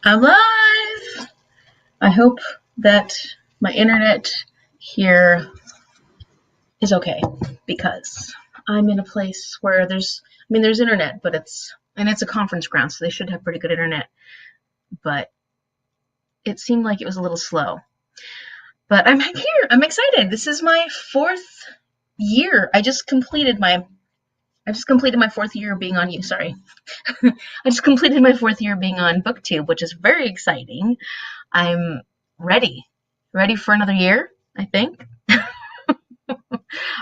I'm live! I hope that my internet here is okay, because I'm in a place where there's internet, but it's a conference ground, so they should have pretty good internet, but it seemed like it was a little slow. But I'm here, I'm excited. This is my 4th year. I just completed my 4th year being on I just completed my 4th year being on BookTube, which is very exciting. I'm ready for another year, I think.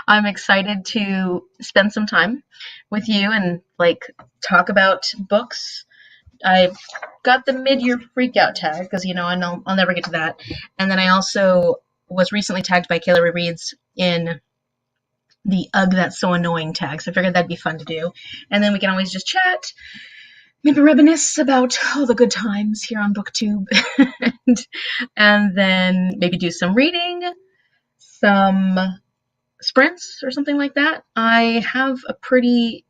I'm excited to spend some time with you and talk about books. I got the Mid Year Freakout Tag because I'll never get to that. And then I also was recently tagged by Kayla Reads in the Ugh, That's So Annoying tag. So I figured that'd be fun to do. And then we can always just chat, maybe reminisce about all the good times here on BookTube, and then maybe do some reading, some sprints or something like that. I have a pretty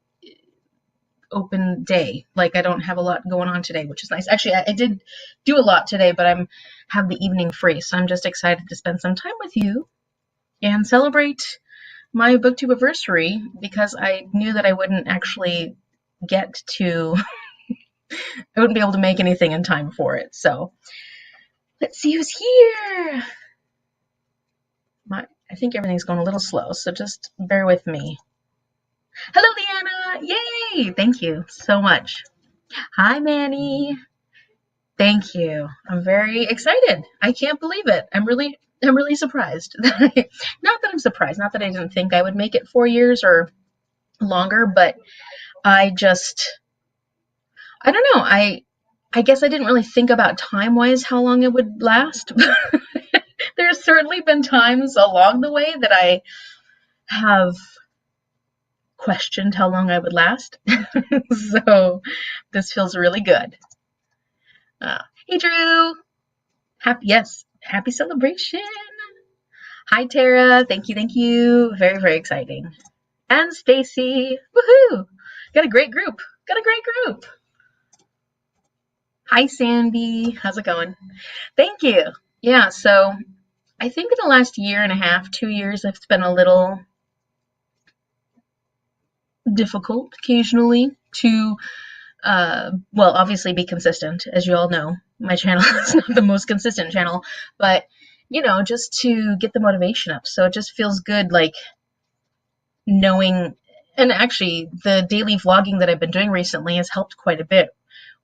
open day. I don't have a lot going on today, which is nice. Actually, I did do a lot today, but I have the evening free, so I'm just excited to spend some time with you and celebrate my BookTubiversary, because I knew that I wouldn't actually get to I wouldn't be able to make anything in time for it. So let's see who's here. I think everything's going a little slow, so just bear with me. Hello, Leanna! Yay! Thank you so much. Hi, Manny. Thank you. I'm very excited. I can't believe it. I'm really surprised. Not that I'm surprised. Not that I didn't think I would make it 4 years or longer, but I don't know. I guess I didn't really think about time-wise how long it would last. There's certainly been times along the way that I have questioned how long I would last. So this feels really good. Hey, Drew. Happy celebration. Hi, Tara. Thank you. Very, very exciting. And Stacy. Woohoo! Got a great group. Hi, Sandy. How's it going? Thank you. Yeah, so I think in the last year and a half, 2 years, it's been a little difficult occasionally to, obviously be consistent. As you all know, my channel is not the most consistent channel, but, just to get the motivation up. So it just feels good, knowing, and actually the daily vlogging that I've been doing recently has helped quite a bit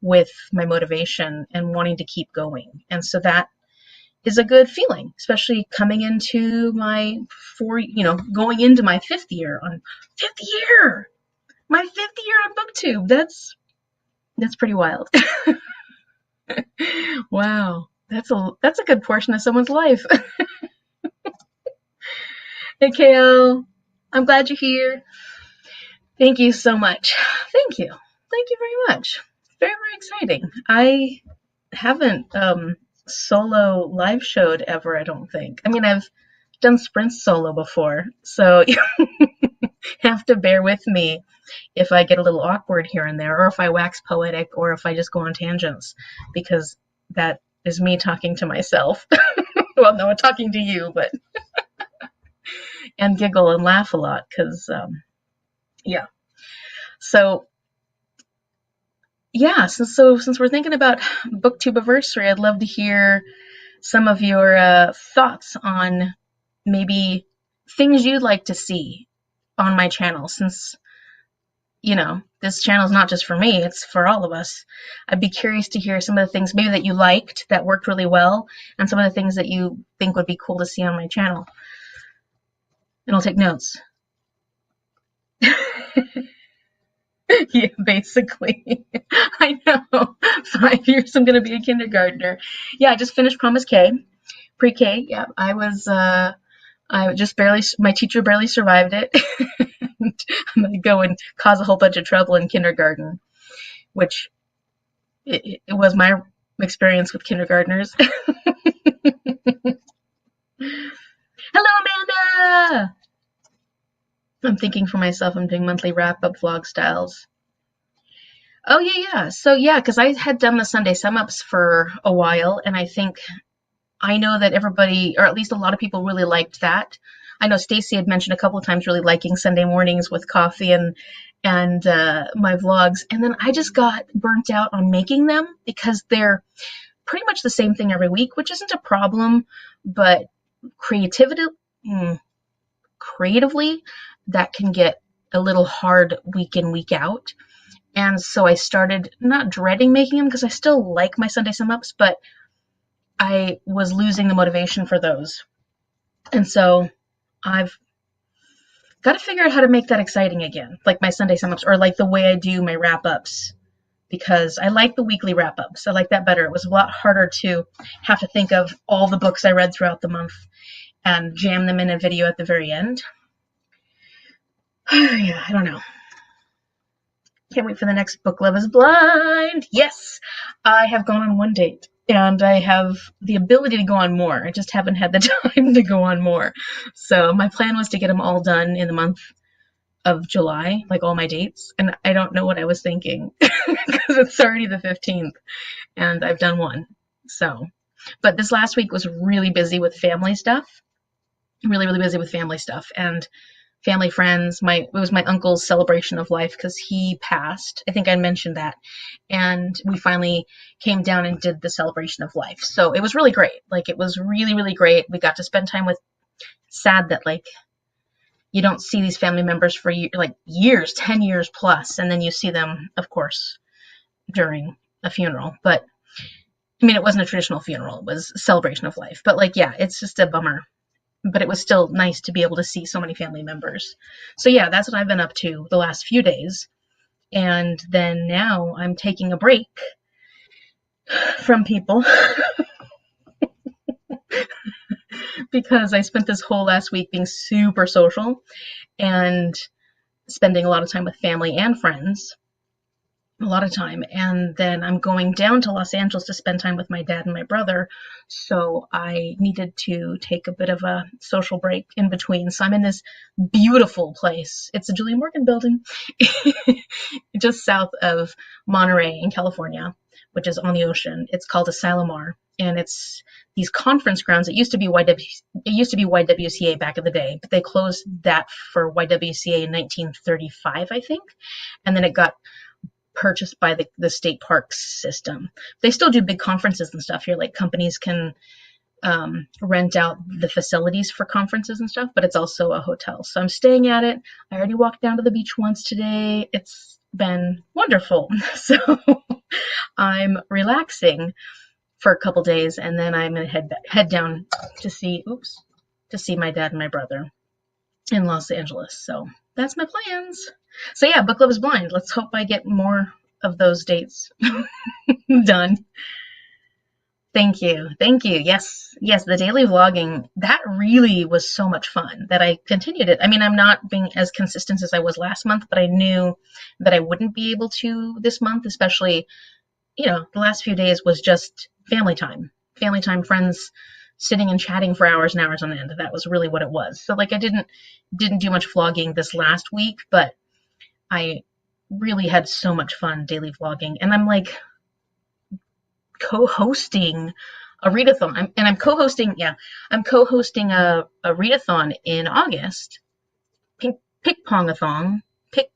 with my motivation and wanting to keep going. And so that is a good feeling, especially coming into my going into my 5th year on my 5th year on BookTube. That's pretty wild. Wow. That's a good portion of someone's life. Hey, KO. I'm glad you're here. Thank you so much. Thank you very much. Very, very exciting. I haven't solo live showed ever, I don't think. I mean, I've done sprints solo before, so you have to bear with me if I get a little awkward here and there, or if I wax poetic, or if I just go on tangents, because that is me talking to myself. Well, no, I'm talking to you, but and giggle and laugh a lot, because yeah. So yeah, so since we're thinking about BookTubiversary, I'd love to hear some of your thoughts on maybe things you'd like to see on my channel, since, this channel is not just for me, it's for all of us. I'd be curious to hear some of the things maybe that you liked, that worked really well, and some of the things that you think would be cool to see on my channel. And I'll take notes. Yeah, basically. I know. 5 years I'm going to be a kindergartner. Yeah, I just finished Promise K, pre-K. Yeah, my teacher barely survived it. I'm going to go and cause a whole bunch of trouble in kindergarten, which it was my experience with kindergartners. Hello, Amanda! I'm thinking for myself, I'm doing monthly wrap-up vlog styles. Oh yeah. So yeah, because I had done the Sunday sum ups for a while, and I know that everybody, or at least a lot of people, really liked that. I know Stacy had mentioned a couple of times really liking Sunday mornings with coffee and my vlogs, and then I just got burnt out on making them because they're pretty much the same thing every week, which isn't a problem, but creativity, mm, creatively, that can get a little hard week in, week out. And so I started not dreading making them because I still like my Sunday sum ups, but I was losing the motivation for those. And so I've got to figure out how to make that exciting again, like my Sunday sum ups or like the way I do my wrap ups, because I like the weekly wrap ups. I like that better. It was a lot harder to have to think of all the books I read throughout the month and jam them in a video at the very end. Yeah, I don't know. Can't wait for the next book. Love is Blind. Yes, I have gone on one date and I have the ability to go on more. I just haven't had the time to go on more. So my plan was to get them all done in the month of July, like all my dates. And I don't know what I was thinking because it's already the 15th and I've done one. So, but this last week was really busy with family stuff. Really busy with family stuff. And family, friends. It was my uncle's celebration of life because he passed. I think I mentioned that. And we finally came down and did the celebration of life. So it was really great. Like, it was really great. We got to spend time with, sad that like you don't see these family members for like years, 10 years plus, and then you see them, of course, during a funeral. But I mean, it wasn't a traditional funeral. It was a celebration of life. But like, yeah, it's just a bummer, but it was still nice to be able to see so many family members. So yeah, that's what I've been up to the last few days. And then now I'm taking a break from people because I spent this whole last week being super social and spending a lot of time with family and friends. A lot of time, and then I'm going down to Los Angeles to spend time with my dad and my brother, so I needed to take a bit of a social break in between. So I'm in this beautiful place. It's a Julia Morgan building just south of Monterey in California, which is on the ocean. It's called Asilomar, and it's these conference grounds. It used to be YWCA back in the day, but they closed that for YWCA in 1935, I think, and then it got purchased by the state parks system. They still do big conferences and stuff here. Like, companies can rent out the facilities for conferences and stuff, but it's also a hotel. So I'm staying at it. I already walked down to the beach once today. It's been wonderful. So I'm relaxing for a couple days, and then I'm gonna head down to see my dad and my brother in Los Angeles. So that's my plans. So yeah, Book Love is Blind. Let's hope I get more of those dates done. Thank you. Yes, the daily vlogging, that really was so much fun that I continued it. I mean, I'm not being as consistent as I was last month, but I knew that I wouldn't be able to this month, especially, the last few days was just family time, friends sitting and chatting for hours and hours on end. That was really what it was. So like, I didn't do much vlogging this last week, but I really had so much fun daily vlogging, and I'm like co-hosting a readathon. I'm co-hosting a readathon in August. Pick-pongathon.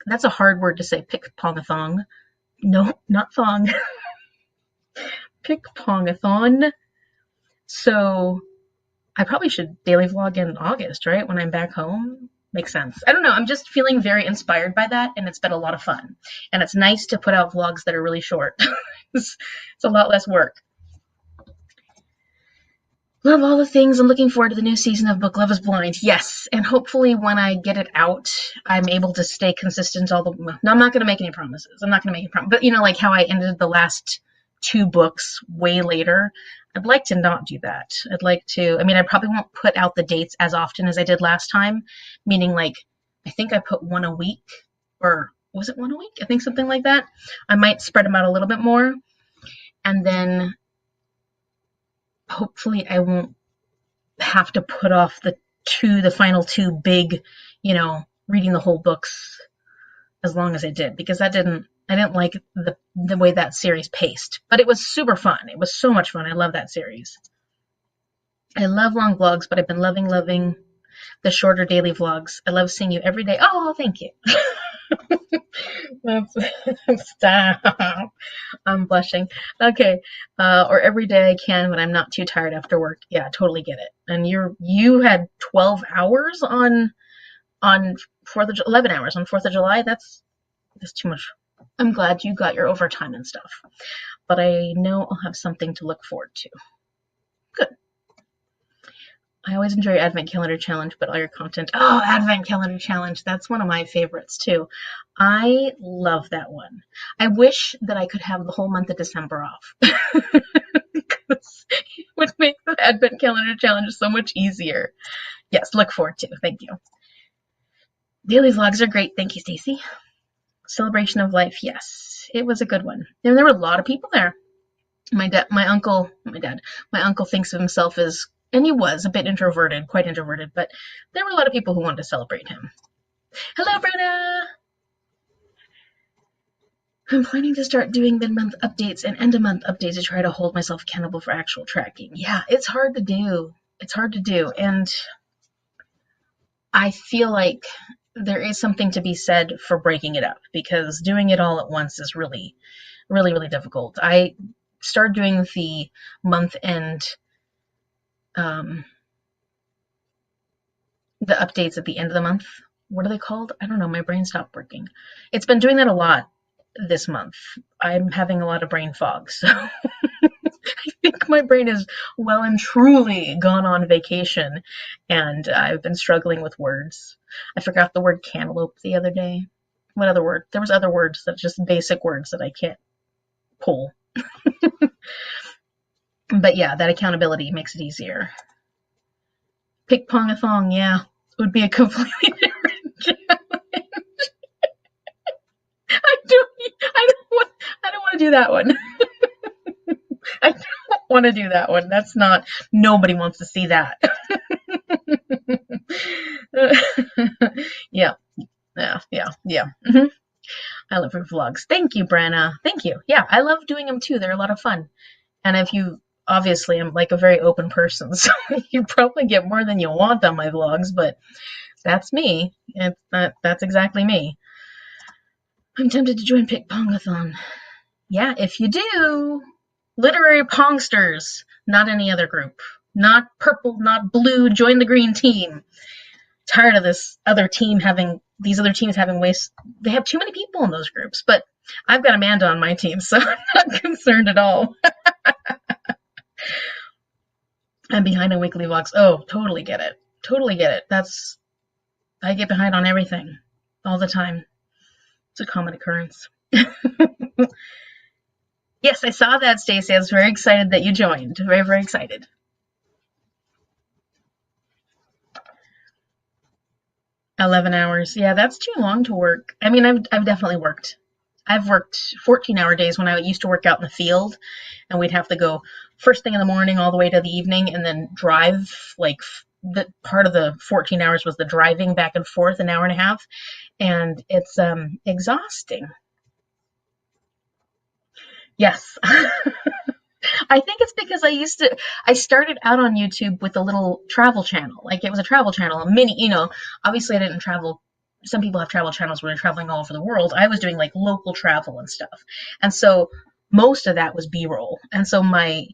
That's a hard word to say, pick-pongathon. No, not thong. Pick-pongathon. So I probably should daily vlog in August, right? When I'm back home. Makes sense. I don't know. I'm just feeling very inspired by that, and it's been a lot of fun. And it's nice to put out vlogs that are really short. It's a lot less work. Love all the things. I'm looking forward to the new season of Book Love is Blind. Yes, and hopefully when I get it out, I'm able to stay consistent No, I'm not going to make any promises. But like how I ended the last 2 books way later, I'd like to not do that. I probably won't put out the dates as often as I did last time, meaning like, I think I put 1 a week, or was it 1 a week? I think something like that. I might spread them out a little bit more, and then hopefully I won't have to put off the final 2 big, reading the whole books as long as I did, because that didn't I didn't like the way that series paced, but it was super fun. It was so much fun. I love that series. I love long vlogs, but I've been loving the shorter daily vlogs. I love seeing you every day. Oh, thank you. Stop. I'm blushing. Okay. Or every day I can when I'm not too tired after work. Yeah, totally get it. And you had 12 hours on 11 hours on 4th of July. That's too much. I'm glad you got your overtime and stuff. But I know I'll have something to look forward to. Good. I always enjoy Advent Calendar Challenge, but all your content. Oh, Advent Calendar Challenge. That's one of my favorites, too. I love that one. I wish that I could have the whole month of December off. Because it would make the Advent Calendar Challenge so much easier. Yes, look forward to. Thank you. Daily vlogs are great. Thank you, Stacy. Celebration of Life. Yes, it was a good one. And there were a lot of people there. My uncle thinks of himself as, and he was a bit introverted, quite introverted, but there were a lot of people who wanted to celebrate him. Hello, Brenna! I'm planning to start doing mid-month updates and end-of-month updates to try to hold myself accountable for actual tracking. Yeah, it's hard to do. It's hard to do, and I feel like there is something to be said for breaking it up, because doing it all at once is really, really, really difficult. I started doing the month-end the updates at the end of the month. What are they called? I don't know. My brain stopped working. It's been doing that a lot this month. I'm having a lot of brain fog, so I think my brain is well and truly gone on vacation, and I've been struggling with words. I forgot the word cantaloupe the other day. What other word? There was other words, that just basic words that I can't pull. But yeah, that accountability makes it easier. Pick pong-a-thong, yeah, it would be a completely different challenge. I don't want to do that one. I don't want to do that one. That's not, nobody wants to see that. Yeah. Mm-hmm. I love your vlogs. Thank you, Brenna. Thank you. Yeah, I love doing them too. They're a lot of fun. And if you, obviously, I'm like a very open person, so you probably get more than you want on my vlogs, but that's me. That's exactly me. I'm tempted to join Pick Pongathon. Yeah, if you do. Literary Pongsters, not any other group. Not purple, not blue, join the green team. Tired of these other teams having waste. They have too many people in those groups, but I've got Amanda on my team, so I'm not concerned at all. I'm behind on weekly vlogs. Oh, totally get it. Totally get it. I get behind on everything all the time. It's a common occurrence. Yes, I saw that, Stacey. I was very excited that you joined. Very, very excited. $11 hours. Yeah, that's too long to work. I mean, I've definitely worked. I've worked 14-hour days when I used to work out in the field, and we'd have to go first thing in the morning all the way to the evening, and then drive. Like, the part of the 14 hours was the driving back and forth, an hour and a half, and it's exhausting. Yes. I think it's because I started out on YouTube with a little travel channel. Like, it was a travel channel, a mini, obviously I didn't travel. Some people have travel channels where they're traveling all over the world. I was doing like local travel and stuff. And so most of that was B-roll. And so my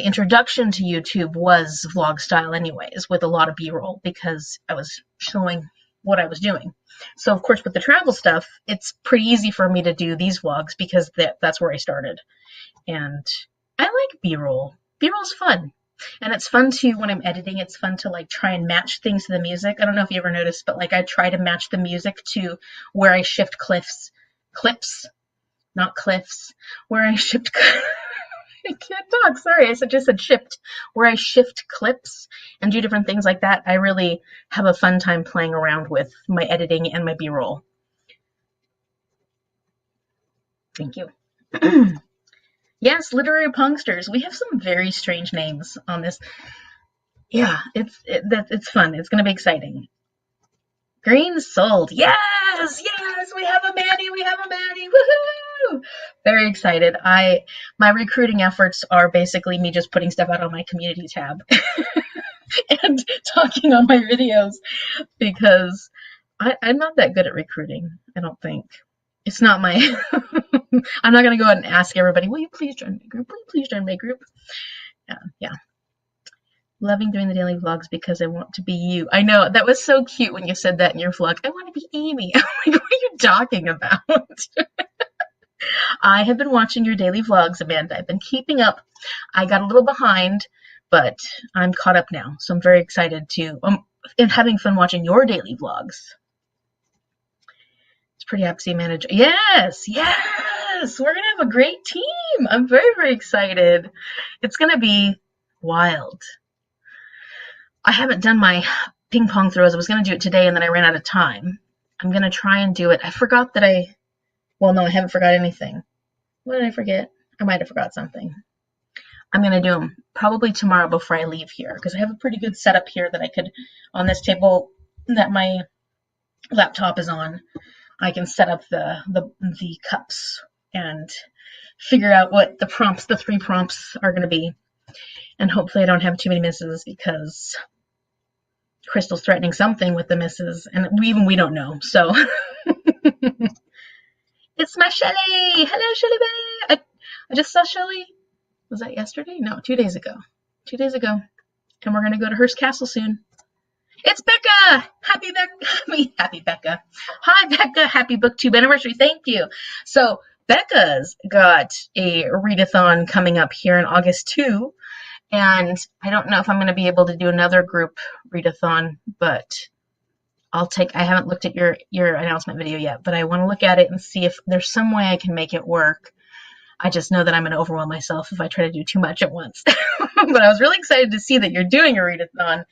introduction to YouTube was vlog style anyways, with a lot of B-roll, because I was showing what I was doing. So of course with the travel stuff, it's pretty easy for me to do these vlogs because that's where I started. And I like B-roll. B-roll's fun. And it's fun to, when I'm editing, it's fun to like try and match things to the music. I don't know if you ever noticed, but like I try to match the music to where I shift clips, not cliffs, where I shift, I can't talk, sorry, I just said shift, where I shift clips and do different things like that. I really have a fun time playing around with my editing and my B-roll. Thank you. Yes, literary punksters. We have some very strange names on this. Yeah, it's fun. It's gonna be exciting. Green sold. Yes, we have a Maddie. Very excited. My recruiting efforts are basically me just putting stuff out on my community tab and talking on my videos because I'm not that good at recruiting, I don't think. It's not my I'm not gonna go out and ask everybody, will you please join my group? Will you please join my group? Yeah. Loving doing the daily vlogs because I want to be you. I know, that was so cute when you said that in your vlog. I want to be Amy. I'm like, what are you talking about? I have been watching your daily vlogs, Amanda. I've been keeping up. I got a little behind, but I'm caught up now. So I'm very excited to and having fun watching your daily vlogs. It's pretty happy to see manager. Yes, yes. We're gonna have a great team. I'm very, very excited. It's gonna be wild. I haven't done my ping pong throws. I was gonna do it today and then I ran out of time. I'm gonna try and do it. I forgot that well, no, I haven't forgot anything. What did I forget? I might have forgot something. I'm going to do them probably tomorrow before I leave here because I have a pretty good setup here that I could, on this table that my laptop is on, I can set up the cups and figure out what the 3 prompts are going to be. And hopefully I don't have too many misses because Crystal's threatening something with the misses and we don't know. So it's my Shelly. Hello, Shelly Bay. I just saw Shelly. Was that yesterday? No, 2 days ago. 2 days ago. And we're going to go to Hearst Castle soon. It's Becca. Happy Becca. Hi, Becca. Happy BookTube anniversary. Thank you. So Becca's got a readathon coming up here in August too. And I don't know if I'm going to be able to do another group readathon, but I haven't looked at your announcement video yet, but I want to look at it and see if there's some way I can make it work. I just know that I'm going to overwhelm myself if I try to do too much at once. But I was really excited to see that you're doing a readathon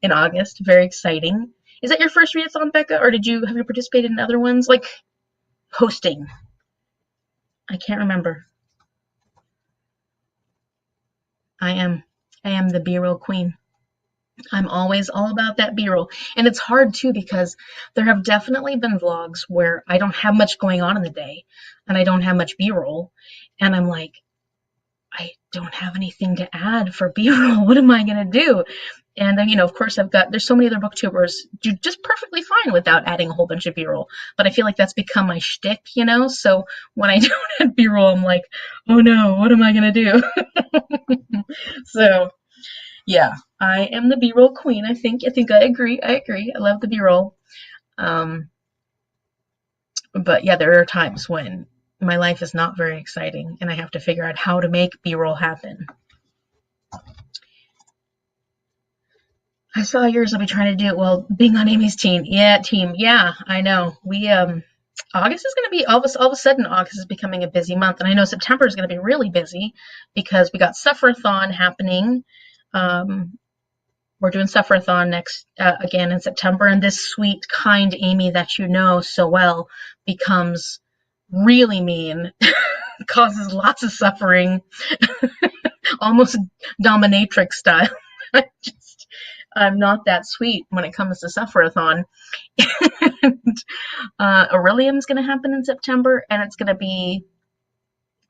in August. Very exciting. Is that your first readathon, Becca, or have you participated in other ones, like hosting? I can't remember. I am the B-roll queen. I'm always all about that B-roll. And it's hard too because there have definitely been vlogs where I don't have much going on in the day and I don't have much B-roll. And I'm like, I don't have anything to add for B-roll. What am I going to do? And then, of course, there's so many other booktubers do just perfectly fine without adding a whole bunch of B-roll. But I feel like that's become my shtick, So when I don't add B-roll, I'm like, oh no, what am I going to do? So yeah, I am the B-roll queen. I think I agree. I love the B-roll. But yeah, there are times when my life is not very exciting and I have to figure out how to make B-roll happen. I saw yours. I'll be trying to do it while being on Amy's team. Yeah, I know. We August is going to be all of a sudden August is becoming a busy month, and I know September is going to be really busy because we got Suffer-a-thon happening. We're doing Suffer-a-thon next again in September, and this sweet, kind Amy that you know so well becomes really mean, causes lots of suffering, almost dominatrix style. I'm not that sweet when it comes to Suffer-a-thon. And Aurelium's going to happen in September, and it's going to be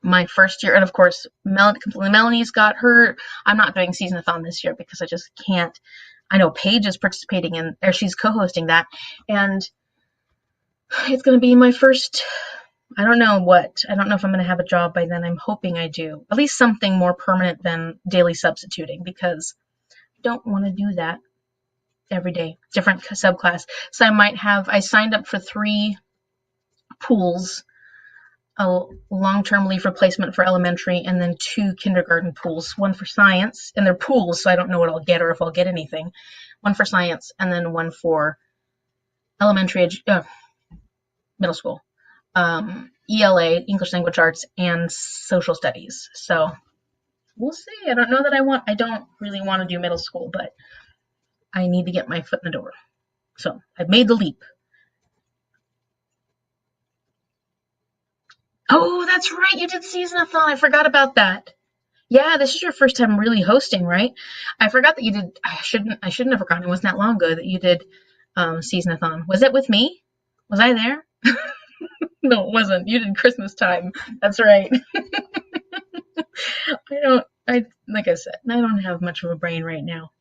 my first year. And of course, Melanie's got her. I'm not doing Season-a-thon this year because I just can't. I know Paige is participating in, or she's co-hosting that, and it's going to be my first. I don't know if I'm going to have a job by then. I'm hoping I do. At least something more permanent than daily substituting, because don't want to do that every day, different subclass. So I signed up for 3 pools, a long-term leave replacement for elementary, and then 2 kindergarten pools, one for science, and they're pools, so I don't know what I'll get or if I'll get anything. One for science, and then one for elementary, middle school, ELA, English Language Arts, and social studies. So we'll see. I don't know that I don't really want to do middle school, but I need to get my foot in the door. So I've made the leap. Oh, that's right. You did Season-a-thon. I forgot about that. Yeah, this is your first time really hosting, right? I forgot that you did. I shouldn't have forgotten. It wasn't that long ago that you did Season-a-thon. Was it with me? Was I there? No, it wasn't. You did Christmas time. That's right. Like I said, I don't have much of a brain right now.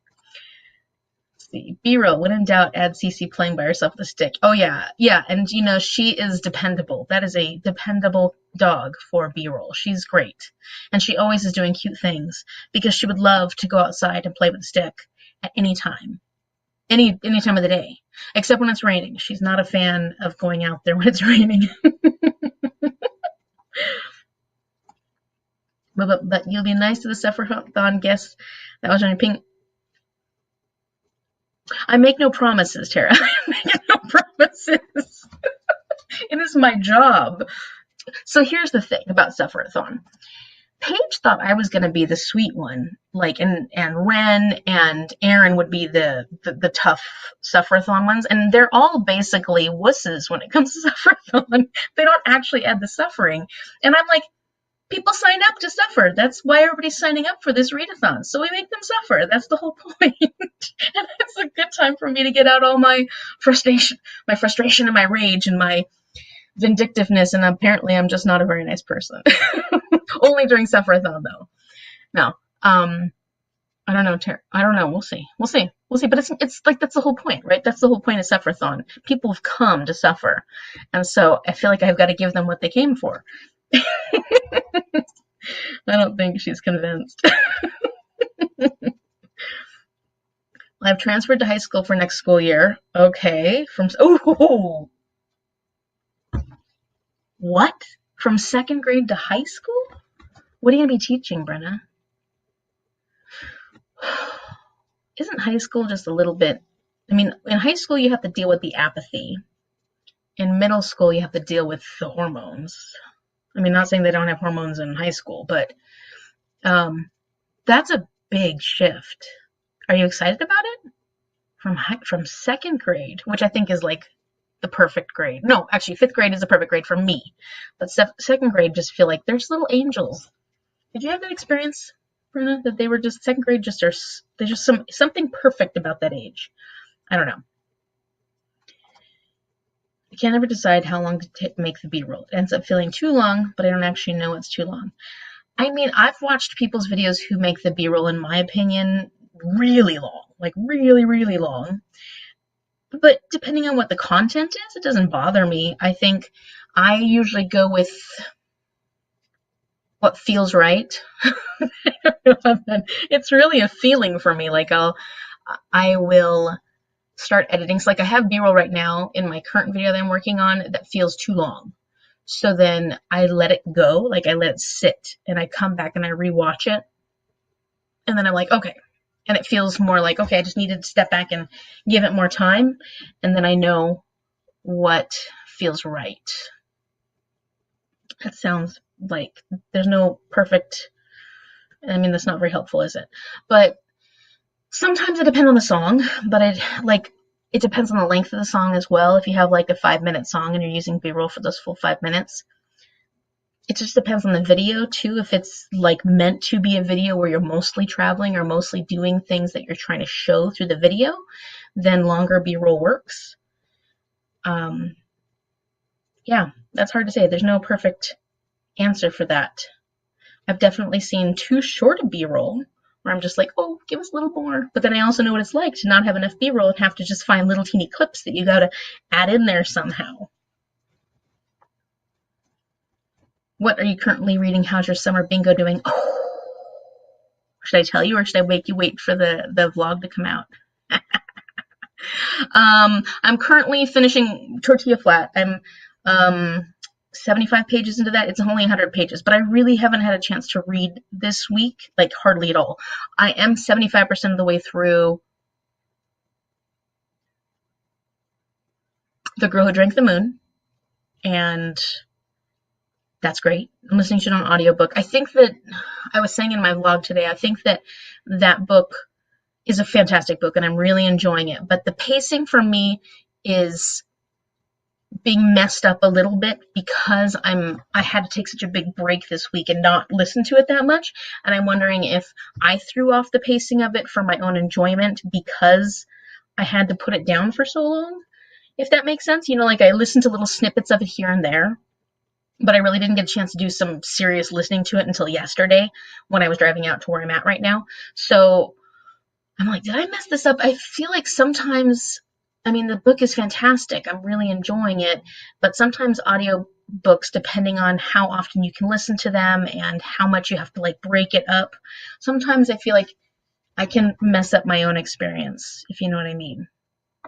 Let's see. B-roll, when in doubt, add Cece playing by herself with a stick. Oh, yeah. Yeah, and you know, she is dependable. That is a dependable dog for B-roll. She's great. And she always is doing cute things because she would love to go outside and play with a stick at any time. Any time of the day, except when it's raining. She's not a fan of going out there when it's raining. But you'll be nice to the Suffer-a-thon guests. That was on your pink. I make no promises, Tara. I make no promises. It is my job. So here's the thing about Suffer-a-thon. Paige thought I was going to be the sweet one, like, and Ren and Aaron would be the tough Suffer-a-thon ones, and they're all basically wusses when it comes to Suffer-a-thon. They don't actually add the suffering, and I'm like, people sign up to suffer. That's why everybody's signing up for this readathon, so we make them suffer. That's the whole point. And it's a good time for me to get out all my frustration and my rage and my vindictiveness, and apparently I'm just not a very nice person. Only during Suffer-a-thon, though. No, I don't know. I don't know. We'll see. But it's like that's the whole point, right? That's the whole point of Suffer-a-thon. People have come to suffer, and so I feel like I've got to give them what they came for. I don't think she's convinced. I've transferred to high school for next school year. Okay. What? From second grade to high school? What are you going to be teaching, Brenna? Isn't high school just a little bit... I mean, in high school you have to deal with the apathy. In middle school you have to deal with the hormones. I mean, not saying they don't have hormones in high school, but that's a big shift. Are you excited about it? From second grade, which I think is like the perfect grade. No, actually, fifth grade is the perfect grade for me. But second grade, just feel like there's little angels. Did you have that experience, Brenna? That they were just second grade? There's just something perfect about that age. I don't know. I can't ever decide how long to make the B-roll. It ends up feeling too long, but I don't actually know it's too long. I mean, I've watched people's videos who make the B-roll, in my opinion, really long. Like really, really long. But depending on what the content is, it doesn't bother me. I think I usually go with what feels right. It's really a feeling for me. Like I will start editing. So like I have B-roll right now in my current video that I'm working on that feels too long. So then I let it go, like I let it sit, and I come back and I rewatch it. And then I'm like, okay. And it feels more like, okay, I just needed to step back and give it more time. And then I know what feels right. That sounds like there's no perfect, I mean, that's not very helpful, is it? But sometimes it depends on the song, but it depends on the length of the song as well. If you have like a 5-minute song and you're using B-roll for those full 5 minutes, it just depends on the video too. If it's like meant to be a video where you're mostly traveling or mostly doing things that you're trying to show through the video, then longer B-roll works. Yeah, that's hard to say. There's no perfect answer for that. I've definitely seen too short a B-roll where I'm just like, oh, give us a little more. But then I also know what it's like to not have enough B-roll and have to just find little teeny clips that you got to add in there somehow. What are you currently reading? How's your summer bingo doing? Oh, should I tell you, or should I wait for the vlog to come out? I'm currently finishing Tortilla Flat. I'm 75 pages into that. It's only 100 pages, but I really haven't had a chance to read this week, like hardly at all. I am 75% of the way through The Girl Who Drank the Moon, and that's great. I'm listening to it on audiobook. I think that, I was saying in my vlog today, I think that that book is a fantastic book and I'm really enjoying it. But the pacing for me is being messed up a little bit because I had to take such a big break this week and not listen to it that much. And I'm wondering if I threw off the pacing of it for my own enjoyment because I had to put it down for so long. if that makes sense. You know, like I listened to little snippets of it here and there, but I really didn't get a chance to do some serious listening to it until yesterday when I was driving out to where I'm at right now. So I'm like, did I mess this up? I feel like sometimes, I mean, the book is fantastic. I'm really enjoying it, but sometimes audio books, depending on how often you can listen to them and how much you have to like break it up, sometimes I feel like I can mess up my own experience, if you know what I mean.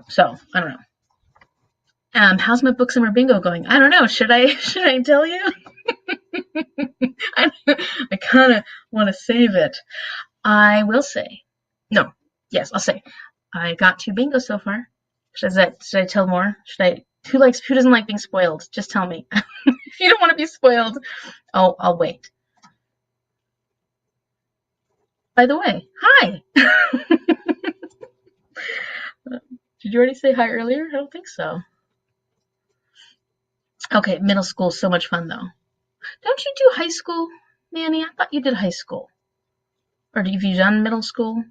So I don't know. How's my book summer bingo going? I don't know. Should I tell you? I, I kind of want to save it. I will say, no, yes, I'll say, I got 2 bingos so far. Should I tell more? Who doesn't like being spoiled? Just tell me. If you don't want to be spoiled, I'll wait. By the way, hi. Did you already say hi earlier? I don't think so. Okay, middle school is so much fun though. Don't you do high school, Manny? I thought you did high school. Or have you done middle school?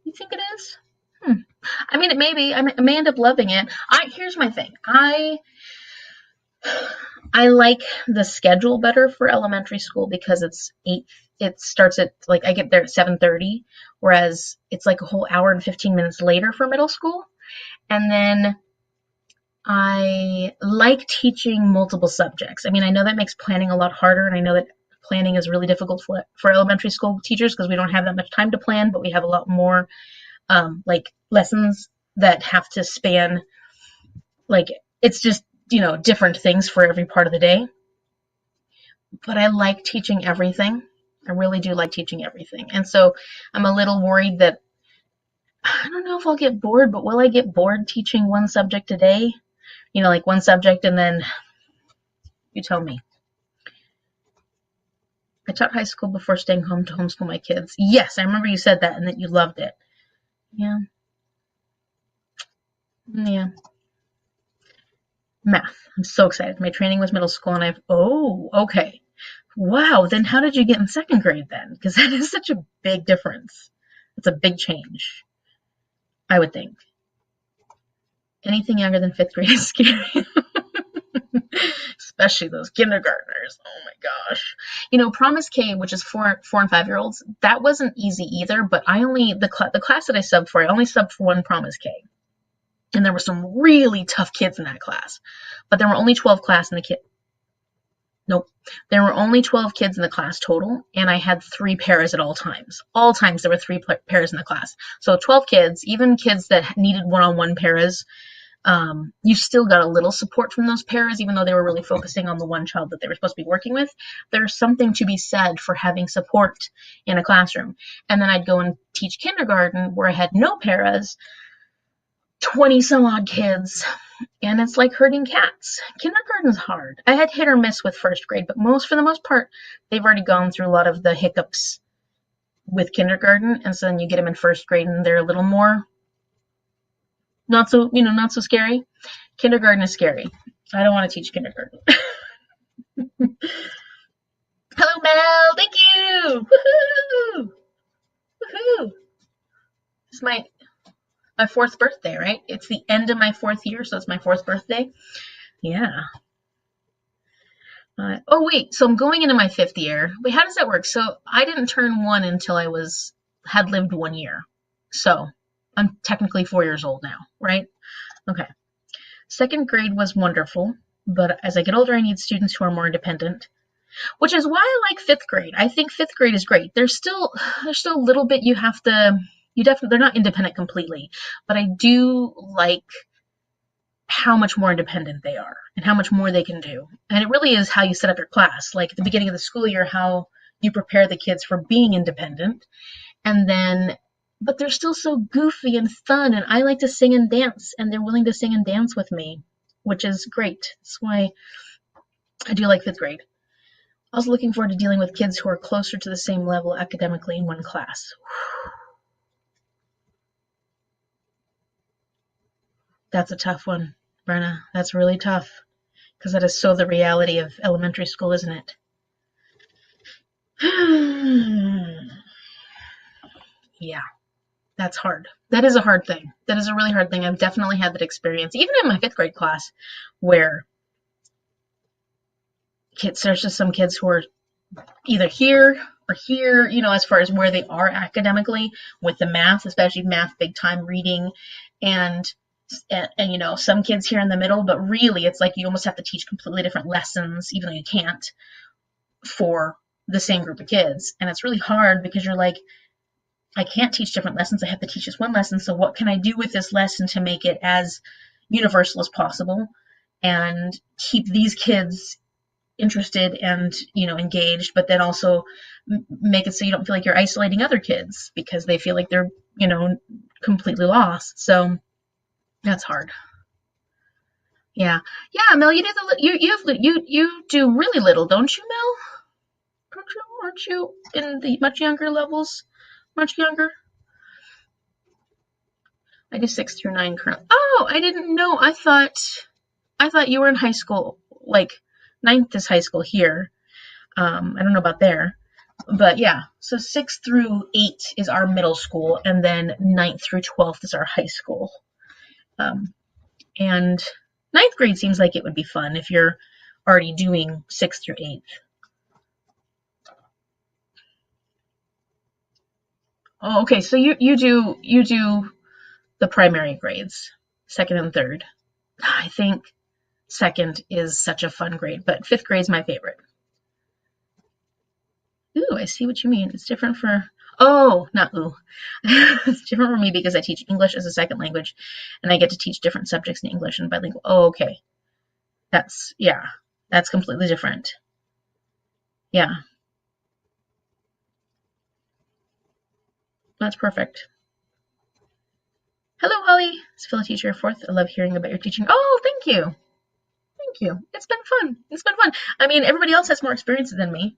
You think it is? I mean, it may be. I may end up loving it. Here's my thing. I like the schedule better for elementary school because it starts at like I get there at 7:30, whereas it's like a whole hour and 15 minutes later for middle school. And then I like teaching multiple subjects. I mean, I know that makes planning a lot harder, and I know that planning is really difficult for elementary school teachers because we don't have that much time to plan, but we have a lot more like lessons that have to span, like it's just, different things for every part of the day. But I like teaching everything. I really do like teaching everything. And so I'm a little worried that I don't know if I'll get bored, but will I get bored teaching one subject a day? Like one subject and then you tell me. I taught high school before staying home to homeschool my kids. Yes, I remember you said that and that you loved it. Yeah. Yeah. Math. I'm so excited. My training was middle school and okay. Wow, then how did you get in second grade then? Because that is such a big difference. It's a big change, I would think. Anything younger than 5th grade is scary. Especially those kindergartners. Oh my gosh. Promise K, which is 4 and 5-year-olds, that wasn't easy either, but the class that I subbed for, I only subbed for one Promise K. And there were some really tough kids in that class. But there were only 12 There were only 12 kids in the class total, and I had 3 pairs at all times. All times there were 3 pairs in the class. So 12 kids, even kids that needed one-on-one pairs, you still got a little support from those pairs, even though they were really focusing on the one child that they were supposed to be working with. There's something to be said for having support in a classroom. And then I'd go and teach kindergarten where I had no pairs, 20 some odd kids, and it's like herding cats. Kindergarten's hard. I had hit or miss with 1st grade, but for the most part, they've already gone through a lot of the hiccups with kindergarten, and so then you get them in 1st grade and they're a little more not so scary. Kindergarten is scary. I don't want to teach kindergarten. Hello, Mel. Thank you. Woohoo! Woohoo! It's my 4th birthday, right? It's the end of my 4th year, so it's my 4th birthday. Yeah. Wait, so I'm going into my 5th year. Wait, how does that work? So I didn't turn 1 until I had lived 1 year. So I'm technically 4 years old now, right? Okay. 2nd grade was wonderful, but as I get older, I need students who are more independent, which is why I like 5th grade. I think 5th grade is great. There's still a little bit they're not independent completely, but I do like how much more independent they are and how much more they can do. And it really is how you set up your class. Like at the beginning of the school year, how you prepare the kids for being independent. But they're still so goofy and fun, and I like to sing and dance, and they're willing to sing and dance with me, which is great. That's why I do like 5th grade. I was looking forward to dealing with kids who are closer to the same level academically in one class. That's a tough one, Brenna. That's really tough, because that is so the reality of elementary school, isn't it? Yeah. That's hard. That is a hard thing. That is a really hard thing. I've definitely had that experience, even in my 5th grade class, where there's just some kids who are either here or here, as far as where they are academically with the math, especially math, big time reading, and some kids here in the middle, but really it's like you almost have to teach completely different lessons, even though you can't, for the same group of kids. And it's really hard because you're like, I can't teach different lessons. I have to teach this one lesson. So what can I do with this lesson to make it as universal as possible and keep these kids interested and engaged, but then also make it so you don't feel like you're isolating other kids because they feel like they're completely lost. So that's hard. Yeah, Mel, you do really little, don't you, Mel? Aren't you in the much younger levels? Much younger? I do 6 through 9 currently. Oh, I didn't know. I thought you were in high school, like 9th is high school here. I don't know about there, but yeah. So 6 through 8 is our middle school, and then 9th through 12th is our high school. And 9th grade seems like it would be fun if you're already doing 6th through 8th. Oh, okay. So you do the primary grades, 2nd and 3rd. I think 2nd is such a fun grade, but 5th grade is my favorite. Ooh, I see what you mean. It's different for, not ooh. It's different for me because I teach English as a 2nd language, and I get to teach different subjects in English and bilingual. Oh, okay. That's completely different. Yeah. That's perfect. Hello, Holly. It's Phil, teacher 4th. I love hearing about your teaching. Oh, thank you. Thank you. It's been fun. It's been fun. I mean, everybody else has more experience than me.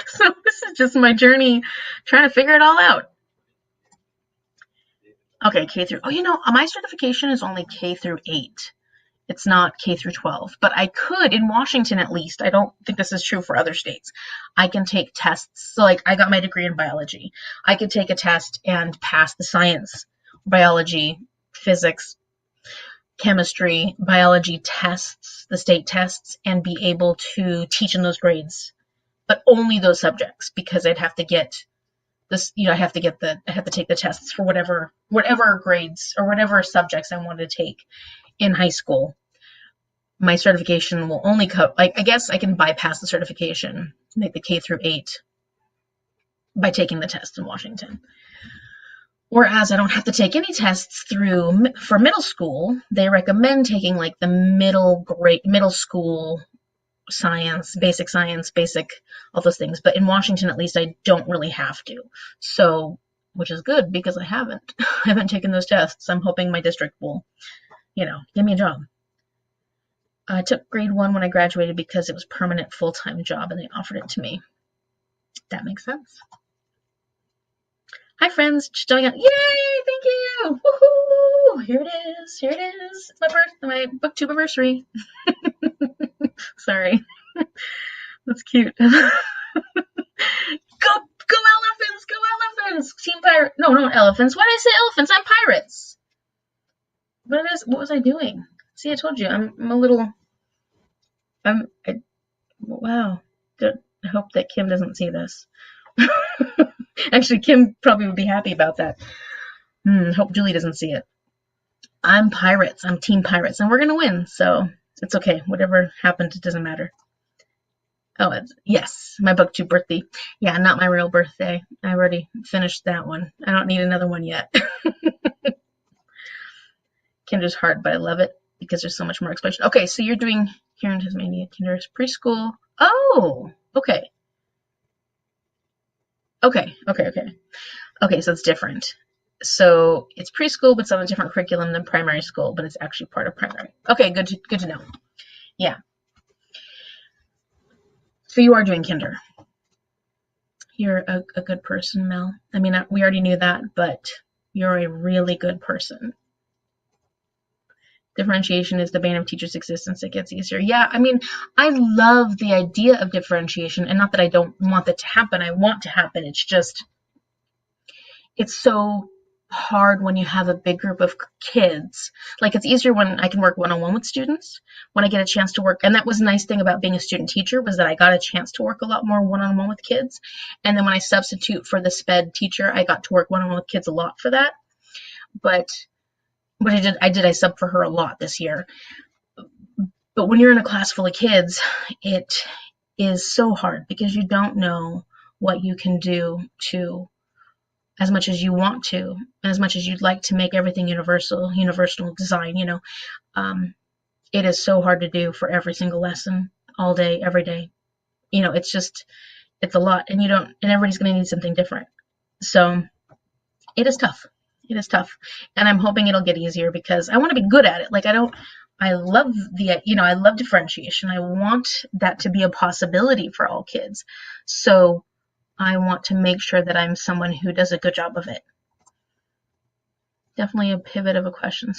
So this is just my journey trying to figure it all out. Okay, K through, my certification is only K through 8. It's not K through 12, but I could, in Washington at least, I don't think this is true for other states, I can take tests. So like I got my degree in biology. I could take a test and pass the science, biology, physics, chemistry, biology tests, the state tests, and be able to teach in those grades, but only those subjects, because I'd have to get this, I have to take the tests for whatever grades or whatever subjects I wanted to take in high school. My certification will only cover, I guess I can bypass the certification, make the K through 8 by taking the test in Washington. Whereas I don't have to take any tests for middle school. They recommend taking like the middle school science, basic, all those things. But in Washington, at least, I don't really have to. So, which is good because I haven't taken those tests. I'm hoping my district will, give me a job. I took grade 1 when I graduated because it was permanent full-time job and they offered it to me. That makes sense. Hi friends, just showing up. Yay! Thank you! Woohoo! Here it is. It's my BookTubiversary. Sorry. That's cute. Go elephants! Go elephants! Team pirate. No, not elephants. Why did I say elephants? I'm pirates. What was I doing? See, I told you, I'm a little. Wow. I hope that Kim doesn't see this. Actually, Kim probably would be happy about that. Hope Julie doesn't see it. I'm pirates. I'm team pirates, and we're gonna win. So it's okay. Whatever happens, it doesn't matter. Oh, yes, my BookTube birthday. Yeah, not my real birthday. I already finished that one. I don't need another one yet. Kinder's hard, but I love it because there's so much more expression. Okay, so you're doing here in Tasmania, Kinder's preschool. Oh, okay. Okay, so it's different. So it's preschool, but it's on a different curriculum than primary school, but it's actually part of primary. Okay, good to know. Yeah. So you are doing kinder. You're a good person, Mel. I mean, we already knew that, but you're a really good person. Differentiation is the bane of teachers' existence. It gets easier. Yeah, I mean, I love the idea of differentiation, and not that I don't want that to happen. I want to happen. It's just, it's so hard when you have a big group of kids. Like, it's easier when I can work one-on-one with students, when I get a chance to work. And that was a nice thing about being a student teacher, was that I got a chance to work a lot more one-on-one with kids. And then when I substitute for the SPED teacher, I got to work one-on-one with kids a lot for that. But what I sub for her a lot this year. But when you're in a class full of kids, it is so hard because you don't know what you can do to, as much as you want to, and as much as you'd like to make everything universal design, it is so hard to do for every single lesson, all day, every day. It's a lot, and everybody's going to need something different. So it is tough. It is tough. And I'm hoping it'll get easier because I want to be good at it. Like, I love I love differentiation. I want that to be a possibility for all kids. So I want to make sure that I'm someone who does a good job of it. Definitely a pivot of a question.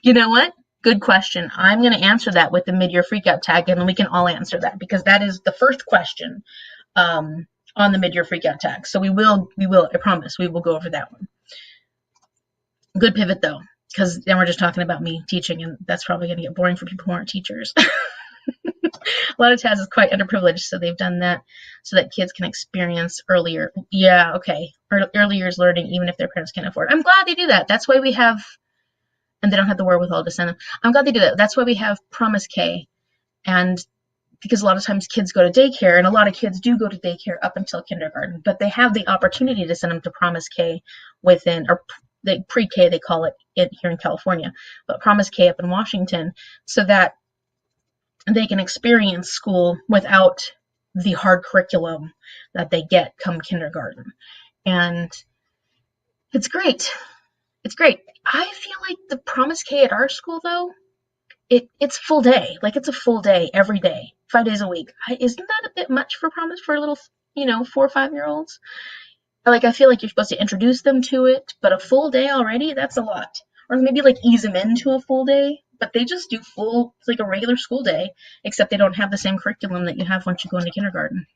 You know what? Good question. I'm going to answer that with the Mid Year Freakout Tag, and then we can all answer that because that is the first question on the Mid Year Freakout Tag. So we will, I promise, we will go over that one. Good pivot though, because then we're just talking about me teaching, and that's probably going to get boring for people who aren't teachers. A lot of TAS is quite underprivileged, so they've done that so that kids can experience earlier years learning, even if their parents can't afford it. I'm glad they do that. That's why we have, and they don't have the wherewithal to send them. I'm glad they do that. That's why we have Promise K, and because a lot of times kids go to daycare, and a lot of kids do go to daycare up until kindergarten, but they have the opportunity to send them to Promise K within, or pre-K they call it here in California, but Promise K up in Washington, so that they can experience school without the hard curriculum that they get come kindergarten. And it's great. It's great. I feel like the Promise K at our school, though, it's full day. Like, it's a full day every day, 5 days a week. Isn't that a bit much for Promise for little, 4 or 5 year olds? Like, I feel like you're supposed to introduce them to it, but a full day already, that's a lot. Or maybe like ease them into a full day, but they just do full, it's like a regular school day, except they don't have the same curriculum that you have once you go into kindergarten.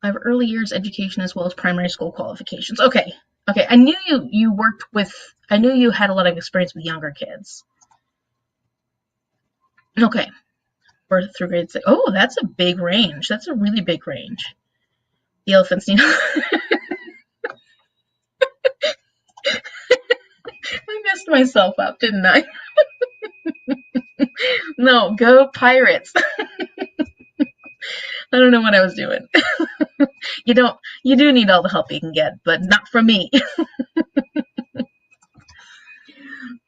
I have early years education as well as primary school qualifications. Okay. I knew you worked with, I knew you had a lot of experience with younger kids. Okay. Birth through grade 6. Oh, that's a big range. That's a really big range. The elephants need. I messed myself up, didn't I? No, go Pirates. I don't know what I was doing. You do need all the help you can get, but not from me.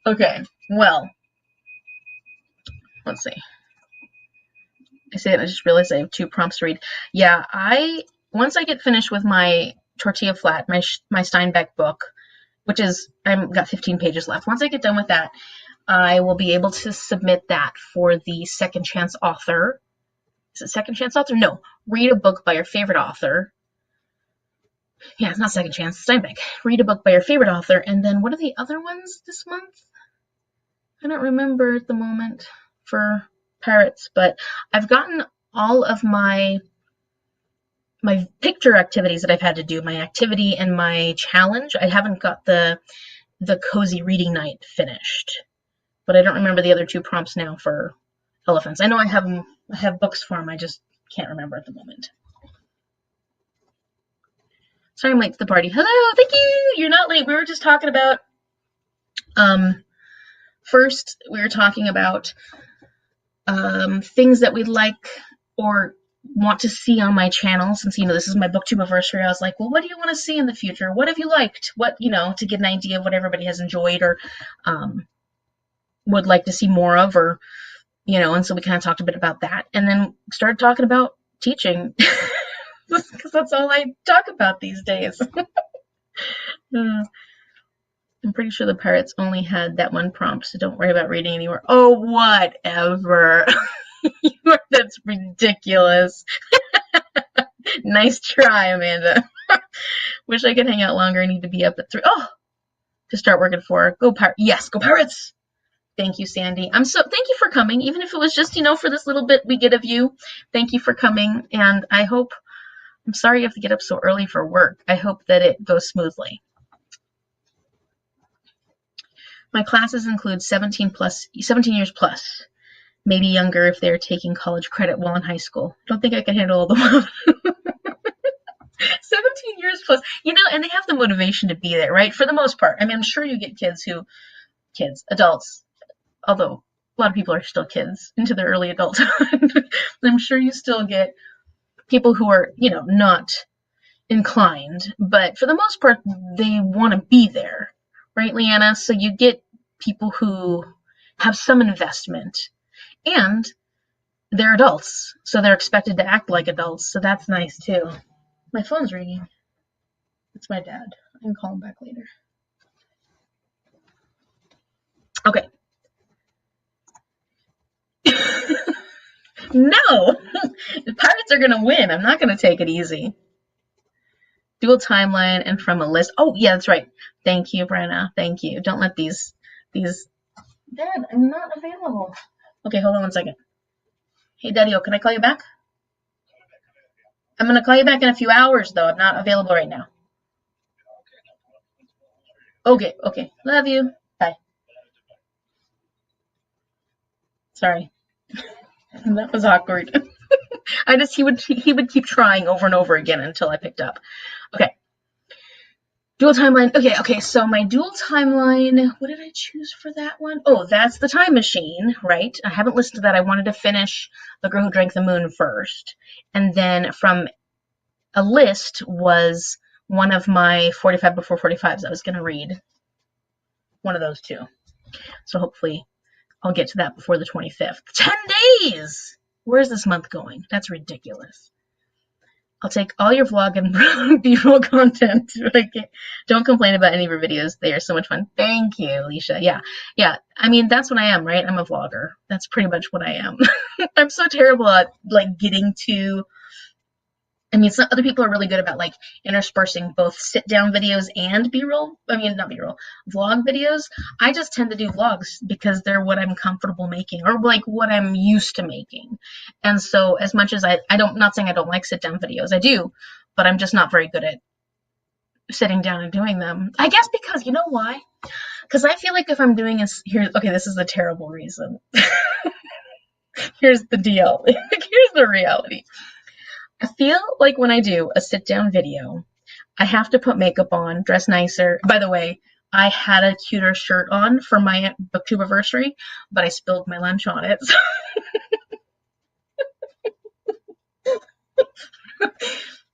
Okay, well, let's see. I say it, I just realized I have 2 prompts to read. Yeah, once I get finished with my Tortilla Flat, my Steinbeck book, which is, I've got 15 pages left. Once I get done with that, I will be able to submit that for the Second Chance Author. Is it Second Chance Author? No. Read a book by your favorite author. Yeah, it's not Second Chance, Steinbeck. Read a book by your favorite author. And then what are the other ones this month? I don't remember at the moment for Pirates, but I've gotten all of my picture activities that I've had to do, my activity and my challenge. I haven't got the cozy reading night finished, but I don't remember the other 2 prompts now for elephants. I know I have books for them. I just can't remember at the moment. Sorry I'm late to the party. Hello, thank you. You're not late. We were just talking about, first we were talking about things that we'd like or want to see on my channel. Since, this is my BookTubiversary, I was like, well, what do you want to see in the future? What have you liked? What, to get an idea of what everybody has enjoyed or would like to see more of, or, and so we kind of talked a bit about that, and then started talking about teaching because that's all I talk about these days. I'm pretty sure the Pirates only had that 1 prompt, so don't worry about reading anymore. Oh, whatever. That's ridiculous. Nice try, Amanda. Wish I could hang out longer. I need to be up at 3. Oh, to start working at 4. Go Pirates. Yes, go Pirates. Thank you, Sandy. Thank you for coming, even if it was just, for this little bit we get of you. Thank you for coming, and I hope I'm sorry you have to get up so early for work. I hope that it goes smoothly. My classes include 17 years plus, maybe younger if they're taking college credit while in high school. I don't think I can handle all the 17 years plus, and they have the motivation to be there, right? For the most part. I mean, I'm sure you get adults, although a lot of people are still kids into their early adulthood. I'm sure you still get people who are, not inclined, but for the most part, they want to be there, right, Leanna? So you get people who have some investment, and they're adults, so they're expected to act like adults, so that's nice too. My phone's ringing. It's my dad. I can call him back later. Okay. No! The Pirates are going to win. I'm not going to take it easy. Dual timeline and from a list. Oh, yeah, that's right. Thank you, Brenna. Thank you. Don't let these... Dad, I'm not available. Okay, hold on one second. Hey, Daddy-o, can I call you back? I'm going to call you back in a few hours, though. I'm not available right now. Okay. Love you. Bye. Sorry. That was awkward. He would keep trying over and over again until I picked up. Okay. Dual timeline. Okay, so my dual timeline, what did I choose for that one? Oh, that's the time machine, right? I haven't listened to that. I wanted to finish The Girl Who Drank the Moon first. And then from a list was one of my 45 before 45s I was going to read. One of those two. So hopefully I'll get to that before the 25th. 10 days! Where's this month going? That's ridiculous. I'll take all your vlog and B-roll content. Don't complain about any of your videos. They are so much fun. Thank you, Alicia. Yeah. I mean, that's what I am, right? I'm a vlogger. That's pretty much what I am. I'm so terrible at getting to... I mean, some other people are really good about interspersing both sit-down videos and B-roll. I mean, not B-roll, vlog videos. I just tend to do vlogs because they're what I'm comfortable making, or what I'm used to making. And so, as much as not saying I don't like sit-down videos, I do, but I'm just not very good at sitting down and doing them. I guess because, you know why? Because I feel like if I'm doing this, this is a terrible reason. Here's the deal. Here's the reality. I feel like when I do a sit-down video, I have to put makeup on, dress nicer. By the way, I had a cuter shirt on for my BookTubeversary, but I spilled my lunch on it.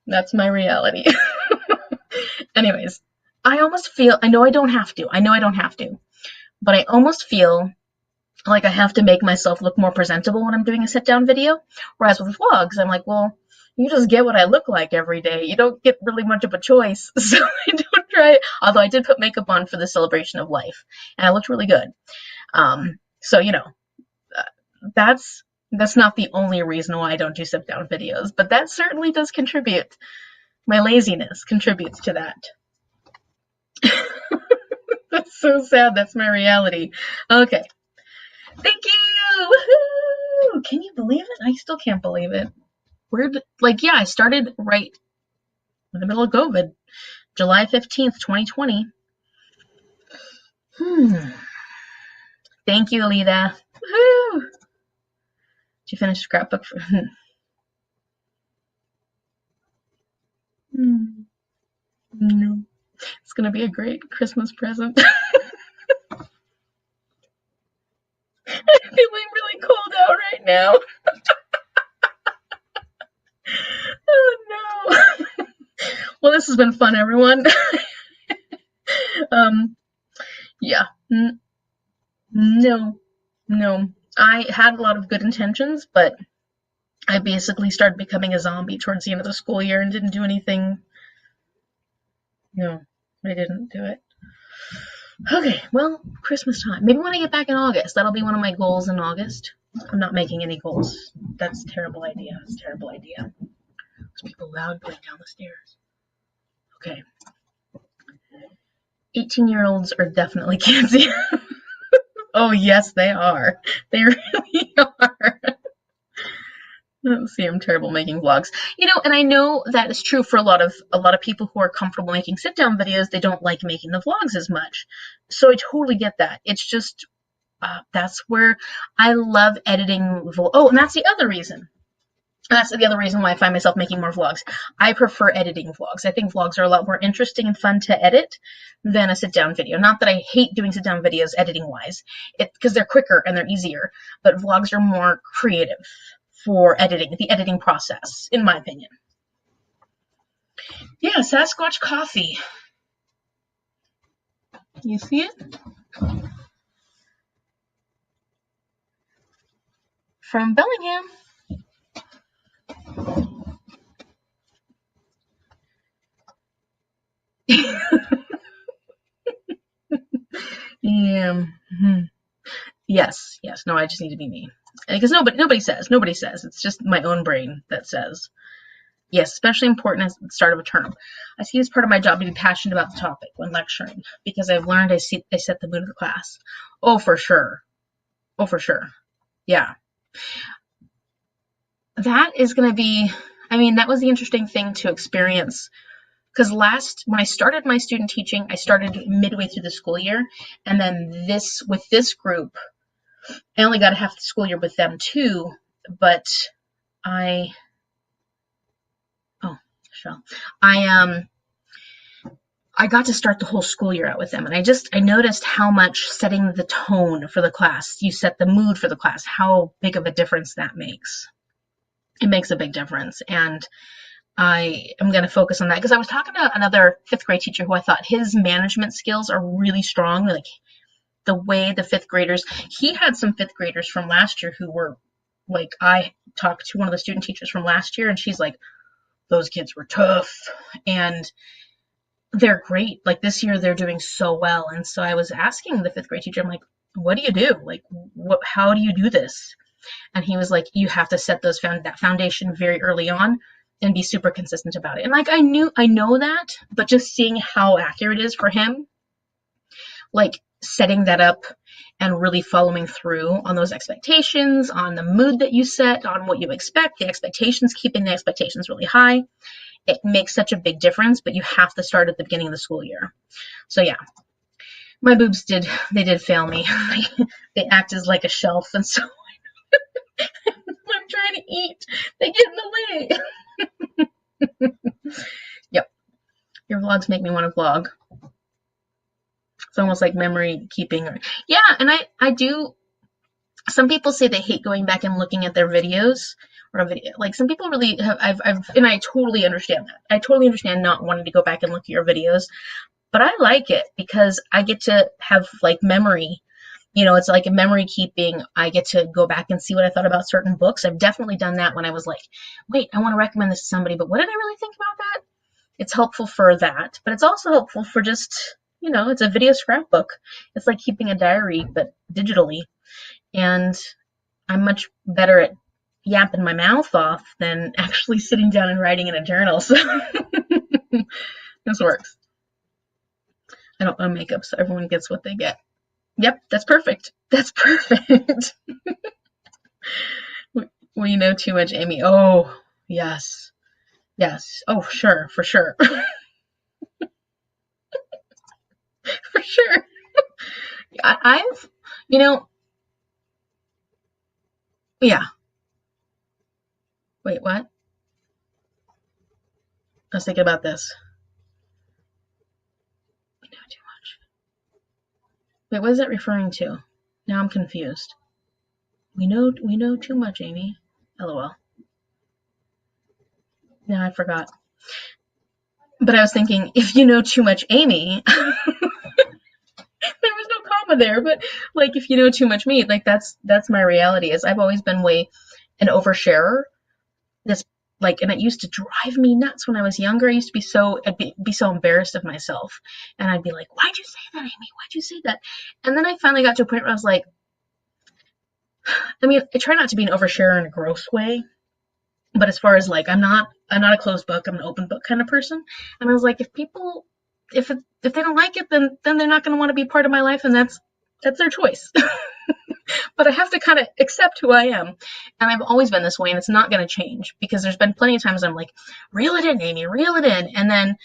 That's my reality. Anyways, I almost feel, I know I don't have to, but I almost feel like I have to make myself look more presentable when I'm doing a sit-down video. Whereas with vlogs, I'm like, well, you just get what I look like every day. You don't get really much of a choice. So I don't try. Although I did put makeup on for the celebration of life, and I looked really good. So that's not the only reason why I don't do sit-down videos, but that certainly does contribute. My laziness contributes to that. That's so sad. That's my reality. Okay. Thank you! Woohoo! Can you believe it? I still can't believe it. I started right in the middle of COVID, July 15th, 2020. Thank you, Alita. Woohoo! Did you finish scrapbook for... No. It's going to be a great Christmas present. I'm feeling really cold out right now. Oh, no. Well, this has been fun, everyone. Yeah. No. I had a lot of good intentions, but I basically started becoming a zombie towards the end of the school year and didn't do anything. No, I didn't do it. Okay, well, Christmas time. Maybe when I get back in August. That'll be one of my goals in August. I'm not making any goals. That's a terrible idea. It's a terrible idea. There's people loud going down the stairs. Okay. 18-year-olds are definitely cancer. Oh, yes, they are. They really are. See, I'm terrible making vlogs. And I know that is true for a lot of people who are comfortable making sit-down videos. They don't like making the vlogs as much. So I totally get that. It's just that's where I love editing. Oh, and that's the other reason. That's the other reason why I find myself making more vlogs. I prefer editing vlogs. I think vlogs are a lot more interesting and fun to edit than a sit-down video. Not that I hate doing sit-down videos editing-wise, because they're quicker and they're easier, but vlogs are more creative for editing, the editing process, in my opinion. Yeah, Sasquatch Coffee. You see it? From Bellingham. Yeah. Yes. No, I just need to be me. Because nobody says. It's just my own brain that says. Yes, especially important at the start of a term. I see it as part of my job to be passionate about the topic when lecturing, because I've learned I set the mood of the class. Oh, for sure. Yeah. That is going to be, that was the interesting thing to experience. Because when I started my student teaching, I started midway through the school year. And then with this group, I only got half the school year with them too. But I got to start the whole school year out with them. And I noticed how much setting the tone for the class, you set the mood for the class, how big of a difference that makes. It makes a big difference. And I am going to focus on that because I was talking to another 5th grade teacher who I thought his management skills are really strong. Like the way the 5th graders, he had some 5th graders from last year who were like, I talked to one of the student teachers from last year and she's like, those kids were tough and they're great. Like this year they're doing so well. And so I was asking the 5th grade teacher, I'm like, what do you do? Like, how do you do this? And he was like, you have to set that foundation very early on and be super consistent about it. And like, I know that, but just seeing how accurate it is for him, like setting that up and really following through on those expectations, on the mood that you set, on what you expect, the expectations, keeping the expectations really high. It makes such a big difference, but you have to start at the beginning of the school year. So yeah, my boobs did fail me. They act as like a shelf, and so I'm trying to eat. They get in the way. Yep. Your vlogs make me want to vlog. It's almost like memory keeping. Yeah, and I do. Some people say they hate going back and looking at their videos or a video. Like some people really have. And I totally understand that. I totally understand not wanting to go back and look at your videos, but I like it because I get to have like memory. It's like a memory keeping. I get to go back and see what I thought about certain books. I've definitely done that when I was like, wait, I want to recommend this to somebody, but what did I really think about that? It's helpful for that, but it's also helpful for just, it's a video scrapbook. It's like keeping a diary, but digitally. And I'm much better at yapping my mouth off than actually sitting down and writing in a journal. So this works. I don't own makeup, so everyone gets what they get. Yep, that's perfect. That's perfect. Well, you know too much, Amy. Oh, yes. Yes. Oh, sure, for sure. For sure. I've, yeah. Wait, what? I was thinking about this. We know too much. Wait, what is that referring to? Now I'm confused. We know too much, Amy. LOL. Now I forgot. But I was thinking, if you know too much, Amy, there was no comma there, but like if you know too much me, like that's my reality. Is I've always been an oversharer. And it used to drive me nuts when I was younger. I used to be so embarrassed of myself, and I'd be like, "Why'd you say that, Amy? Why'd you say that?" And then I finally got to a point where I was like, I try not to be an oversharer in a gross way, but as far as like, I'm not a closed book. I'm an open book kind of person. And I was like, if they don't like it, then they're not going to want to be part of my life, and that's their choice. But I have to kind of accept who I am. And I've always been this way, and it's not going to change, because there's been plenty of times I'm like, reel it in, Amy, reel it in. And then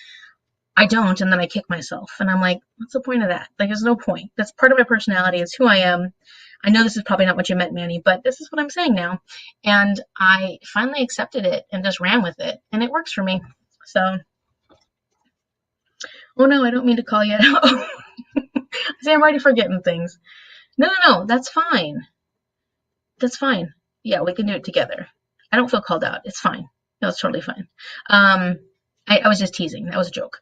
I don't, and then I kick myself. And I'm like, what's the point of that? Like, there's no point. That's part of my personality. It's who I am. I know this is probably not what you meant, Manny, but this is what I'm saying now. And I finally accepted it and just ran with it. And it works for me. So, oh no, I don't mean to call you out. See, I'm already forgetting things. No, that's fine. That's fine. Yeah, we can do it together. I don't feel called out. It's fine. No, it's totally fine. I was just teasing. That was a joke.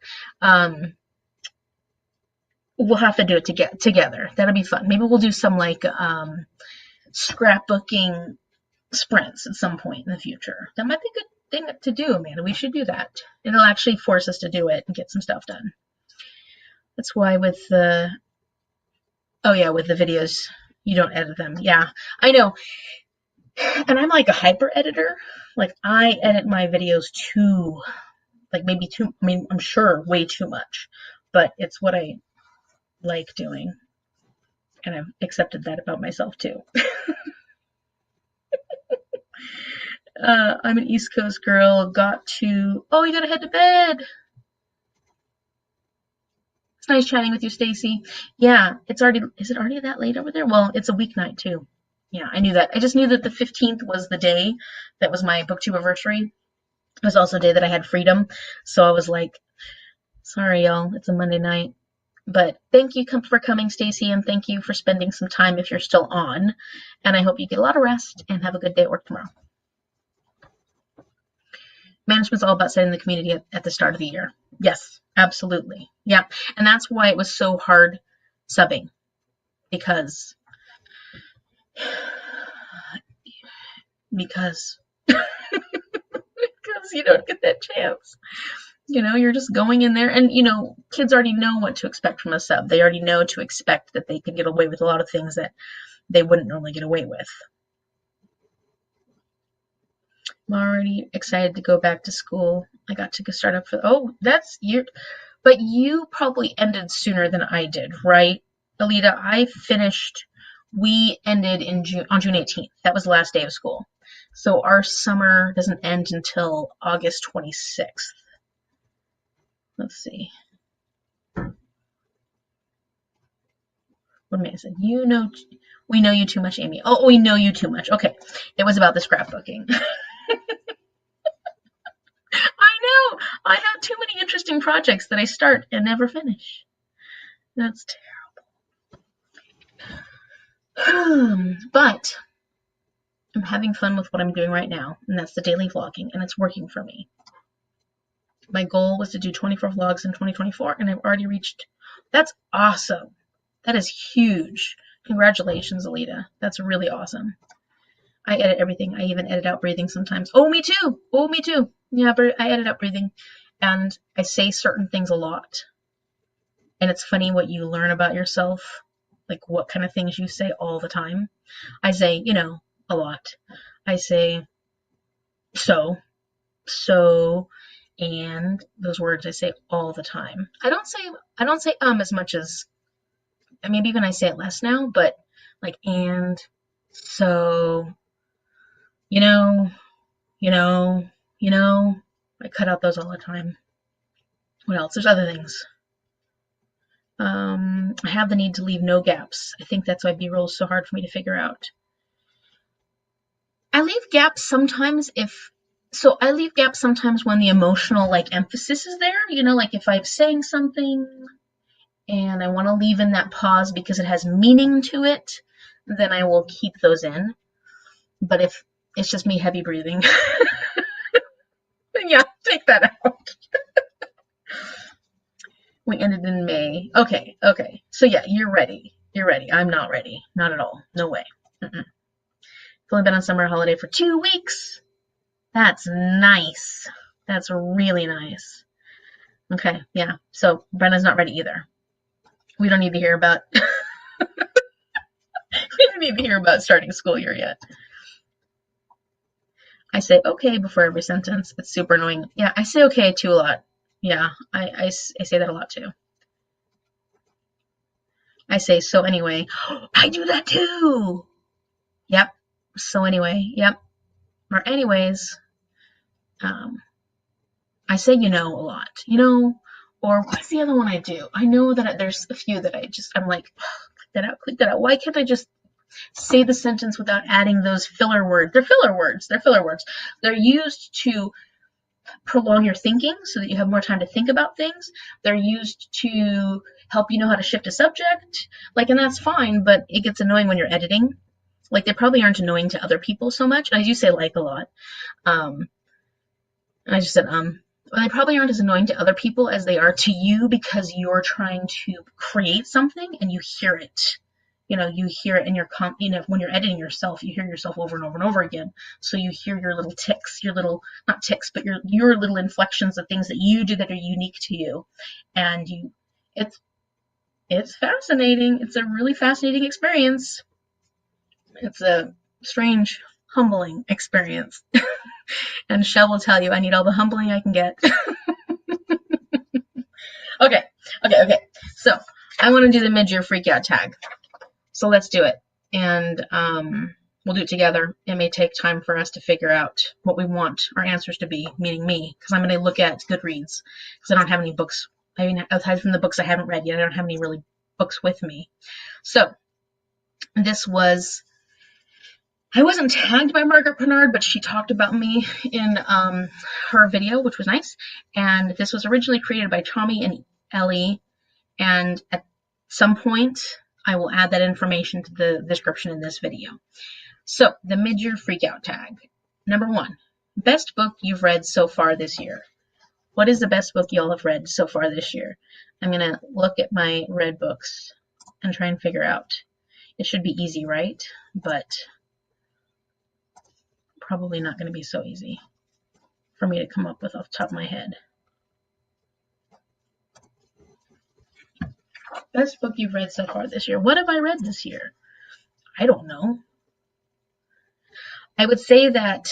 We'll have to do it together. That'll be fun. Maybe we'll do some like scrapbooking sprints at some point in the future. That might be a good thing to do, Amanda. We should do that. It'll actually force us to do it and get some stuff done. That's why with the videos, you don't edit them. Yeah, I know. And I'm like a hyper editor. Like, I edit my videos too, like maybe too, I mean, I'm sure way too much, but it's what I like doing. And I've accepted that about myself too. I'm an East Coast girl. You gotta head to bed. It's nice chatting with you, Stacy. Yeah, is it already that late over there? Well, it's a weeknight too. Yeah, I knew that. I just knew that the 15th was the day that was my BookTubiversary. It was also a day that I had freedom. So I was like, sorry, y'all, it's a Monday night. But thank you for coming, Stacy, and thank you for spending some time if you're still on. And I hope you get a lot of rest and have a good day at work tomorrow. Management's all about setting the community at the start of the year. Yes, absolutely. Yeah, and that's why it was so hard subbing, because you don't get that chance. You're just going in there, and kids already know what to expect from a sub. They already know to expect that they can get away with a lot of things that they wouldn't normally get away with. I'm already excited to go back to school. I got to start up that's you, but you probably ended sooner than I did, right, Alita? We ended on June 18th. That was the last day of school. So our summer doesn't end until August 26th. Let's see. What am I saying? We know you too much, Amy. Oh, we know you too much. Okay. It was about the scrapbooking. I have too many interesting projects that I start and never finish. That's terrible. But I'm having fun with what I'm doing right now, and that's the daily vlogging, and it's working for me. My goal was to do 24 vlogs in 2024, and I've already reached. That's awesome. That is huge. Congratulations, Alita. That's really awesome. I edit everything. I even edit out breathing sometimes. Oh, me too. Yeah, but I edit out breathing, and I say certain things a lot. And it's funny what you learn about yourself, like what kind of things you say all the time. I say, a lot. I say, so, and those words I say all the time. I don't say as much as, maybe even I say it less now, but like, and, so, I cut out those all the time. What else? There's other things. I have the need to leave no gaps. I think that's why B-roll is so hard for me to figure out. I leave gaps sometimes when the emotional emphasis is there, like if I'm saying something and I want to leave in that pause because it has meaning to it, then I will keep those in. But if it's just me heavy breathing, then yeah, take that out. We ended in May. Okay. So yeah, you're ready. I'm not ready. Not at all. No way. I've only been on summer holiday for 2 weeks. That's nice. That's really nice. Okay, yeah. So Brenna's not ready either. We don't need to hear about starting school year yet. I say okay before every sentence. It's super annoying. Yeah, I say okay too a lot. Yeah, I say that a lot too. I say so anyway. I do that too. Yep. So anyway, yep. Or anyways, I say a lot, or what's the other one I do? I know that there's a few that I'm like, click that out. Why can't I just say the sentence without adding those filler words? They're filler words. They're used to prolong your thinking so that you have more time to think about things. They're used to help you know how to shift a subject. And that's fine, but it gets annoying when you're editing. They probably aren't annoying to other people so much. I do say a lot. I just said they probably aren't as annoying to other people as they are to you because you're trying to create something and you hear it. You hear it in your when you're editing yourself, you hear yourself over and over and over again. So you hear your little ticks, not ticks, but your little inflections of things that you do that are unique to you. And it's fascinating. It's a really fascinating experience. It's a strange, humbling experience. And Shell will tell you I need all the humbling I can get. Okay. So I want to do the mid-year freakout tag. So let's do it. And we'll do it together. It may take time for us to figure out what we want our answers to be, meaning me, because I'm going to look at Goodreads because I don't have any books. I mean, aside from the books I haven't read yet, I don't have any really books with me. So I wasn't tagged by Margaret Bernard, but she talked about me in her video, which was nice. And this was originally created by Tommy and Ellie. And at some point, I will add that information to the description in this video. So, the mid-year freakout tag. Number 1, best book you've read so far this year. What is the best book y'all have read so far this year? I'm going to look at my read books and try and figure out. It should be easy, right? But probably not going to be so easy for me to come up with off the top of my head. Best book you've read so far this year. What have I read this year? I don't know. I would say that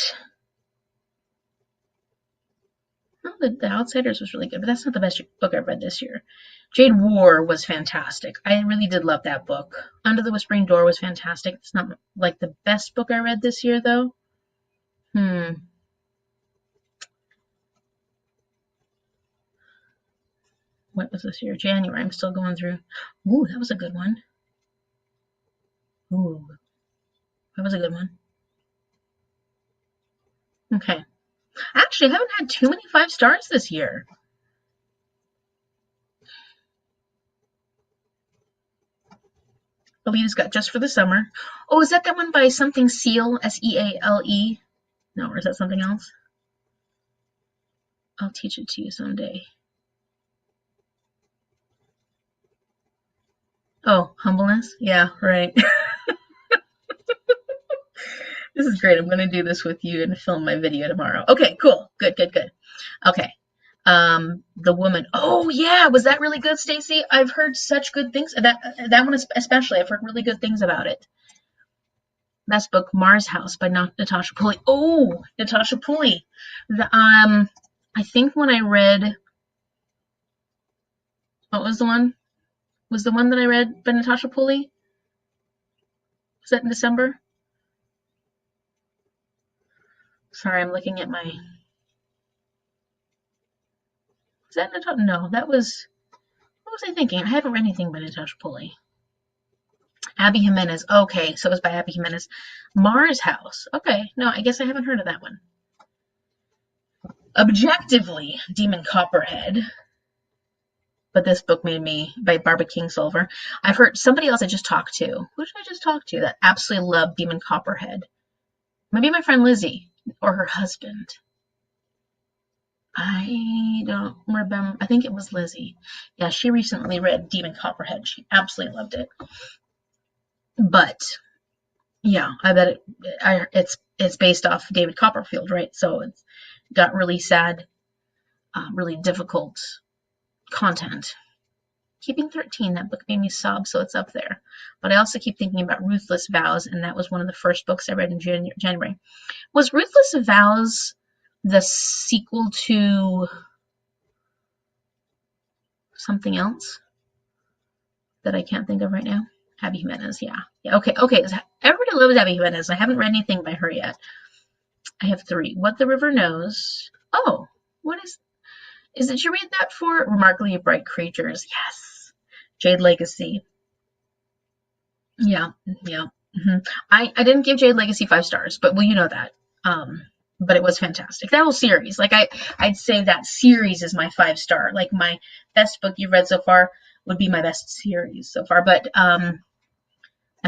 The Outsiders was really good, but that's not the best book I've read this year. Jade War was fantastic. I really did love that book. Under the Whispering Door was fantastic. It's not like the best book I read this year, though. What was this year? January. I'm still going through. Ooh, that was a good one. Ooh, that was a good one. Okay. Actually, I haven't had too many 5 stars this year. Alita's got Just for the Summer. Oh, is that one by something Seal? S-E-A-L-E? No, or is that something else? I'll teach it to you someday. Oh, Humbleness? Yeah, right. This is great. I'm going to do this with you and film my video tomorrow. Okay, cool. Good. Okay. The Woman. Oh, yeah. Was that really good, Stacy? I've heard such good things. That one especially. I've heard really good things about it. Best book, Mars House by Natasha Pulley. Oh, Natasha Pulley. I think when I read... What was the one? Was the one that I read by Natasha Pulley? Was that in December? Sorry, I'm looking at my... Was that Natasha? No, that was... What was I thinking? I haven't read anything by Natasha Pulley. Abby Jimenez. Okay, so it was by Abby Jimenez. Mars House. Okay, no, I guess I haven't heard of that one. Objectively, Demon Copperhead. But this book made me, by Barbara Kingsolver. I've heard somebody else I just talked to. Who did I just talk to that absolutely loved Demon Copperhead? Maybe my friend Lizzie or her husband. I don't remember. I think it was Lizzie. Yeah, she recently read Demon Copperhead. She absolutely loved it. But yeah, I bet it's based off David Copperfield, right? So it's got really sad, really difficult content. Keeping 13, that book made me sob, so it's up there. But I also keep thinking about Ruthless Vows, and that was one of the first books I read in January. Was Ruthless Vows the sequel to something else that I can't think of right now? Abby Jimenez, yeah. Yeah, okay. Everybody loves Abby Jimenez. I haven't read anything by her yet. I have 3. What the River Knows. Oh, what did you read that for? Remarkably Bright Creatures. Yes. Jade Legacy. Yeah. I didn't give Jade Legacy 5 stars, but well, you know that. But it was fantastic. That whole series, like I'd say that series is my 5 star. Like my best book you've read so far would be my best series so far. But I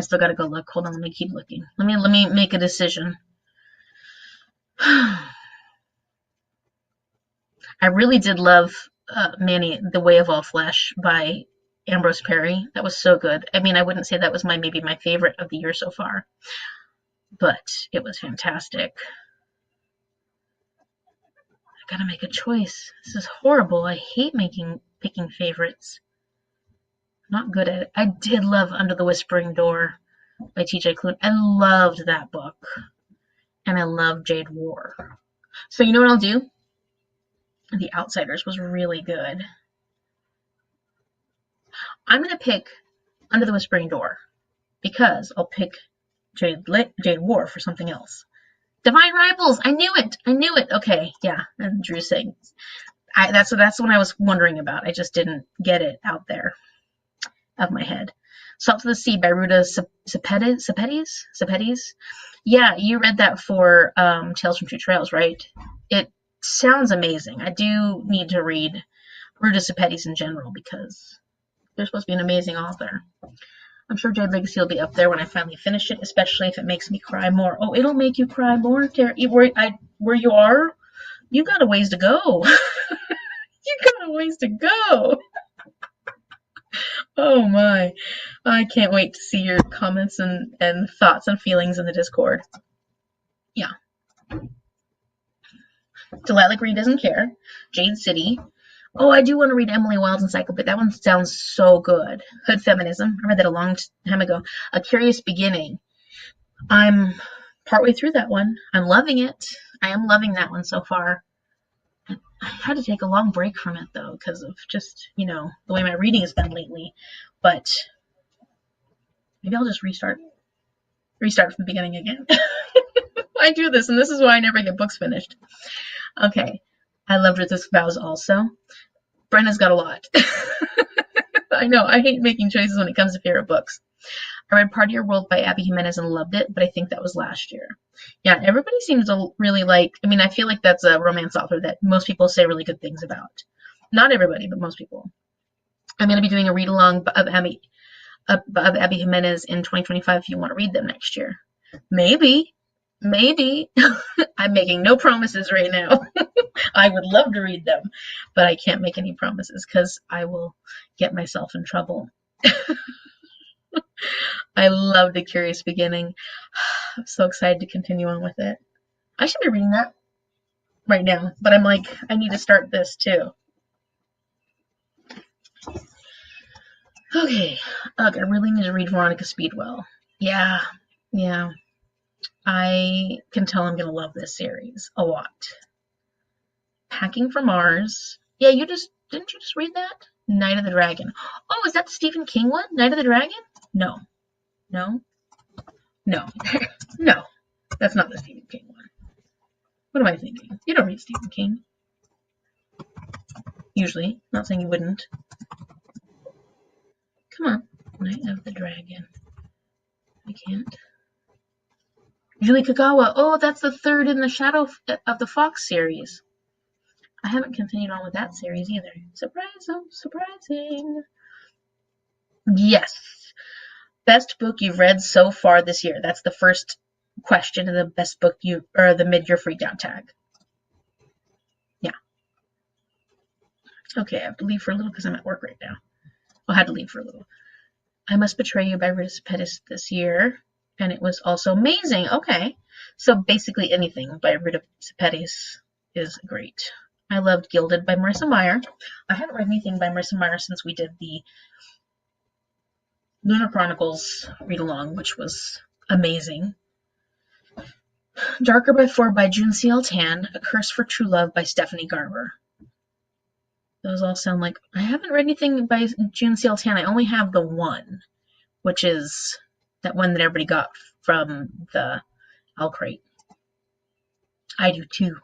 still gotta go look. Hold on, let me keep looking. Let me make a decision. I really did love Manny, The Way of All Flesh by Ambrose Perry. That was so good. I mean, I wouldn't say that was maybe my favorite of the year so far, but it was fantastic. I gotta make a choice. This is horrible. I hate picking favorites. I'm not good at it. I did love Under the Whispering Door by T.J. Klune. I loved that book. And I love Jade War. So you know what I'll do? The Outsiders was really good. I'm going to pick Under the Whispering Door because I'll pick Jade War for something else. Divine Rivals! I knew it! Okay, yeah, and Drew's saying. That's what I was wondering about. I just didn't get it out there of my head. Salt to the Sea by Ruta Sepetys? Yeah, you read that for Tales from Two Trails, right? It sounds amazing. I do need to read Ruta Sepetys in general because they're supposed to be an amazing author. I'm sure Jade Legacy will be up there when I finally finish it, especially if it makes me cry more. Oh, it'll make you cry more, where you are? You got a ways to go. You got a ways to go. Oh my. I can't wait to see your comments and thoughts and feelings in the Discord. Yeah. Delilah Green Doesn't Care. Jade City. Oh, I do want to read Emily Wilde's Encyclopedia. That one sounds so good. Hood Feminism. I read that a long time ago. A Curious Beginning. I'm partway through that one. I'm loving it. I am loving that one so far. I had to take a long break from it, though, because of just, the way my reading has been lately. But maybe I'll just restart from the beginning again. I do this, and this is why I never get books finished. Okay. I loved Risk Vows also. Brenna's got a lot. I know. I hate making choices when it comes to favorite books. I read Part of Your World by Abby Jimenez and loved it, but I think that was last year. Yeah, everybody seems to really like... I mean, I feel like that's a romance author that most people say really good things about. Not everybody, but most people. I'm going to be doing a read-along of Abby Jimenez in 2025 if you want to read them next year. Maybe. I'm making no promises right now. I would love to read them, but I can't make any promises because I will get myself in trouble. I love The Curious Beginning. I'm so excited to continue on with it. I should be reading that right now, but I'm like, I need to start this too. Okay, I really need to read Veronica Speedwell. Yeah. I can tell I'm going to love this series a lot. Packing for Mars. Yeah, didn't you just read that? Night of the Dragon. Oh, is that the Stephen King one? Night of the Dragon? No. No, that's not the Stephen King one. What am I thinking? You don't read Stephen King. Usually. Not saying you wouldn't. Come on. Night of the Dragon. I can't. Julie Kagawa. Oh, that's the third in the Shadow of the Fox series. I haven't continued on with that series either. Surprising. Yes. Best book you've read so far this year. That's the first question in the best book or the Mid Year Freakout Tag. Yeah. Okay, I have to leave for a little because I'm at work right now. I had to leave for a little. I Must Betray You by Ruta Sepetys this year, and it was also amazing. Okay. So basically anything by Ruta Sepetys is great. I loved Gilded by Marissa Meyer. I haven't read anything by Marissa Meyer since we did the Lunar Chronicles read-along, which was amazing. Darker by Four by June C.L. Tan. A Curse for True Love by Stephanie Garber. Those all sound like... I haven't read anything by June C.L. Tan. I only have the one. which is that one that everybody got from the Owl Crate. I do too.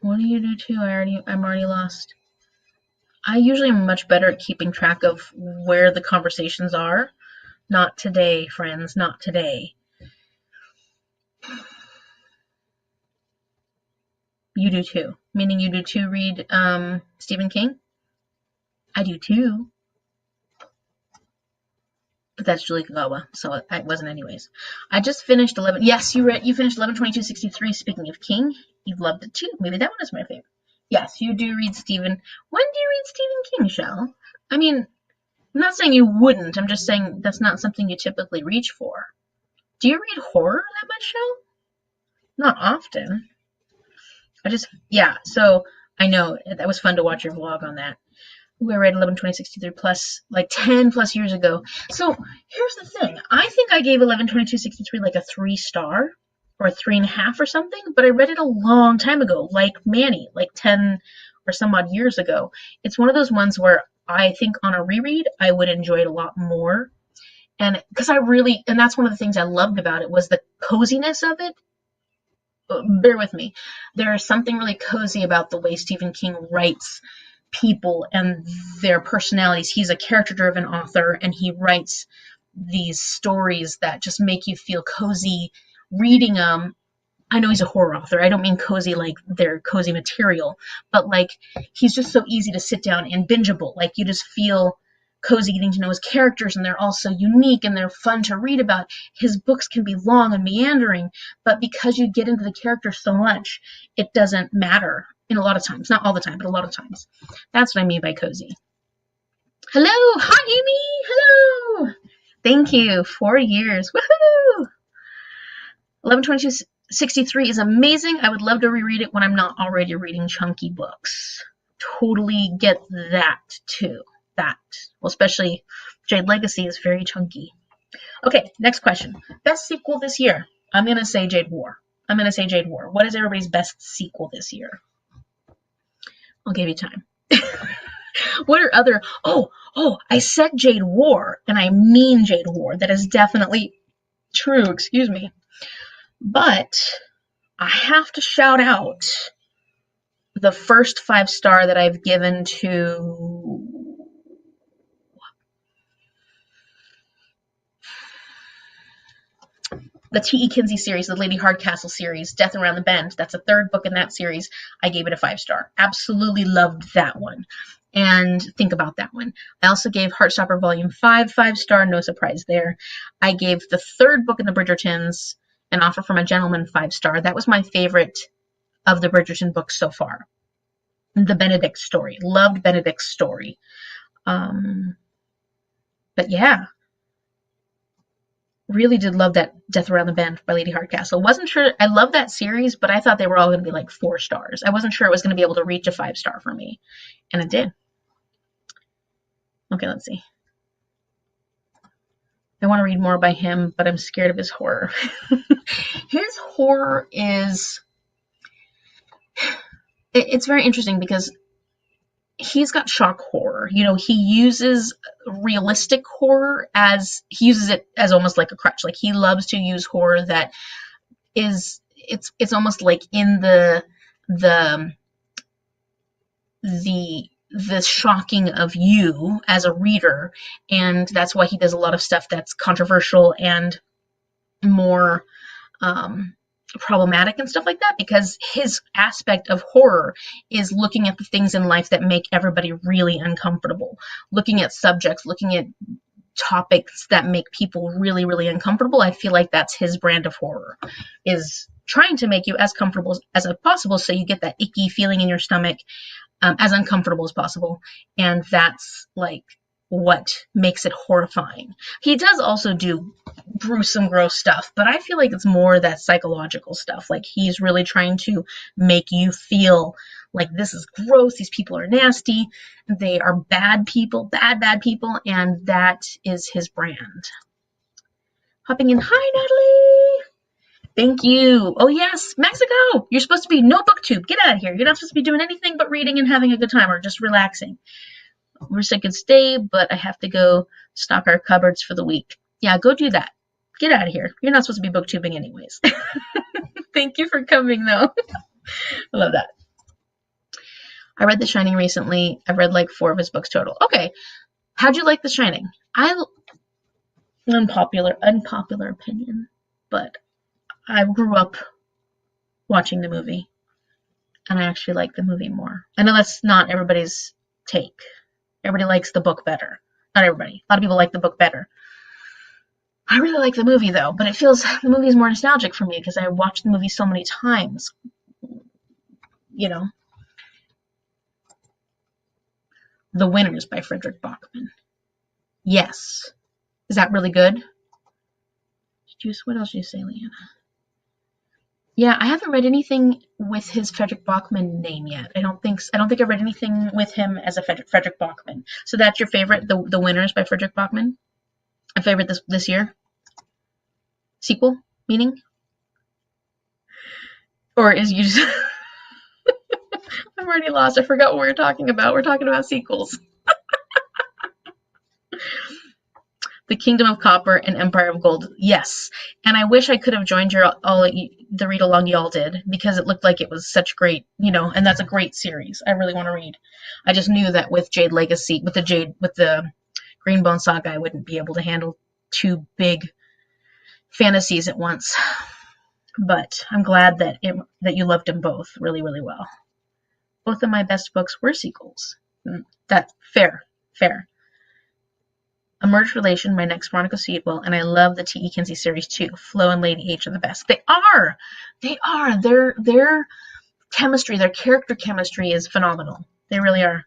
What do you do too? I'm already lost. I usually am much better at keeping track of where the conversations are. Not today, friends, not today. You do too. Meaning you do too read Stephen King? I do too. But that's Julie Kagawa, so I wasn't anyways. I just finished 11. Yes, you finished 11/22/63. Speaking of King, you loved it too. Maybe that one is my favorite. Yes, you do read Stephen. When do you read Stephen King, Shell? I mean, I'm not saying you wouldn't. I'm just saying that's not something you typically reach for. Do you read horror that much, Shell? Not often. Yeah, so I know that was fun to watch your vlog on that. I read 11/20/63 plus, like 10 plus years ago. So here's the thing. I think I gave 11/22/63 like a 3-star or a 3.5 or something, but I read it a long time ago, like Manny, like 10 or some odd years ago. It's one of those ones where I think on a reread, I would enjoy it a lot more. And because and that's one of the things I loved about it was the coziness of it. Bear with me. There's something really cozy about the way Stephen King writes people and their personalities. He's a character-driven author, and he writes these stories that just make you feel cozy reading them. I know he's a horror author. I don't mean cozy like they're cozy material, but like he's just so easy to sit down and bingeable. Like you just feel cozy getting to know his characters, and they're all so unique and they're fun to read about. His books can be long and meandering, but because you get into the characters so much, it doesn't matter in a lot of times. Not all the time, but a lot of times. That's what I mean by cozy. Hello! Hi, Amy! Hello! Thank you. 4 years. Woohoo! 11/22/63 is amazing. I would love to reread it when I'm not already reading chunky books. Totally get that, too. Well, especially Jade Legacy is very chunky. Okay, next question. Best sequel this year? I'm going to say Jade War. What is everybody's best sequel this year? I'll give you time. What are other... Oh, I said Jade War, and I mean Jade War. That is definitely true, excuse me. But I have to shout out the first 5-star that I've given to... the T.E. Kinsey series, the Lady Hardcastle series, Death Around the Bend. That's a 3rd book in that series. I gave it a 5-star. Absolutely loved that one. And think about that one. I also gave Heartstopper Volume 5 5-star. No surprise there. I gave the 3rd book in the Bridgertons, An Offer from a Gentleman, 5-star. That was my favorite of the Bridgerton books so far. The Benedict story. Loved Benedict's story. But yeah. Really did love that Death Around the Bend by Lady Hardcastle. Wasn't sure. I love that series, but I thought they were all going to be like 4 stars. I wasn't sure it was going to be able to reach a 5-star for me. And it did. Okay, let's see. I want to read more by him, but I'm scared of his horror. His horror is... It's very interesting because he's got shock horror. You know, he uses realistic horror he uses it as almost like a crutch. Like he loves to use horror that is, it's almost like in the shocking of you as a reader. And that's why he does a lot of stuff that's controversial and more, problematic and stuff like that, because his aspect of horror is looking at the things in life that make everybody really uncomfortable, looking at subjects, looking at topics that make people really, really uncomfortable. I feel like that's his brand of horror, is trying to make you as comfortable as possible so you get that icky feeling in your stomach, as uncomfortable as possible. And that's like what makes it horrifying. He does also do gruesome, gross stuff, but I feel like it's more that psychological stuff. Like he's really trying to make you feel like this is gross, these people are nasty, they are bad people, bad people, and that is his brand. Hopping in. Hi, Natalie! Thank you. Oh yes, Mexico! You're supposed to be no BookTube. Get out of here. You're not supposed to be doing anything but reading and having a good time or just relaxing. wish I could stay, but I have to go stock our cupboards for the week. Yeah, go do that. Get out of here. You're not supposed to be booktubing anyways. Thank you for coming, though. I love that. I read The Shining recently. I've read like 4 of his books total. Okay. How'd you like The Shining? Unpopular opinion, but I grew up watching the movie, and I actually like the movie more. I know that's not everybody's take. Everybody likes the book better. Not everybody. A lot of people like the book better. I really like the movie, though, but it feels the movie is more nostalgic for me because I watched the movie so many times. You know. The Winners by Frederick Bachman. Yes. Is that really good? What else did you say, Leanna? Yeah, I haven't read anything with his Frederick Bachman name yet. I don't think I've read anything with him as a Frederick Bachman. So that's your favorite, The Winners by Frederick Bachman? A favorite this year? Sequel, meaning? Or is you just... I'm already lost. I forgot what we were talking about. We're talking about sequels. The Kingdom of Copper and Empire of Gold. Yes. And I wish I could have joined the read along y'all did, because it looked like it was such great, and that's a great series. I really want to read. I just knew that with Jade Legacy, with the Greenbone Saga, I wouldn't be able to handle 2 big fantasies at once. But I'm glad that you loved them both really, really well. Both of my best books were sequels. That's fair. A Merged Relation, my next Veronica Speedwell, and I love the T.E. Kinsey series too. Flo and Lady H are the best. They are. Their chemistry, their character chemistry is phenomenal. They really are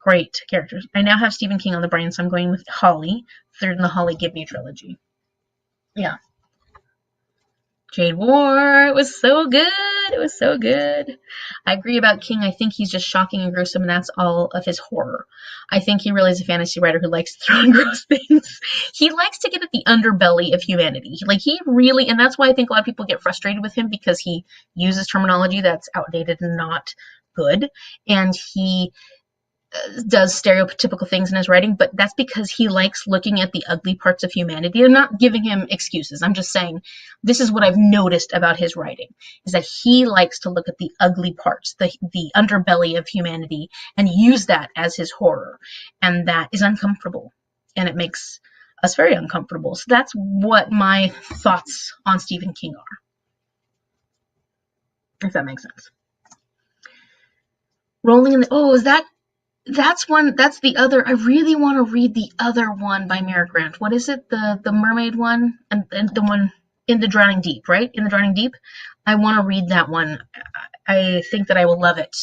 great characters. I now have Stephen King on the brain, so I'm going with Holly, 3rd in the Holly Give Me trilogy. Yeah. Jade War, it was so good. I agree about King. I think he's just shocking and gruesome, and that's all of his horror. I think he really is a fantasy writer who likes to throw in gross things. He likes to get at the underbelly of humanity. And that's why I think a lot of people get frustrated with him, because he uses terminology that's outdated and not good, and he does stereotypical things in his writing, but that's because he likes looking at the ugly parts of humanity. I'm not giving him excuses. I'm just saying this is what I've noticed about his writing, is that he likes to look at the ugly parts, the underbelly of humanity, and use that as his horror. And that is uncomfortable, and it makes us very uncomfortable. So that's what my thoughts on Stephen King are, if that makes sense. Rolling in the... That's the other. I really want to read the other one by Mira Grant. What is it? The mermaid one, and the one In the Drowning Deep, right? In the Drowning Deep. I want to read that one. I think that I will love it.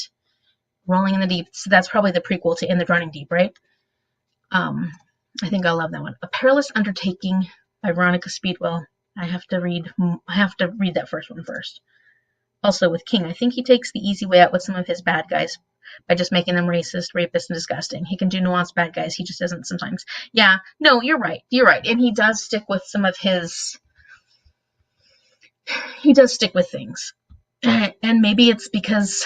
Rolling in the Deep. So that's probably the prequel to In the Drowning Deep, right? I think I'll love that one. A Perilous Undertaking by Veronica Speedwell. I have to read that first one first. Also with King, I think he takes the easy way out with some of his bad guys by just making them racist, rapist, and disgusting. He can do nuanced bad guys. He just doesn't sometimes. Yeah, no, you're right. And he does stick with some of his... He does stick with things. And maybe it's because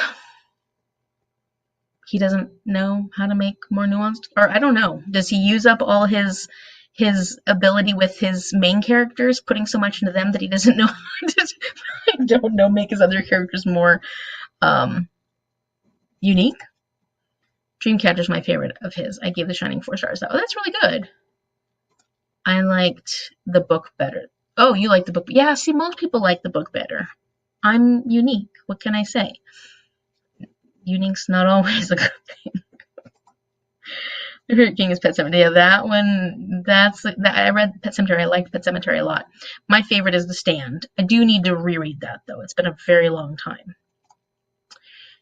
he doesn't know how to make more nuanced... Or I don't know. Does he use up all his ability with his main characters, putting so much into them that he doesn't know how to... I don't know, make his other characters more... unique. Dreamcatcher's my favorite of his. I gave The Shining 4 stars. Oh, that's really good. I liked the book better. Oh, you like the book? Yeah, see, most people like the book better. I'm unique. What can I say? Unique's not always a good thing. My favorite King is Pet Sematary. Yeah, that one, I read Pet Sematary. I liked Pet Sematary a lot. My favorite is The Stand. I do need to reread that, though. It's been a very long time.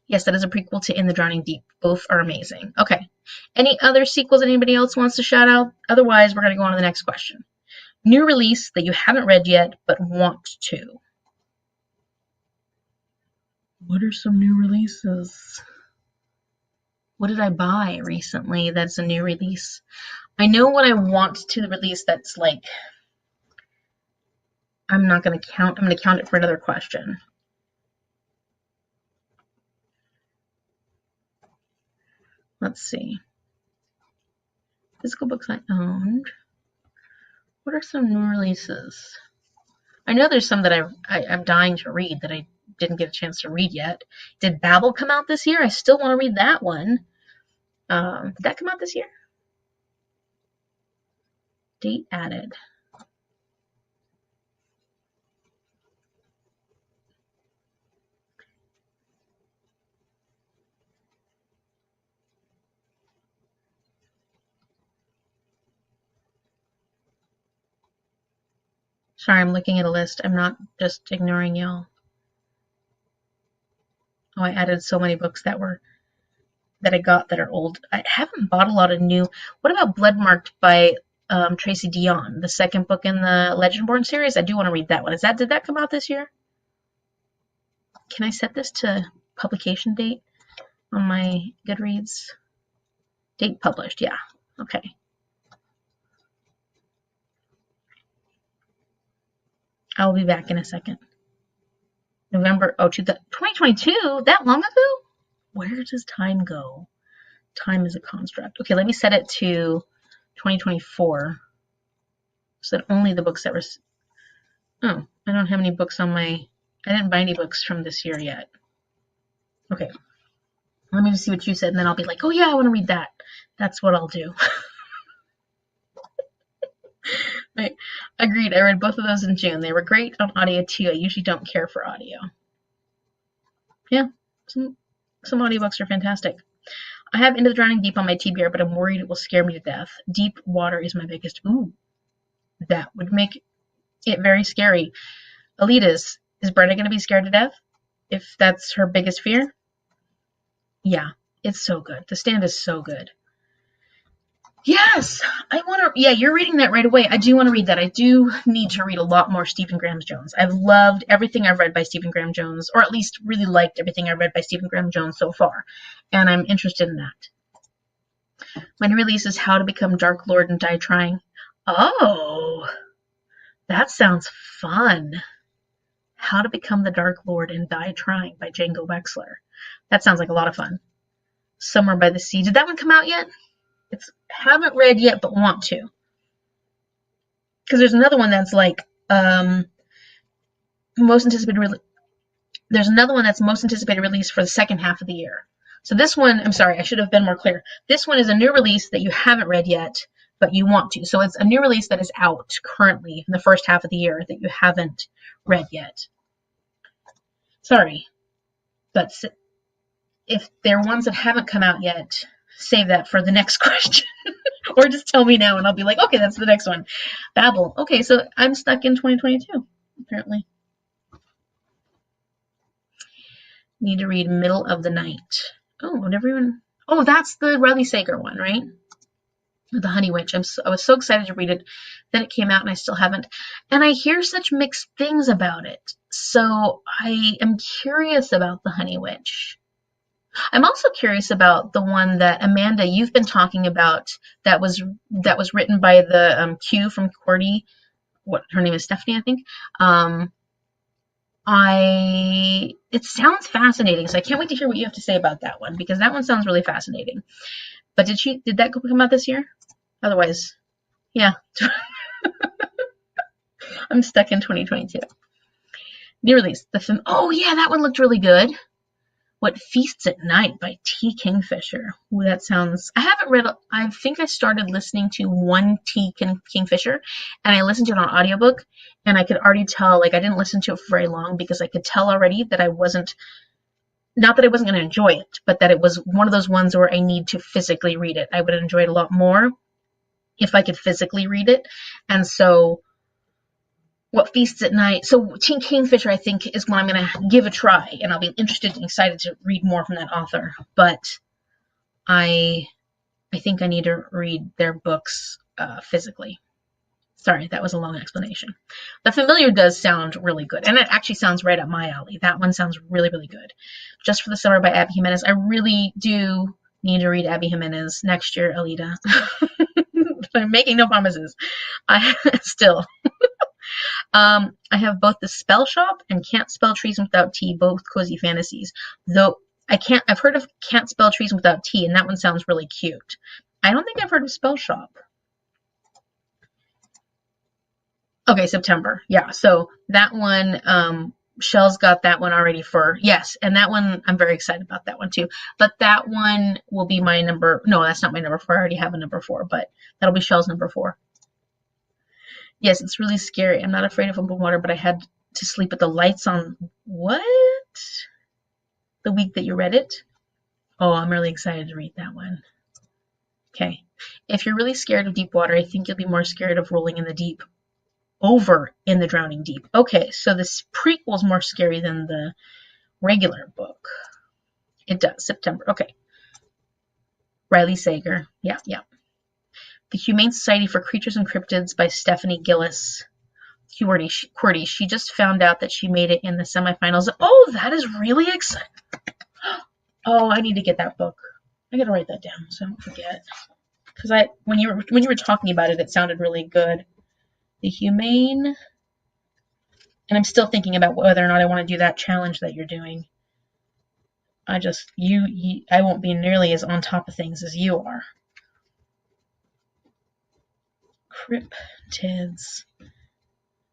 Yes, that is a prequel to In the Drowning Deep. Both are amazing. Okay. Any other sequels anybody else wants to shout out? Otherwise, we're going to go on to the next question. New release that you haven't read yet, but want to. What are some new releases? What did I buy recently that's a new release? I know what I want to release that's like... I'm not going to count. I'm going to count it for another question. Let's see. Physical books I owned. What are some new releases? I know there's some that I'm dying to read that I didn't get a chance to read yet. Did Babel come out this year? I still want to read that one. Did that come out this year? Date added. Sorry, I'm looking at a list. I'm not just ignoring y'all. Oh, I added so many books that I got that are old. I haven't bought a lot of new. What about Bloodmarked by Tracy Dion, the second book in the Legendborn series? I do want to read that one. Did that come out this year? Can I set this to publication date on my Goodreads? Date published, yeah. Okay. I'll be back in a second. November, 2022? That long ago? Where does time go? Time is a construct. Okay, let me set it to 2024 so that only the books that were... Oh, I don't have any books on my... I didn't buy any books from this year yet. Okay. Let me just see what you said, and then I'll be like, oh yeah, I want to read that. That's what I'll do. Right. Agreed. I read both of those in June. They were great on audio too. I usually don't care for audio. Yeah, some audiobooks are fantastic. I have Into the Drowning Deep on my TBR, but I'm worried it will scare me to death. Deep water is my biggest... Ooh, that would make it very scary. Alita's, is Brenda going to be scared to death? If that's her biggest fear? Yeah, it's so good. The Stand is so good. Yes, I want to... Yeah, you're reading that right away. I do want to read that. I do need to read a lot more Stephen Graham Jones. I've loved everything I've read by Stephen Graham Jones, or at least really liked everything I've read by Stephen Graham Jones so far, and I'm interested in that. My new release is How to Become Dark Lord and Die Trying. Oh, that sounds fun. How to Become the Dark Lord and Die Trying by Django Wexler. That sounds like a lot of fun. Somewhere by the Sea. Did that one come out yet? Haven't read yet, but want to. Because there's another one that's like most anticipated. There's another one that's most anticipated release for the second half of the year. So this one, I'm sorry, I should have been more clear. This one is a new release that you haven't read yet, but you want to. So it's a new release that is out currently in the first half of the year that you haven't read yet. Sorry, but if they're ones that haven't come out yet, save that for the next question. Or just tell me now and I'll be like, okay, that's the next one. Babel. Okay, so I'm stuck in 2022, apparently. Need to read Middle of the Night. Oh, I never even... Oh, that's the Riley Sager one, right? The Honey Witch. I was so excited to read it. Then it came out and I still haven't. And I hear such mixed things about it. So I am curious about the Honey Witch. I'm also curious about the one that Amanda, you've been talking about, that was written by the Q from Cordy. What her name is, Stephanie, I think. It sounds fascinating, so I can't wait to hear what you have to say about that one, because that one sounds really fascinating. But did that come out this year? Otherwise, yeah. I'm stuck in 2022. New release. Oh yeah, that one looked really good. What Feasts at Night by T. Kingfisher. Ooh, that sounds... I haven't read... I think I started listening to one T. Kingfisher, and I listened to it on audiobook, and I could already tell, like, I didn't listen to it for very long, because I could tell already that I wasn't... Not that I wasn't going to enjoy it, but that it was one of those ones where I need to physically read it. I would enjoy it a lot more if I could physically read it. And so... What Feasts at Night. So Teen Kingfisher, I think, is one I'm going to give a try, and I'll be interested and excited to read more from that author. But I think I need to read their books physically. Sorry, that was a long explanation. The Familiar does sound really good, and it actually sounds right up my alley. That one sounds really, really good. Just for the Summer by Abby Jimenez. I really do need to read Abby Jimenez next year, Alita. I'm making no promises. Still. I have both The Spell Shop and Can't Spell Trees Without Tea, both cozy fantasies. Though I've heard of Can't Spell Trees Without Tea, and that one sounds really cute. I don't think I've heard of Spell Shop. Okay, September. Yeah, so that one, Shell's got that one already for, yes, and that one, I'm very excited about that one too. But that one will be my number, no, that's not my number 4. I already have a number 4, but that'll be Shell's number 4. Yes, it's really scary. I'm not afraid of open water, but I had to sleep with the lights on. What? The week that you read it? Oh, I'm really excited to read that one. Okay. If you're really scared of deep water, I think you'll be more scared of rolling in the deep over in the drowning deep. Okay, so this prequel is more scary than the regular book. It does. September. Okay. Riley Sager. Yeah. The Humane Society for Creatures and Cryptids by Stephanie Gillis. QWERTY. She just found out that she made it in the semifinals. Oh, that is really exciting. Oh, I need to get that book. I gotta write that down so I don't forget. Because when you were talking about it, it sounded really good. The Humane, and I'm still thinking about whether or not I want to do that challenge that you're doing. I won't be nearly as on top of things as you are. Cryptids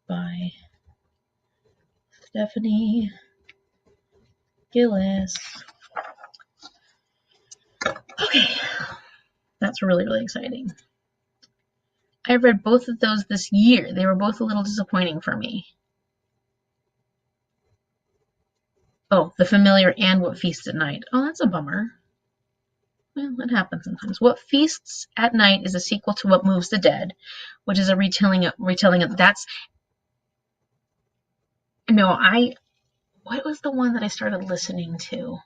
by Stephanie Gillis. Okay, that's really, really exciting. I read both of those this year. They were both a little disappointing for me. Oh, The Familiar and What Feasts at Night. Oh, that's a bummer. Well, that happens sometimes. What Feasts at Night is a sequel to What Moves the Dead, which is a retelling of that's. No, what was the one that I started listening to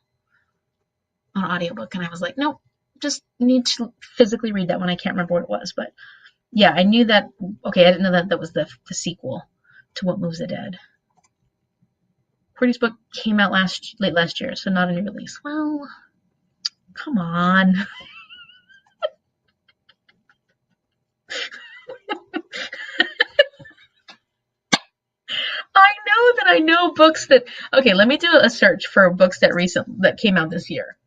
on audiobook, and I was like, nope, just need to physically read that one. I can't remember what it was, but yeah, I knew that. Okay, I didn't know that was the sequel to What Moves the Dead. QWERTY's book came out late last year, so not a new release. Well, come on. I know books that. Okay, let me do a search for books that came out this year.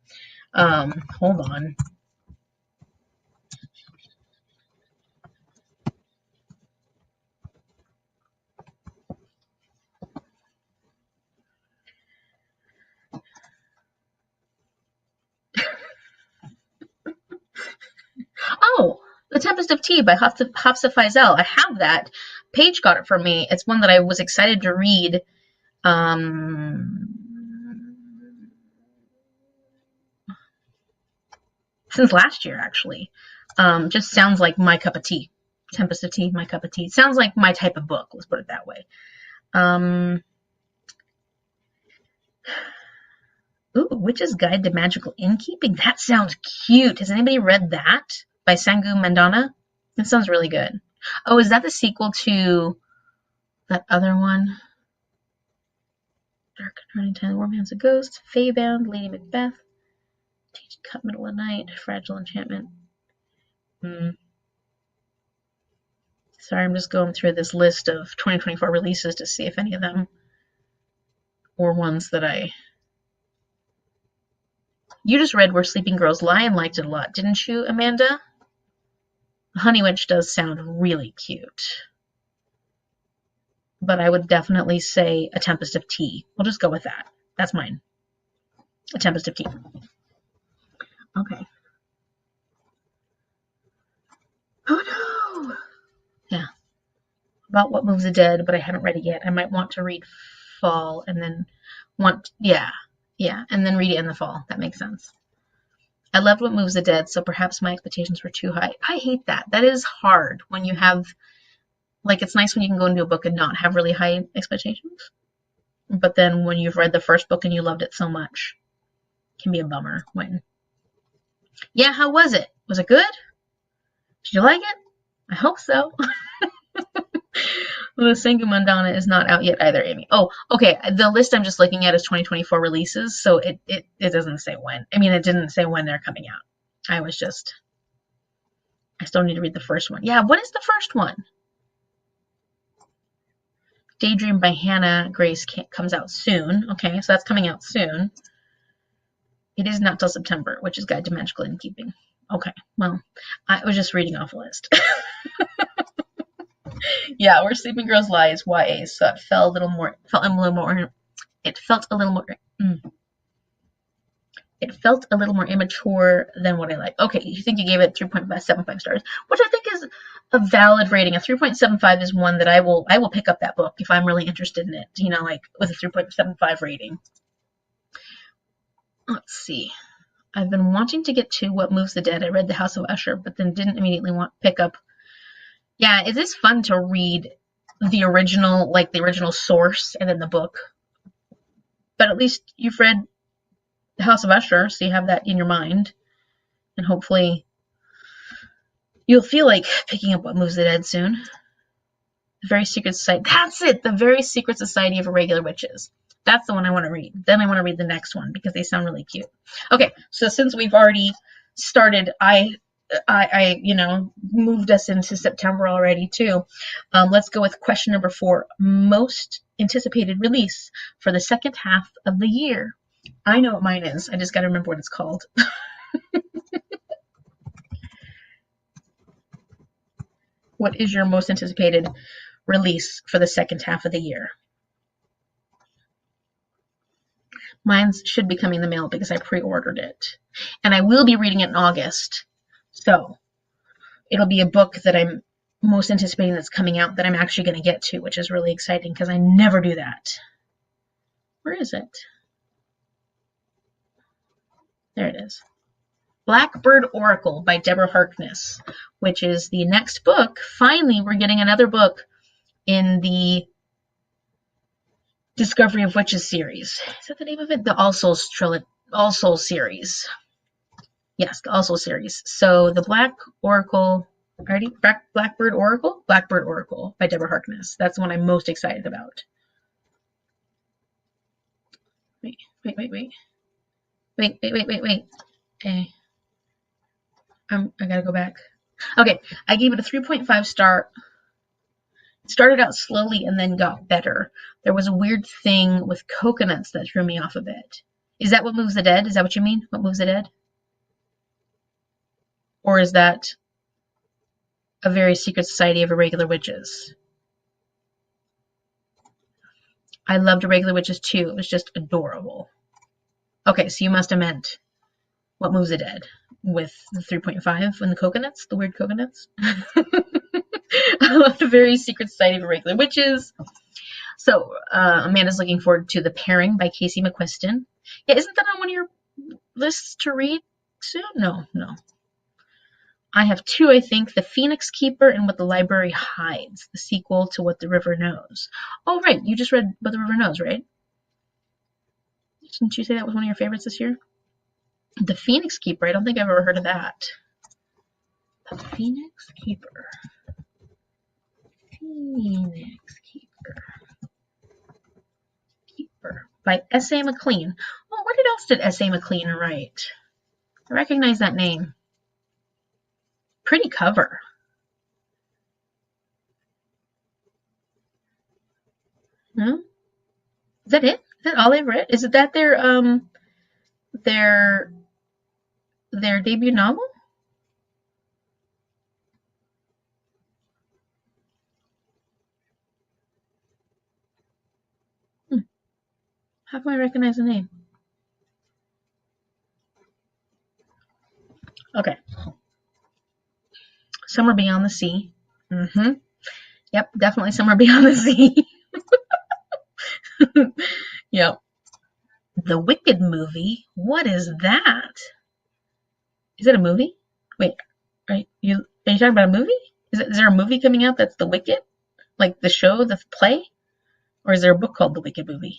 Hold on. Oh, The Tempest of Tea by Hafsa Faizal. I have that. Paige got it for me. It's one that I was excited to read. Since last year, actually. Just sounds like my cup of tea. Tempest of Tea, my cup of tea. It sounds like my type of book, let's put it that way. Ooh, Witch's Guide to Magical Innkeeping. That sounds cute. Has anybody read that? By Sangu Mandana? That sounds really good. Oh, is that the sequel to that other one? Dark and Running Romance of Ghosts, Feybound, Lady Macbeth, Teach Cut Middle of Night, Fragile Enchantment. Sorry, I'm just going through this list of 2024 releases to see if any of them were ones that You just read Where Sleeping Girls Lie and liked it a lot, didn't you, Amanda? Honey Witch does sound really cute. But I would definitely say A Tempest of Tea. We'll just go with that. That's mine. A Tempest of Tea. Okay. Oh no! Yeah. About What Moves the Dead, but I haven't read it yet. I might want to read fall and then and then read it in the fall. That makes sense. I loved What Moves the Dead, so perhaps my expectations were too high. I hate that. That is hard when you have, like, it's nice when you can go into a book and not have really high expectations. But then when you've read the first book and you loved it so much, it can be a bummer when. Yeah, how was it? Was it good? Did you like it? I hope so. The Sangu Mandana is not out yet either, Amy. Oh, okay. The list I'm just looking at is 2024 releases, so it doesn't say when. I mean, it didn't say when they're coming out. I still need to read the first one. Yeah, what is the first one? Daydream by Hannah Grace comes out soon. Okay, so that's coming out soon. It is not till September, which is Guide to Magical Innkeeping. Okay, well, I was just reading off a list. Yeah, Where Sleeping Girls Lie is YA, so it felt a little more, it felt a little more, it felt a little more immature than what I like. Okay, you think you gave it 3.75 stars, which I think is a valid rating. A 3.75 is one that I will pick up that book if I'm really interested in it, you know, like with a 3.75 rating. Let's see. I've been wanting to get to What Moves the Dead. I read The House of Usher, but then didn't immediately want to pick up. Yeah, it is fun to read the original, like the original source and then the book. But at least you've read The House of Usher, so you have that in your mind. And hopefully you'll feel like picking up What Moves the Dead soon. The Very Secret Society. That's it! The Very Secret Society of Irregular Witches. That's the one I want to read. Then I want to read the next one because they sound really cute. Okay, so since we've already started, I you know, moved us into September already too. Let's go with question number 4. Most anticipated release for the second half of the year. I know what mine is. I just got to remember what it's called. What is your most anticipated release for the second half of the year? Mine should be coming in the mail because I pre-ordered it. And I will be reading it in August. So it'll be a book that I'm most anticipating that's coming out that I'm actually going to get to, which is really exciting because I never do that. Where is it? There it is. Blackbird Oracle by Deborah Harkness, which is the next book. Finally, we're getting another book in the Discovery of Witches series. Is that the name of it? The All Souls series. Yes, the All Souls series. So the Blackbird Oracle by Deborah Harkness. That's the one I'm most excited about. Wait. Okay. I gotta go back. Okay, I gave it a 3.5 star. It started out slowly and then got better. There was a weird thing with coconuts that threw me off a bit. Is that What Moves the Dead? Is that what you mean? What Moves the Dead? Or is that A Very Secret Society of Irregular Witches? I loved Irregular Witches too. It was just adorable. Okay, so you must have meant What Moves the Dead with the 3.5 and the coconuts, the weird coconuts. I love The Very Secret Society of Irregular Witches. So Amanda's looking forward to The Pairing by Casey McQuiston. Yeah, isn't that on one of your lists to read soon? No. I have 2, I think. The Phoenix Keeper and What the Library Hides, the sequel to What the River Knows. Oh, right. You just read What the River Knows, right? Didn't you say that was one of your favorites this year? The Phoenix Keeper. I don't think I've ever heard of that. The Phoenix Keeper. Keeper by S.A. McLean. Oh, what else did S.A. McLean write? I recognize that name. Pretty cover. No? Is that it? Is that all they've read? Is it that their debut novel? How can I recognize the name? Okay. Somewhere Beyond the Sea. Yep, definitely Somewhere Beyond the Sea. Yep. The Wicked movie? What is that? Is it a movie? Wait, are you talking about a movie? Is there a movie coming out that's The Wicked? Like the show, the play? Or is there a book called The Wicked Movie?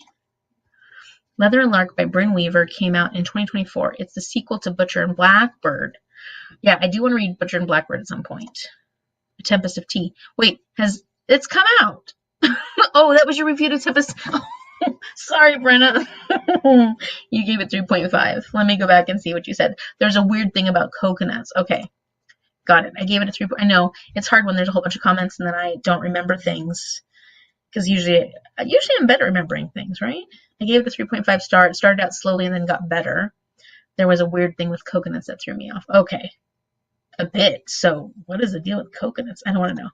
Leather and Lark by Bryn Weaver came out in 2024. It's the sequel to Butcher and Blackbird. Yeah, I do want to read Butcher and Blackbird at some point. A Tempest of Tea. Wait, it's come out? Oh, that was your review to Tempest. Oh, sorry, Brenna. You gave it 3.5. Let me go back and see what you said. There's a weird thing about coconuts. Okay, got it. I gave it a 3. I know it's hard when there's a whole bunch of comments and then I don't remember things. Because usually I'm better remembering things, right? I gave it a 3.5 star. It started out slowly and then got better. There was a weird thing with coconuts that threw me off. Okay. a bit. So what is the deal with coconuts? I don't want to know.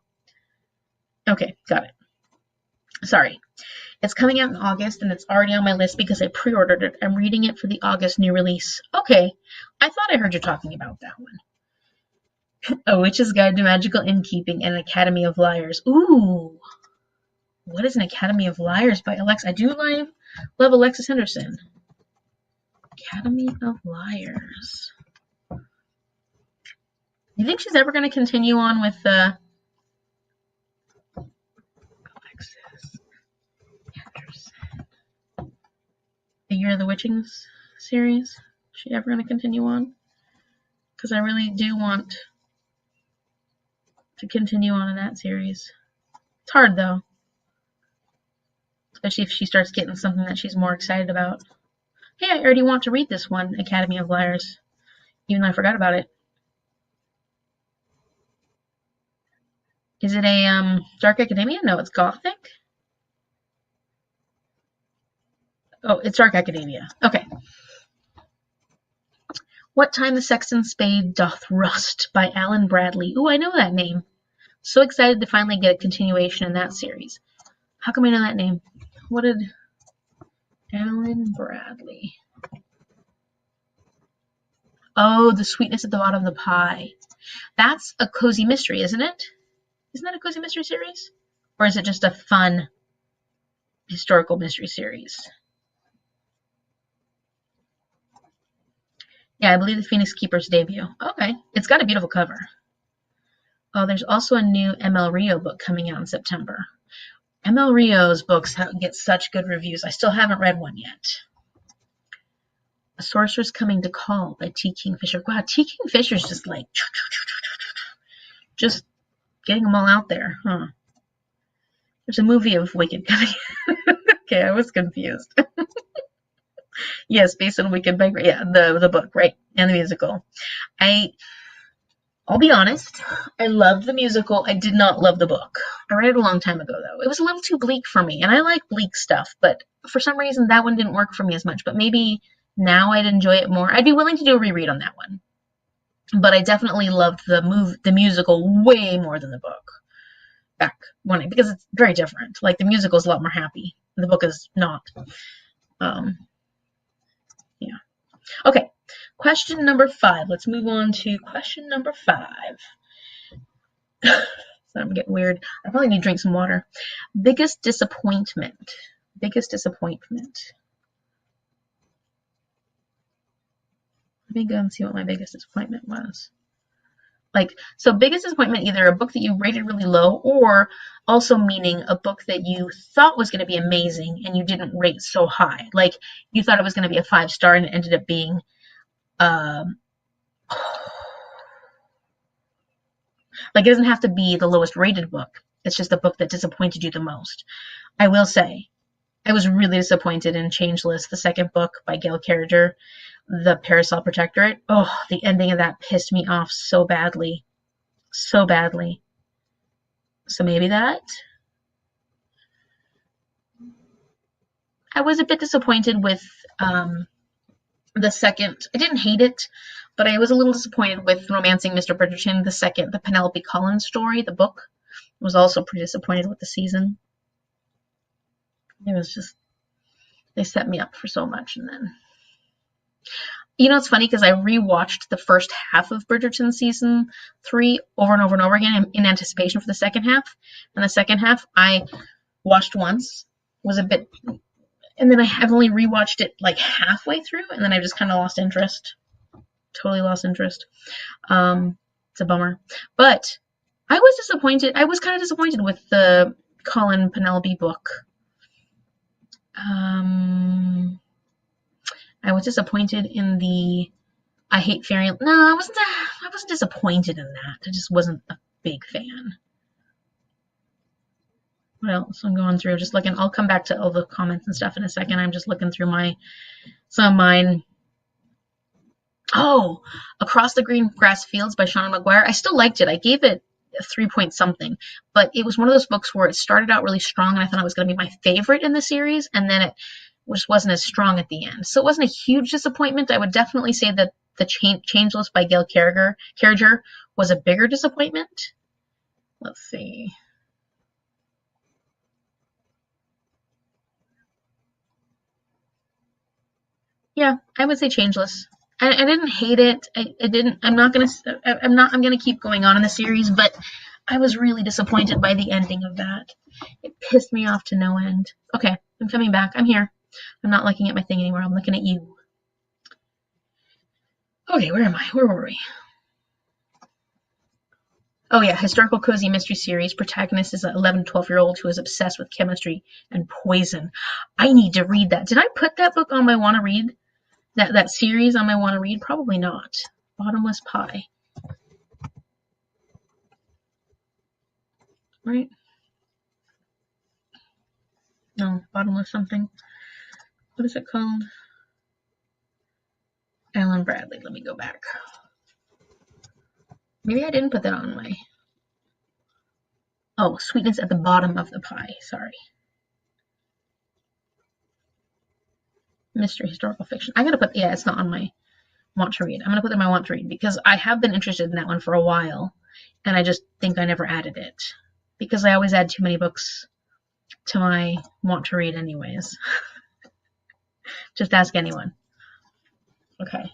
Okay, got it. Sorry. It's coming out in August, and it's already on my list because I pre-ordered it. I'm reading it for the August new release. Okay, I thought I heard you talking about that one. A Witch's Guide to Magical Innkeeping and an Academy of Liars. Ooh, what is an Academy of Liars by Alexa? I do love Alexis Henderson. Academy of Liars. You think she's ever going to continue on with Alexis Henderson? The Year of the Witchings series? Is she ever going to continue on? Because I really do want to continue on in that series. It's hard though. Especially if she starts getting something that she's more excited about. Hey, I already want to read this one, Academy of Liars. Even though I forgot about it. Is it a Dark Academia? No, it's Gothic. Oh, it's Dark Academia. Okay. What Time the Sexton Spade Doth Rust by Alan Bradley. Ooh, I know that name. So excited to finally get a continuation in that series. How come I know that name? What did Alan Bradley? Oh, The Sweetness at the Bottom of the Pie. That's a cozy mystery, isn't it? Isn't that a cozy mystery series? Or is it just a fun historical mystery series? Yeah, I believe the Phoenix Keeper's debut. Okay, it's got a beautiful cover. Oh, there's also a new ML Rio book coming out in September. ML Rio's books get such good reviews. I still haven't read one yet. A Sorcerer's Coming to Call by T. Kingfisher. Wow, T. Kingfisher's just like... just getting them all out there, huh? There's a movie of Wicked coming. Okay, I was confused. Yes, based on Wicked by... yeah, the book, right? And the musical. I'll be honest, I loved the musical. I did not love the book. I read it a long time ago, though. It was a little too bleak for me, and I like bleak stuff, but for some reason that one didn't work for me as much. But maybe now I'd enjoy it more. I'd be willing to do a reread on that one. But I definitely loved the musical way more than the book back when because it's very different. Like the musical is a lot more happy. The book is not. Yeah. Okay. Question number 5. Let's move on to question number 5. So I'm getting weird. I probably need to drink some water. Biggest disappointment. Biggest disappointment. Let me go and see what my biggest disappointment was. So biggest disappointment, either a book that you rated really low, or also meaning a book that you thought was going to be amazing and you didn't rate so high. Like you thought it was going to be a 5-star and it ended up being like it doesn't have to be the lowest rated book. It's just a book that disappointed you the most. I will say, I was really disappointed in Changeless, the second book by Gail Carriger, The Parasol Protectorate. Oh, the ending of that pissed me off so badly. So badly. So maybe that. I was a bit disappointed with the second. I didn't hate it, but I was a little disappointed with Romancing Mr. Bridgerton, the Penelope Collins story, the book. I was also pretty disappointed with the season. It was just, they set me up for so much, and then... You know, it's funny because I rewatched the first half of Bridgerton season 3 over and over and over again in anticipation for the second half. And the second half I watched once, was a bit... And then I've only rewatched it like halfway through, and then I just kind of lost interest. Totally lost interest. It's a bummer. But I was disappointed. I was kind of disappointed with the Colin Penelope book. I was disappointed in the I Hate Fairyland. No, I wasn't disappointed in that. I just wasn't a big fan. What else? I'm going through, just looking. I'll come back to all the comments and stuff in a second. I'm just looking through some of mine. Oh, Across the Green Grass Fields by Shauna McGuire. I still liked it. I gave it a 3 point something, but it was one of those books where it started out really strong, and I thought it was going to be my favorite in the series, and then it just wasn't as strong at the end. So it wasn't a huge disappointment. I would definitely say that The Changeless by Gail Carriger was a bigger disappointment. Let's see. Yeah, I would say Changeless. I didn't hate it. I'm gonna keep going on in the series, but I was really disappointed by the ending of that. It pissed me off to no end. Okay, I'm coming back. I'm here. I'm not looking at my thing anymore. I'm looking at you. Okay, where am I? Where were we? Oh yeah, historical cozy mystery series. Protagonist is an 11 to 12-year-old who is obsessed with chemistry and poison. I need to read that. Did I put that book on my want to read? That series on my want to read? Probably not. Bottomless Pie. Right? No, Bottomless something. What is it called? Alan Bradley. Let me go back. Maybe I didn't put that on my... Oh, Sweetness at the Bottom of the Pie. Sorry. Mystery historical fiction. I gotta put... Yeah, it's not on my want to read. I'm gonna put that on my want to read because I have been interested in that one for a while, and I just think I never added it because I always add too many books to my want to read anyways. Just ask anyone. Okay.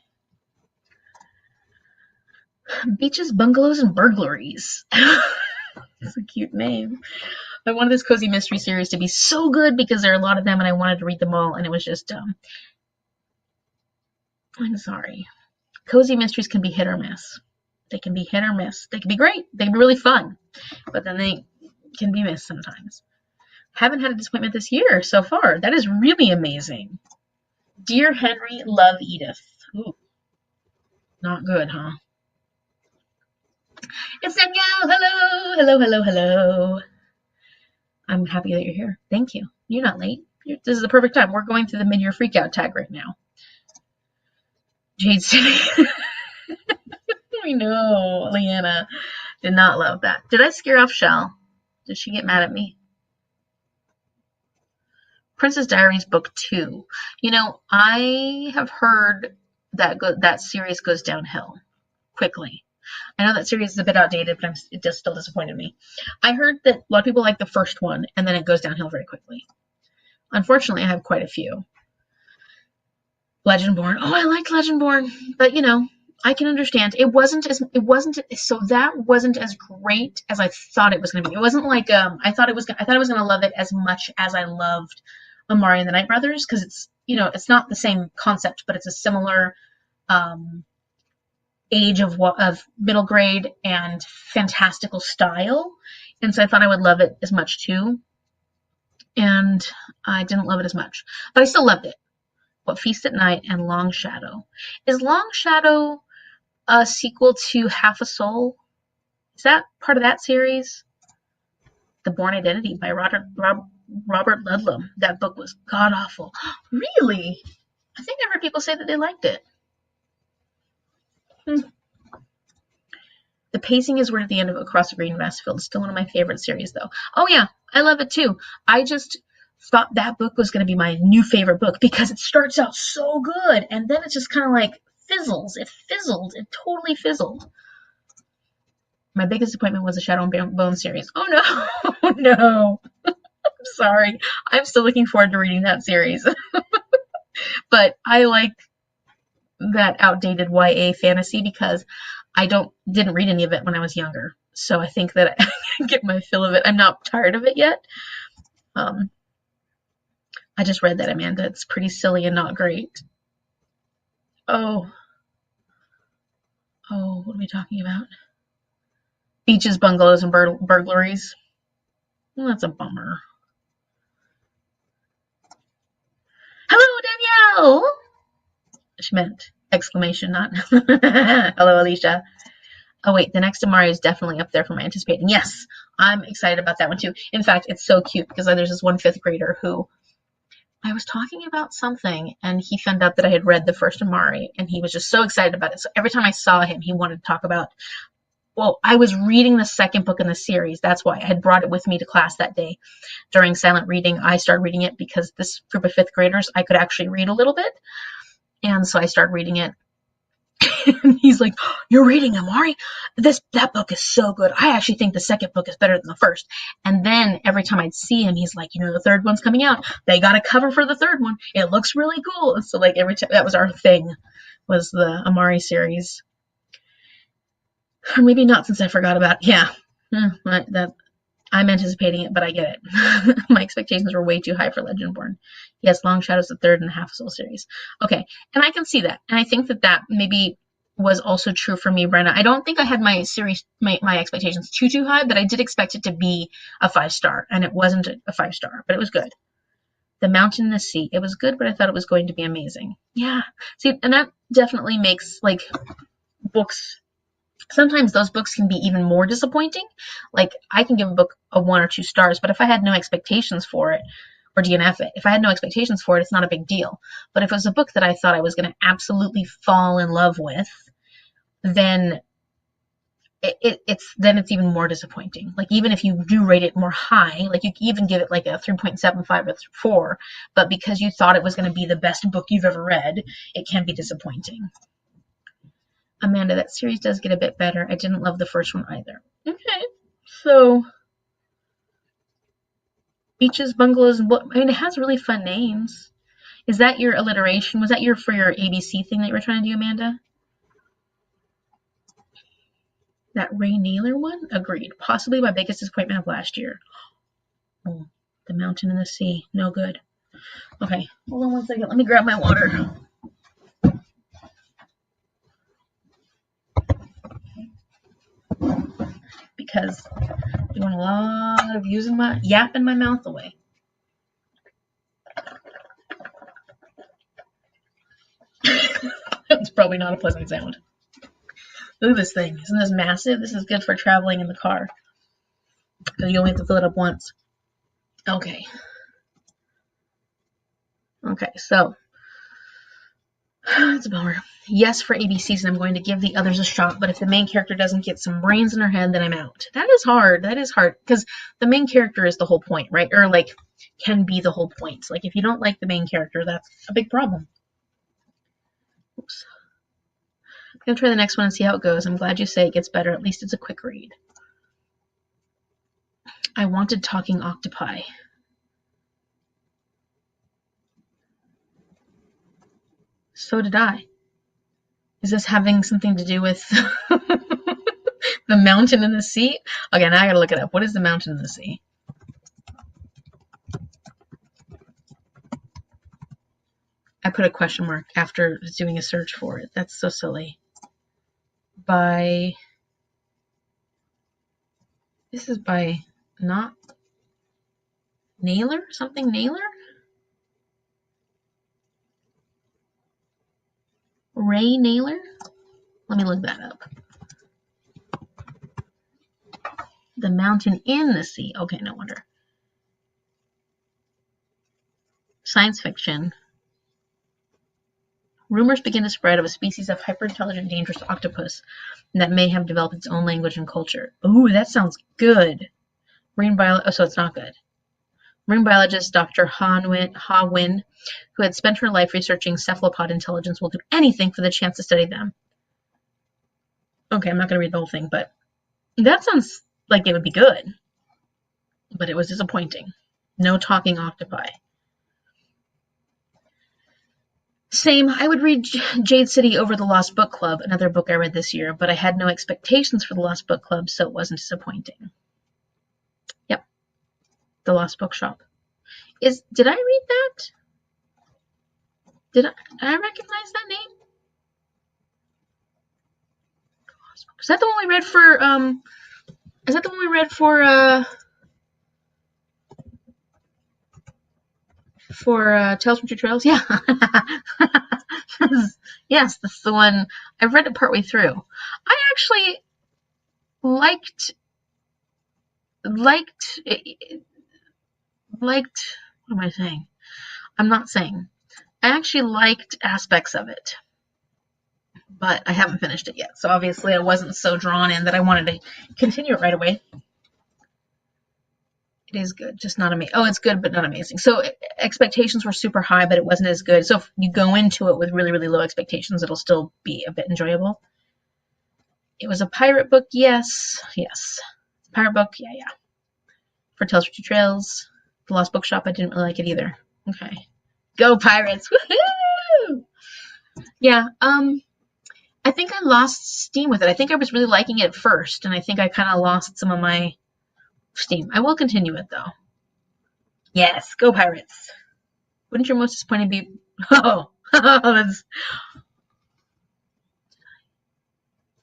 Beaches, Bungalows, and Burglaries. That's a cute name. I wanted this cozy mystery series to be so good because there are a lot of them and I wanted to read them all, and it was just I'm sorry. Cozy mysteries can be hit or miss. They can be hit or miss. They can be great. They can be really fun, but then they can be missed sometimes. Haven't had a disappointment this year so far. That is really amazing. Dear Henry, Love Edith. Ooh, not good, huh? It's Danielle. Hello, hello, hello, hello. I'm happy that you're here. Thank you. You're not late. This is the perfect time. We're going through the Mid Year Freakout Tag right now. Jade City. I know. Leanna did not love that. Did I scare off Shell? Did she get mad at me? Princess Diaries Book 2. You know, I have heard that that series goes downhill quickly. I know that series is a bit outdated, but it just still disappointed me. I heard that a lot of people like the first one, and then it goes downhill very quickly. Unfortunately, I have quite a few. Legendborn. Oh, I liked Legendborn, but you know, I can understand. It wasn't as great as I thought it was going to be. It wasn't like I thought I was going to love it as much as I loved Amari and the Night Brothers, because it's, you know, it's not the same concept, but it's a similar age of middle grade and fantastical style, and so I thought I would love it as much too, and I didn't love it as much, but I still loved it. What Feast at Night and Long Shadow. Is Long Shadow a sequel to Half a Soul? Is that part of that series? The Born Identity by Robert Ludlum. That book was god awful. Really? I think I heard people say that they liked it. The pacing is weird at the end of Across the Green Vast Field. It's still one of my favorite series, though. Oh yeah, I love it too. I just thought that book was going to be my new favorite book because it starts out so good, and then it just kind of like fizzles. It fizzled. It totally fizzled. My biggest disappointment was the Shadow and Bone series. Oh no, oh no. I'm sorry. I'm still looking forward to reading that series. But I like that outdated YA fantasy because I didn't read any of it when I was younger. So I think that I can get my fill of it. I'm not tired of it yet. I just read that, Amanda. It's pretty silly and not great. Oh, what are we talking about? Beaches, Bungalows, and Burglaries. Well, that's a bummer. Hello, Danielle! She meant exclamation, not hello, Alicia. Oh wait, the next Amari is definitely up there for my anticipating. Yes, I'm excited about that one too. In fact, it's so cute because there's this one 5th grader who I was talking about something and he found out that I had read the first Amari and he was just so excited about it. So every time I saw him, he wanted to talk about, well, I was reading the second book in the series. That's why I had brought it with me to class that day. During silent reading, I started reading it because this group of 5th graders, I could actually read a little bit. And so I started reading it. And he's like, "You're reading Amari? That book is so good. I actually think the second book is better than the first." And then every time I'd see him, he's like, "The third one's coming out. They got a cover for the third one. It looks really cool." And so like every time, that was our thing, was the Amari series. Or maybe not, since I forgot about it. Yeah. I'm anticipating it, but I get it. My expectations were way too high for Legendborn. Yes, Long Shadow's the third in the Half Soul series. Okay, and I can see that. And I think that maybe was also true for me, Brenna. I don't think I had my expectations too high, but I did expect it to be a 5-star, and it wasn't a 5-star, but it was good. The Mountain and the Sea. It was good, but I thought it was going to be amazing. Yeah. See, and that definitely makes, like, books... Sometimes those books can be even more disappointing. Like, I can give a book a 1 or 2 stars, but if I had no expectations for it, or DNF it, if I had no expectations for it, it's not a big deal. But if it was a book that I thought I was going to absolutely fall in love with, then it's even more disappointing. Like, even if you do rate it more high, like you can even give it like a 3.75 or 4, but because you thought it was going to be the best book you've ever read, it can be disappointing. Amanda, that series does get a bit better. I didn't love the first one either. Okay, so Beaches, Bungalows, and it has really fun names. Is that your alliteration? Was that for your ABC thing that you were trying to do, Amanda? That Ray Naylor one? Agreed. Possibly my biggest disappointment of last year. Oh, The Mountain and the Sea. No good. Okay, hold on one second. Let me grab my water. Because I'm doing a lot of yapping my mouth away. That's probably not a pleasant sound. Look at this thing. Isn't this massive? This is good for traveling in the car, because you only have to fill it up once. Okay. Okay, so it's a bummer. Yes, for ABCs, and I'm going to give the others a shot, but if the main character doesn't get some brains in her head, then I'm out. That is hard. That is hard, because the main character is the whole point, right? Or, like, can be the whole point. Like, if you don't like the main character, that's a big problem. Oops. I'm going to try the next one and see how it goes. I'm glad you say it gets better. At least it's a quick read. I wanted Talking Octopi. So did I. Is this having something to do with the Mountain and the Sea? Okay, now I gotta look it up. What is the Mountain and the Sea? I put a question mark after doing a search for it. That's so silly. This is by not Naylor? Something Naylor? Ray Naylor? Let me look that up. The Mountain in the Sea. Okay, no wonder. Science fiction. Rumors begin to spread of a species of hyper-intelligent, dangerous octopus that may have developed its own language and culture. Ooh, that sounds good. So it's not good. Marine biologist Dr. Ha Win, who had spent her life researching cephalopod intelligence, will do anything for the chance to study them. Okay, I'm not going to read the whole thing, but that sounds like it would be good. But it was disappointing. No talking octopi. Same, I would read Jade City over The Lost Book Club, another book I read this year, but I had no expectations for The Lost Book Club, so it wasn't disappointing. Yep. The Lost Bookshop. Did I read that? Did I recognize that name? Is that the one we read for Tales from Two Trails? Yeah. Yes, that's the one. I've read it partway through. I actually liked what am I saying? I'm not saying. I actually liked aspects of it, but I haven't finished it yet. So obviously I wasn't so drawn in that I wanted to continue it right away. It is good, just not amazing. Oh, it's good, but not amazing. So expectations were super high, but it wasn't as good. So if you go into it with really, really low expectations, it'll still be a bit enjoyable. It was a pirate book, yes. Yes. Pirate book, yeah, yeah. For Tales for Two Trails. The Lost Bookshop, I didn't really like it either. Okay. Go Pirates! Woohoo! Yeah, I think I lost steam with it. I think I was really liking it at first, and I think I kind of lost some of my steam. I will continue it, though. Yes, go Pirates! Wouldn't your most disappointing be... Oh, that's...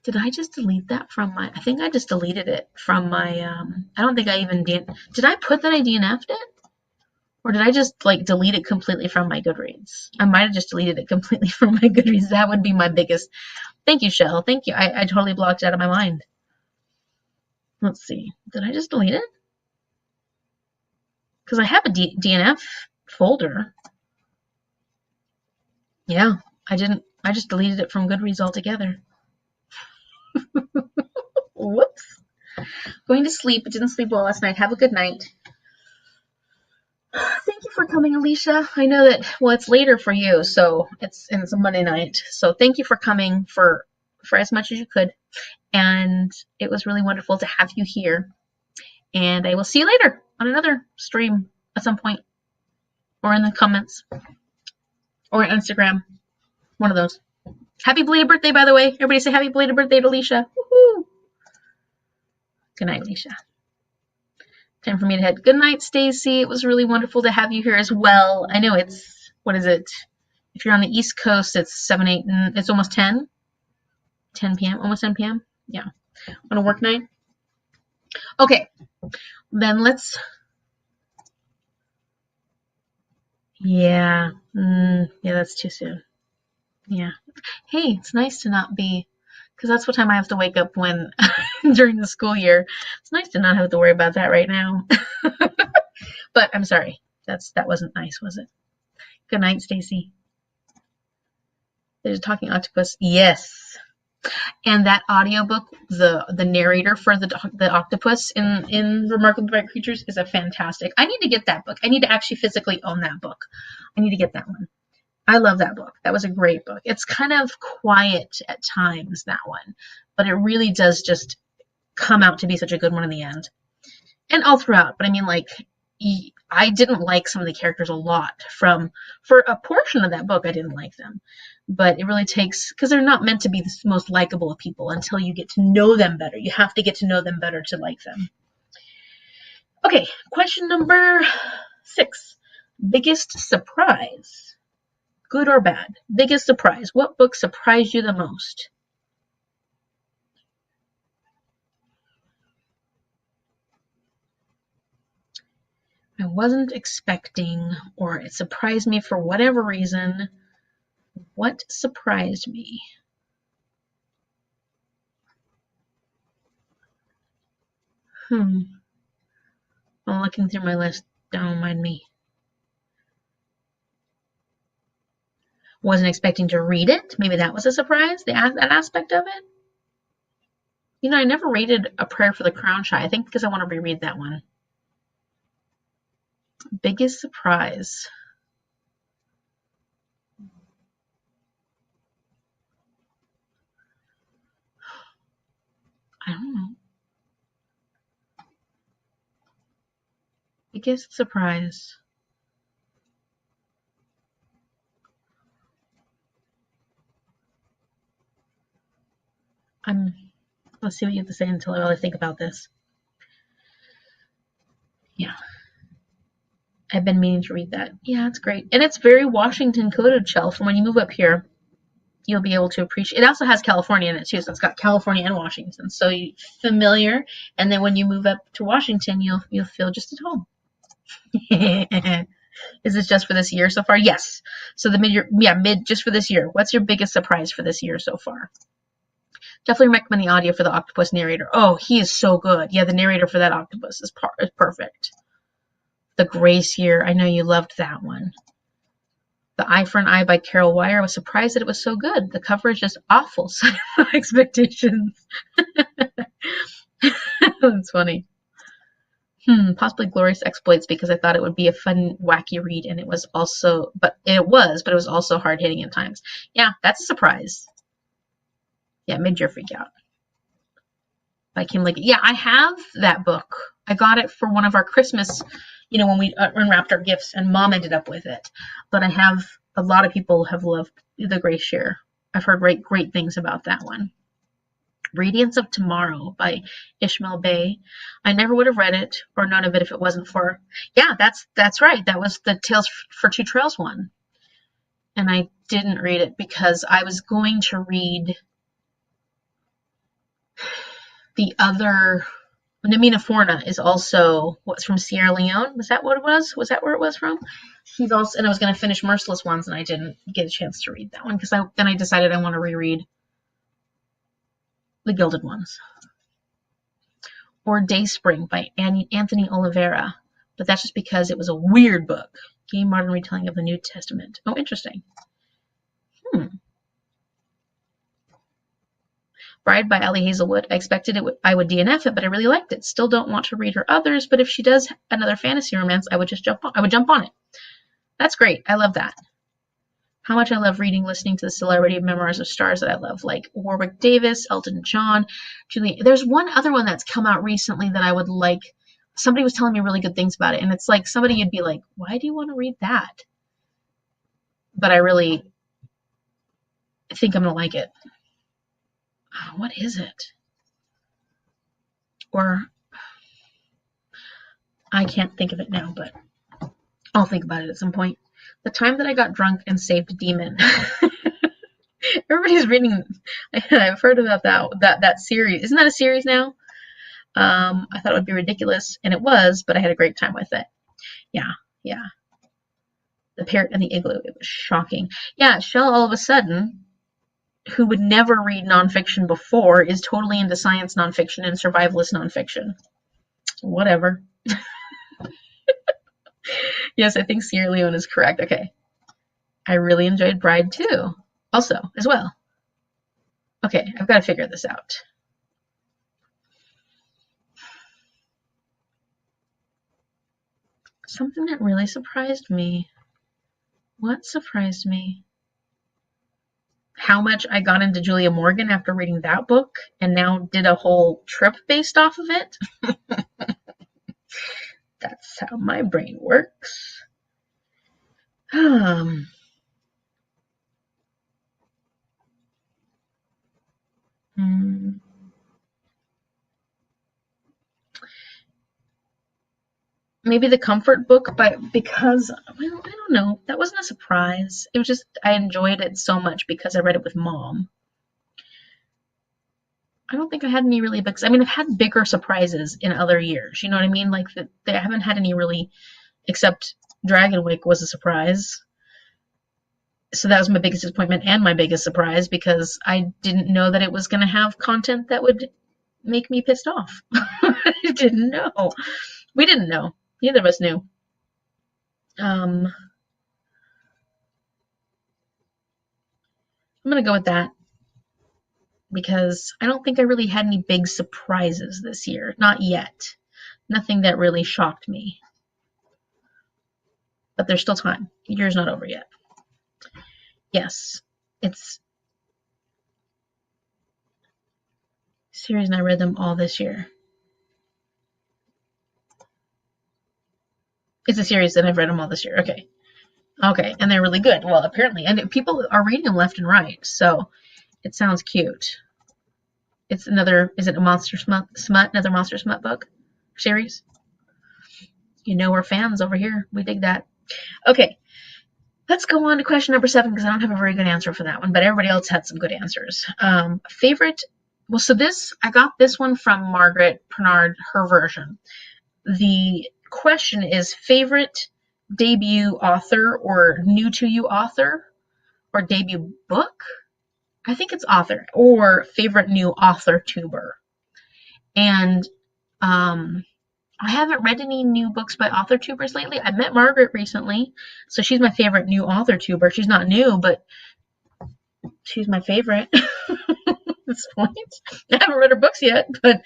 Did I just delete that from my... I think I just deleted it from my... I don't think I even did... Did I put that I DNF'd it? Or did I just, like, delete it completely from my Goodreads? I might have just deleted it completely from my Goodreads. That would be my biggest... Thank you, Shell. Thank you. I totally blocked it out of my mind. Let's see. Did I just delete it? Because I have a DNF folder. Yeah, I didn't. I just deleted it from Goodreads altogether. Whoops. Going to sleep. I didn't sleep well last night. Have a good night. Thank you for coming, Alicia. I know that, well, it's later for you, so it's a Monday night. So thank you for coming for as much as you could. And it was really wonderful to have you here. And I will see you later on another stream at some point, or in the comments, or on Instagram. One of those. Happy belated birthday, by the way. Everybody say happy belated birthday to Alicia. Woohoo! Good night, Alicia. Time for me to head. Good night, Stacy. It was really wonderful to have you here as well. I know it's, what is it? If you're on the East Coast, it's 7, 8, and it's almost 10. 10 p.m. Almost 10 p.m. Yeah. On a work night. Okay. Then let's... Yeah. Yeah, that's too soon. Yeah. Hey, it's nice to not be... Because that's what time I have to wake up when during the school year. It's nice to not have to worry about that right now. But I'm sorry. That wasn't nice, was it? Good night, Stacy. There's a talking octopus. Yes. And that audiobook, the narrator for the octopus in Remarkably Bright Creatures is a fantastic. I need to get that book. I need to actually physically own that book. I need to get that one. I love that book. That was a great book. It's kind of quiet at times, that one, but it really does just come out to be such a good one in the end. And all throughout, but I mean, like, I didn't like some of the characters a lot for a portion of that book, I didn't like them. But it really takes, because they're not meant to be the most likable of people until you get to know them better. You have to get to know them better to like them. Okay, question number 6. Biggest surprise. Good or bad? Biggest surprise. What book surprised you the most? I wasn't expecting, or it surprised me for whatever reason. What surprised me? I'm looking through my list. Don't mind me. Wasn't expecting to read it. Maybe that was a surprise, that aspect of it. You know, I never read A Prayer for the Crown Shy. I think because I want to reread that one. Biggest surprise. I don't know. Biggest surprise. Let's see what you have to say until I really think about this. Yeah. I've been meaning to read that. Yeah, it's great. And it's very Washington coded, Shell. From when you move up here, you'll be able to appreciate. It also has California in it too, so it's got California and Washington. So you're familiar, and then when you move up to Washington, you'll feel just at home. Is this just for this year so far? Yes. So the mid just for this year. What's your biggest surprise for this year so far? Definitely recommend the audio for the octopus narrator. Oh, he is so good. Yeah, the narrator for that octopus is perfect. The Grace Year. I know you loved that one. The Eye for an Eye by Carol Wire. I was surprised that it was so good. The cover is just awful. So expectations. That's funny. Possibly Glorious Exploits, because I thought it would be a fun, wacky read, and it was also, but it was also hard hitting at times. Yeah, that's a surprise. Yeah, Mid Year Freakout by Kim Liggett. Yeah, I have that book. I got it for one of our Christmas, when we unwrapped our gifts, and Mom ended up with it. But I have, a lot of people have loved The Gray Share. I've heard great things about that one. Radiance of Tomorrow by Ishmael Bay. I never would have read it or known of it if it wasn't for, yeah, that's right. That was the Tales for Two Trails one. And I didn't read it because I was going to read the other. Namina Forna is also what's from Sierra Leone. Was that what it was? Was that where it was from? She's also, and I was going to finish Merciless Ones, and I didn't get a chance to read that one because then I decided I want to reread The Gilded Ones. Or Dayspring by Anthony Oliveira, but that's just because it was a weird book. Gay modern retelling of the New Testament. Oh, interesting. Bride by Ellie Hazelwood. I expected I would DNF it, but I really liked it. Still don't want to read her others, but if she does another fantasy romance, I would jump on it. That's great. I love that. How much I love listening to the celebrity memoirs of stars that I love, like Warwick Davis, Elton John, Julie. There's one other one that's come out recently that I would like. Somebody was telling me really good things about it, and it's like somebody you'd be like, why do you want to read that? But I really think I'm going to like it. What is it? Or I can't think of it now, but I'll think about it at some point. The Time That I Got Drunk and Saved a Demon. Everybody's reading. I've heard about that series. Isn't that a series now? I thought it would be ridiculous, and it was, but I had a great time with it. Yeah. The Parrot and the Igloo. It was shocking. Yeah, Shell all of a sudden, who would never read nonfiction before, is totally into science nonfiction and survivalist nonfiction. Whatever. Yes, I think Sierra Leone is correct. Okay. I really enjoyed Bride too. Also, as well. Okay, I've got to figure this out. Something that really surprised me. What surprised me? How much I got into Julia Morgan after reading that book and now did a whole trip based off of it. That's how my brain works. Maybe The Comfort Book, because, well, I don't know. That wasn't a surprise. It was just, I enjoyed it so much because I read it with Mom. I don't think I had any really big, I mean, I've had bigger surprises in other years. You know what I mean? Like, I haven't had any really, except Dragonwyck was a surprise. So that was my biggest disappointment and my biggest surprise because I didn't know that it was going to have content that would make me pissed off. I didn't know. We didn't know. Neither of us knew. I'm going to go with that because I don't think I really had any big surprises this year. Not yet. Nothing that really shocked me. But there's still time. The year's not over yet. Yes, it's series, and I read them all this year. It's a series, and I've read them all this year. Okay, and they're really good. Well, apparently, and people are reading them left and right, so it sounds cute. It's another, is it a Monster Smut, another Monster Smut book series? You know we're fans over here. We dig that. Okay, let's go on to question number 7 because I don't have a very good answer for that one, but everybody else had some good answers. Favorite, well, so I got this one from Margaret Pernard, her version. The question is favorite debut author or new to you author or debut book? I think it's author, or favorite new authorTUBER. And I haven't read any new books by authorTubers lately. I met Margaret recently, so she's my favorite new authorTuber. She's not new, but she's my favorite at this point. I haven't read her books yet, but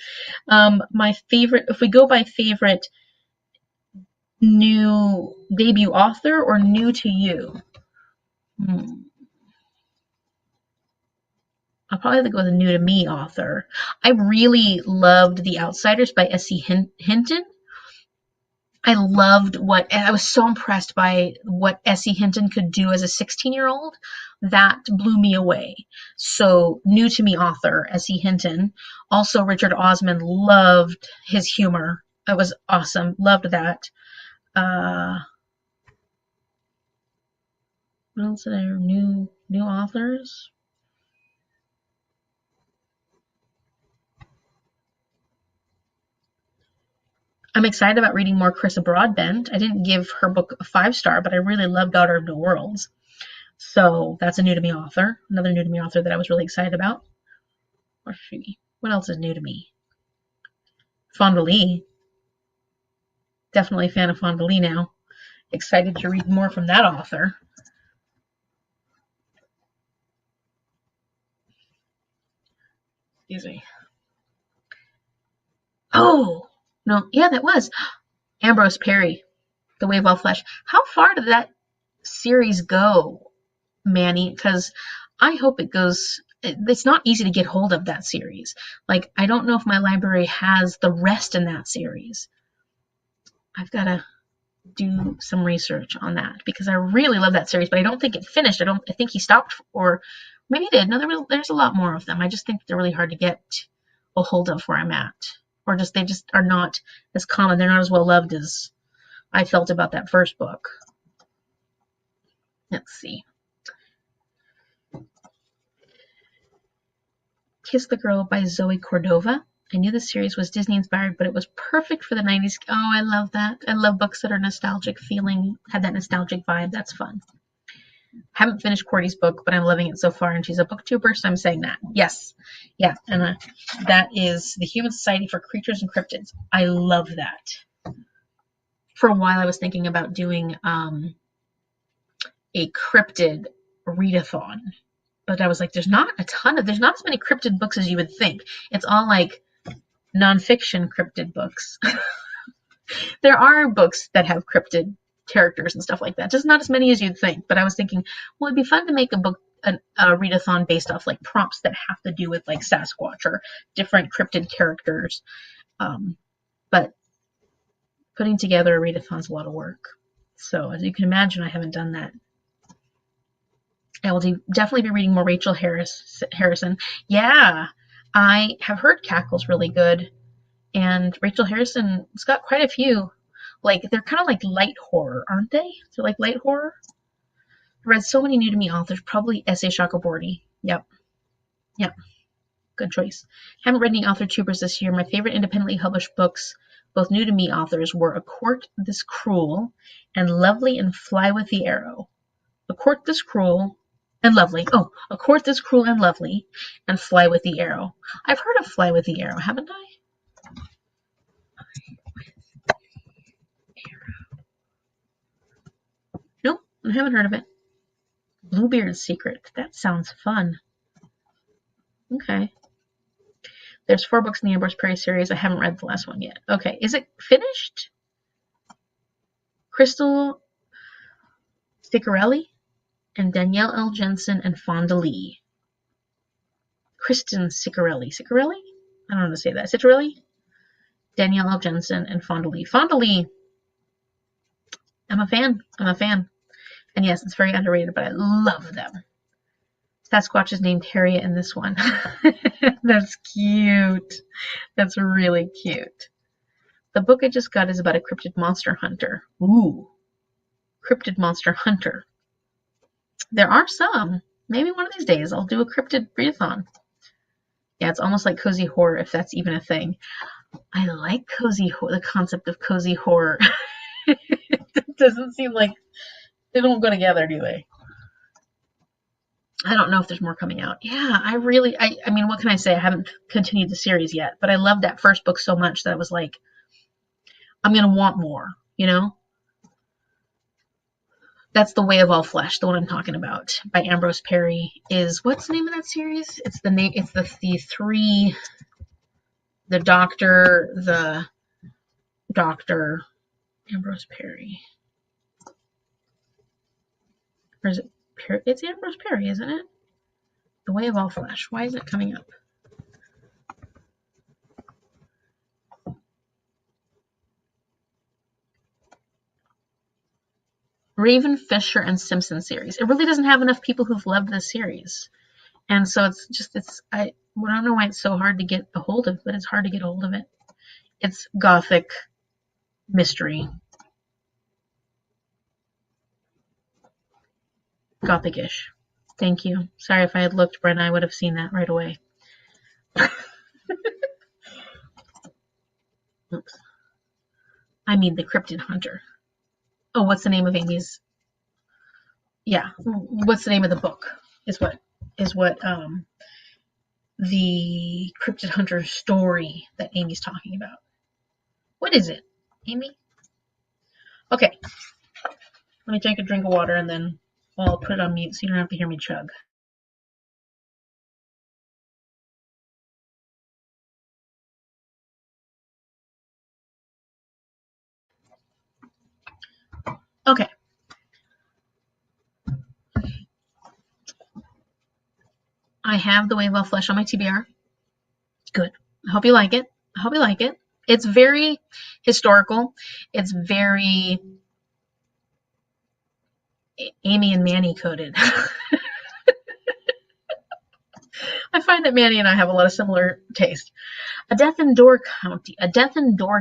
my favorite, if we go by favorite New debut author or new to you? I'll probably have to go with a new to me author. I really loved The Outsiders by S.E. Hinton. I was so impressed by what S.E. Hinton could do as a 16-year-old. That blew me away. So, new to me author, S.E. Hinton. Also, Richard Osman, loved his humor. It was awesome. Loved that. What else did I new authors? I'm excited about reading more Carissa Broadbent. I didn't give her book a 5-star, but I really loved Daughter of New Worlds. So that's a new to me author. Another new to me author that I was really excited about. What else is new to me? Fonda Lee. Definitely a fan of Fonda Lee now. Excited to read more from that author. Excuse me. Oh, no. Yeah, that was Ambrose Parry, The Way of All Flesh. How far did that series go, Manny? Because I hope it goes. It's not easy to get hold of that series. Like, I don't know if my library has the rest in that series. I've got to do some research on that because I really love that series, but I don't think it finished. I think he stopped, or maybe he did. No, there's a lot more of them. I just think they're really hard to get a hold of where I'm at, or they just are not as common. They're not as well loved as I felt about that first book. Let's see. Kiss the Girl by Zoe Cordova. I knew the series was Disney inspired, but it was perfect for the 90s. Oh, I love that. I love books that are nostalgic feeling, had that nostalgic vibe. That's fun. Haven't finished Cordy's book, but I'm loving it so far, and she's a booktuber, so I'm saying that. Yes. Yeah, and that is The Human Society for Creatures and Cryptids. I love that. For a while, I was thinking about doing a cryptid readathon, but I was like, there's not as many cryptid books as you would think. It's all like nonfiction cryptid books. There are books that have cryptid characters and stuff like that, just not as many as you'd think. But I was thinking, well, it'd be fun to make a book, a readathon based off like prompts that have to do with like Sasquatch or different cryptid characters. But putting together a readathon is a lot of work. So as you can imagine, I haven't done that. I will definitely be reading more Rachel Harrison. Yeah, I have heard Cackle's really good, and Rachel Harrison's got quite a few. Like, they're kind of like light horror, aren't they? They're like light horror. I read so many new to me authors, probably S.A. Chakraborty. Yep. Good choice. Haven't read any authorTubers this year. My favorite independently published books, both new to me authors, were A Court This Cruel and Lovely and Fly with the Arrow. A Court This Cruel and Lovely. Oh, A Court This Cruel and Lovely and Fly with the Arrow. I've heard of Fly with the Arrow, haven't I? Nope, I haven't heard of it. Bluebeard's Secret. That sounds fun. Okay. There's 4 books in the Ambrose Parry series. I haven't read the last one yet. Okay, is it finished? Crystal Ciccarelli and Danielle L. Jensen and Fonda Lee. Kristen Ciccarelli. Ciccarelli? I don't know how to say that. Ciccarelli? Danielle L. Jensen and Fonda Lee. Fonda Lee. I'm a fan. And yes, it's very underrated, but I love them. Sasquatch is named Harriet in this one. That's cute. That's really cute. The book I just got is about a cryptid monster hunter. Ooh. Cryptid monster hunter. There are some. Maybe one of these days I'll do a cryptid readathon. Yeah, it's almost like cozy horror, if that's even a thing. I like cozy horror, the concept of cozy horror. It doesn't seem like they don't go together, do they? I don't know if there's more coming out. Yeah, I mean, what can I say? I haven't continued the series yet, but I loved that first book so much that I was like, I'm going to want more, you know? That's The Way of All Flesh, the one I'm talking about, by Ambrose Parry. What's the name of that series? It's the 3, the doctor, Ambrose Perry. Or is it Perry? It's Ambrose Perry, isn't it? The Way of All Flesh. Why is it coming up? Raven, Fisher, and Simpson series. It really doesn't have enough people who've loved this series. And so I don't know why it's so hard to get a hold of, but it's hard to get a hold of it. It's gothic mystery. Gothic-ish. Thank you. Sorry if I had looked, Brenna, I would have seen that right away. Oops. I mean the Cryptid Hunter. Oh, what's the name of Amy's? Yeah, what's the name of the book? Is what the Cryptid Hunter story that Amy's talking about. What is it, Amy? Okay, let me take a drink of water and then I'll put it on mute so you don't have to hear me chug. Okay. I have The Way of All Flesh on my TBR. Good. I hope you like it. I hope you like it. It's very historical. It's very Amy and Manny coded. I find that Manny and I have a lot of similar taste. A Death in Door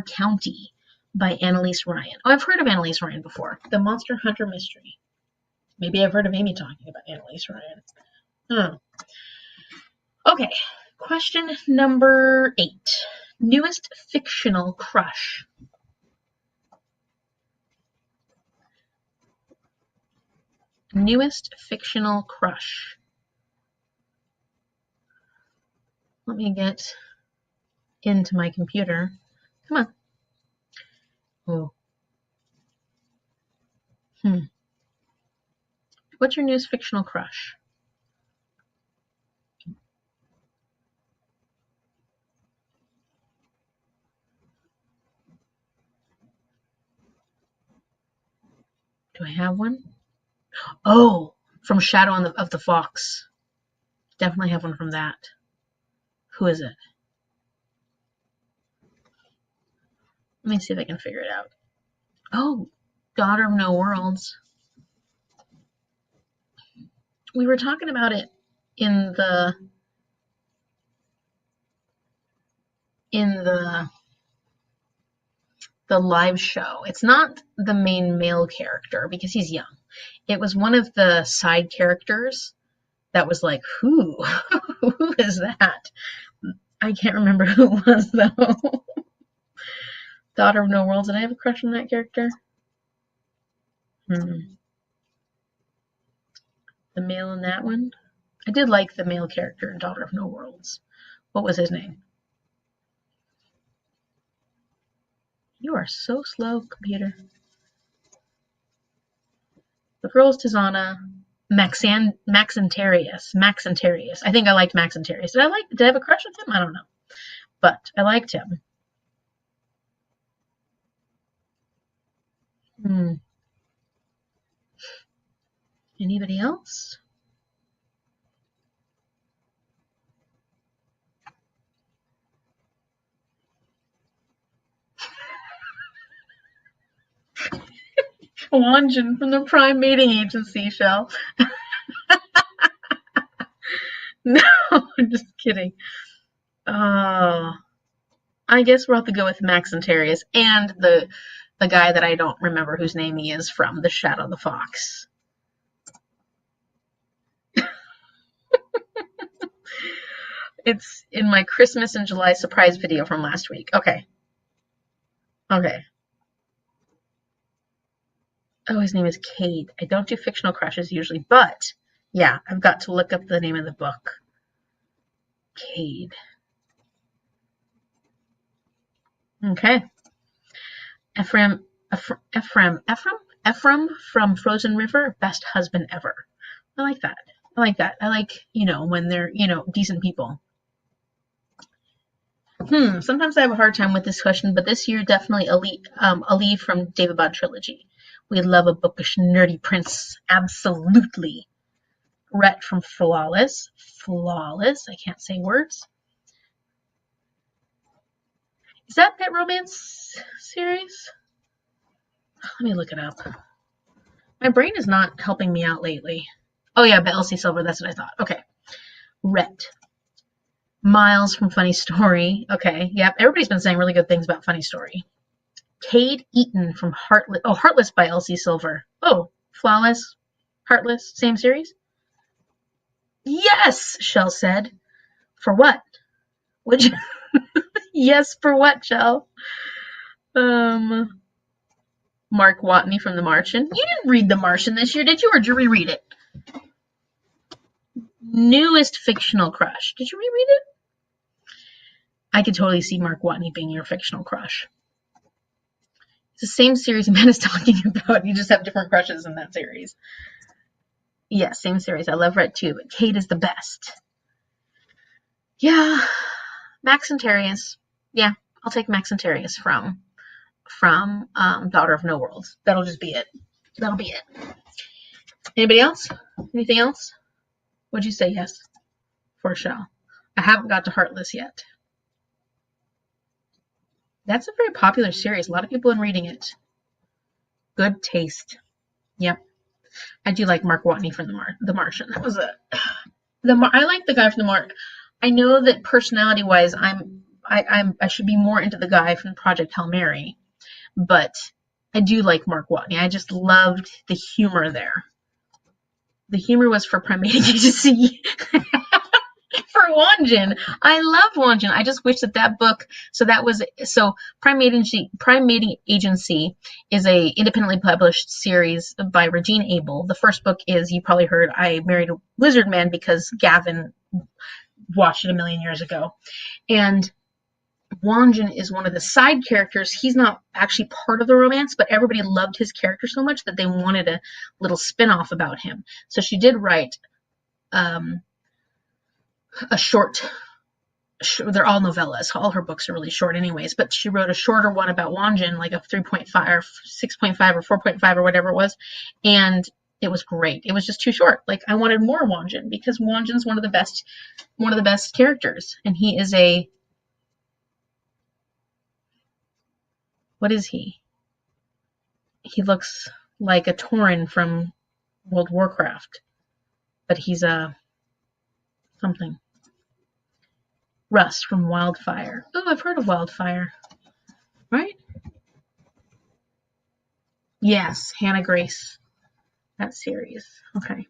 County by Annalise Ryan. Oh, I've heard of Annalise Ryan before. The Monster Hunter Mystery. Maybe I've heard of Amy talking about Annalise Ryan. Okay, question number 8. Newest fictional crush. Newest fictional crush. Let me get into my computer. Come on. Oh. What's your newest fictional crush? Do I have one? Oh, from Shadow of the Fox. Definitely have one from that. Who is it? Let me see if I can figure it out. Oh, Daughter of No Worlds. We were talking about it in the live show. It's not the main male character because he's young. It was one of the side characters that was like, who is that? I can't remember who it was though. Daughter of No Worlds. Did I have a crush on that character? The male in that one? I did like the male character in Daughter of No Worlds. What was his name? You are so slow, computer. The girl's Tizana. Maxentarius. I think I liked Maxentarius. Did I have a crush on him? I don't know. But I liked him. Anybody else? Wanjin from the Prime Mating Agency, Shell. No, I'm just kidding. I guess we'll have to go with Maxentarius and the guy that I don't remember whose name he is from The Shadow of the Fox. It's in my Christmas and July surprise video from last week. Okay. Oh, his name is Cade. I don't do fictional crushes usually, but yeah, I've got to look up the name of the book. Cade. Okay. Ephraim from Frozen River, best husband ever. I like that. I like, when they're, decent people. Sometimes I have a hard time with this question, but this year definitely Ali from David Bond trilogy. We love a bookish, nerdy prince. Absolutely. Rhett from Flawless. Flawless. I can't say words. Is that Pet Romance series? Let me look it up. My brain is not helping me out lately. Oh yeah, but Elsie Silver, that's what I thought. Okay. Rhett. Miles from Funny Story. Okay, yep. Everybody's been saying really good things about Funny Story. Cade Eaton from Heartless. Oh, Heartless by Elsie Silver. Oh, Flawless. Heartless. Same series? Yes, Shell said. For what? Would you? Yes, for what, Shell? Mark Watney from The Martian. You didn't read The Martian this year, did you? Or did you reread it? Newest fictional crush. Did you reread it? I could totally see Mark Watney being your fictional crush. It's the same series Amanda's talking about. You just have different crushes in that series. Yes, same series. I love Rhett too, but Kate is the best. Yeah. Max and Terrius. Yeah, I'll take Max and Terrius from Daughter of No Worlds. That'll just be it. That'll be it. Anybody else? Anything else? Would you say yes? For sure. I haven't got to Heartless yet. That's a very popular series. A lot of people are reading it. Good taste. Yep. I do like Mark Watney from The Martian. That was I like the guy from The Martian. I know that personality-wise, I should be more into the guy from Project Hail Mary, but I do like Mark Watney. I just loved the humor there. The humor was for Primating Agency. For Wanjin. I love Wanjin. I just wish that book, Primating Agency is a independently published series by Regine Abel. The first book is, you probably heard, I Married a Lizard Man, because Gavin watched it a million years ago. And Wanjin is one of the side characters. He's not actually part of the romance, but everybody loved his character so much that they wanted a little spin-off about him. So she did write a short, they're all novellas. All her books are really short anyways, but she wrote a shorter one about Wanjin, like a 3.5 or 6.5 or 4.5 or whatever it was, and it was great. It was just too short. Like, I wanted more Wanjin, because Wanjin's one of the best characters, and he is what is he? He looks like a Tauren from World of Warcraft, but he's a something. Rust from Wildfire. Oh, I've heard of Wildfire. Right? Yes, Hannah Grace. That series. Okay.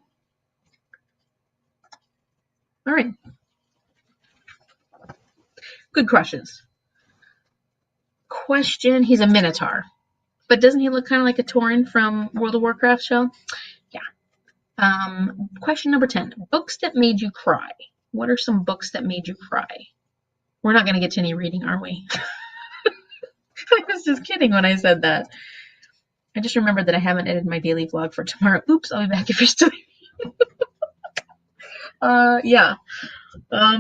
All right. Good crushes. Question. He's a Minotaur. But doesn't he look kind of like a Tauren from World of Warcraft show? Yeah. Question number 10. Books that made you cry. What are some books that made you cry? We're not going to get to any reading, are we? I was just kidding when I said that. I just remembered that I haven't edited my daily vlog for tomorrow. Oops, I'll be back if you're still yeah.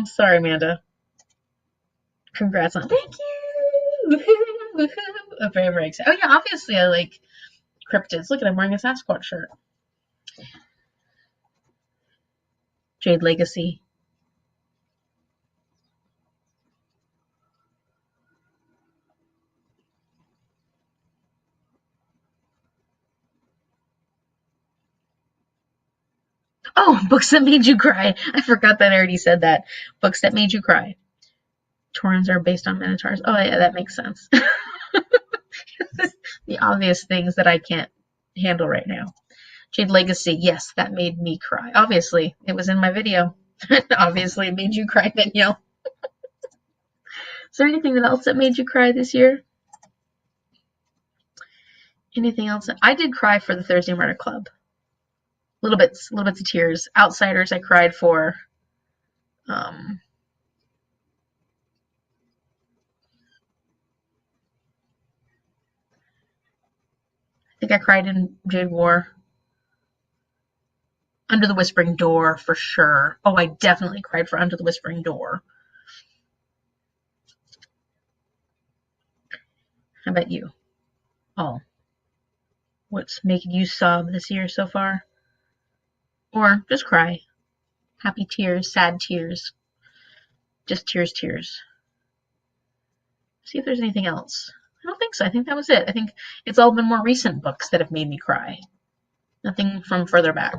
Sorry, Amanda. Congrats on. Thank you. I'm very, very excited. Oh yeah, obviously I like cryptids. Look at, I'm wearing a Sasquatch shirt. Jade Legacy. Oh, books that made you cry. I forgot that I already said that. Books that made you cry. Taurens are based on Minotaurs. Oh yeah, that makes sense. The obvious things that I can't handle right now. Jade Legacy, yes, that made me cry. Obviously, it was in my video. Obviously, it made you cry, Danielle. Is there anything else that made you cry this year? Anything else? I did cry for the Thursday Murder Club. Little bits of tears. Outsiders, I cried for. I think I cried in Jade War. Under the Whispering Door, for sure. Oh, I definitely cried for Under the Whispering Door. How about you? All. What's making you sob this year so far? Or just cry. Happy tears, sad tears. Just tears, tears. See if there's anything else. I don't think so. I think that was it. I think it's all been more recent books that have made me cry. Nothing from further back.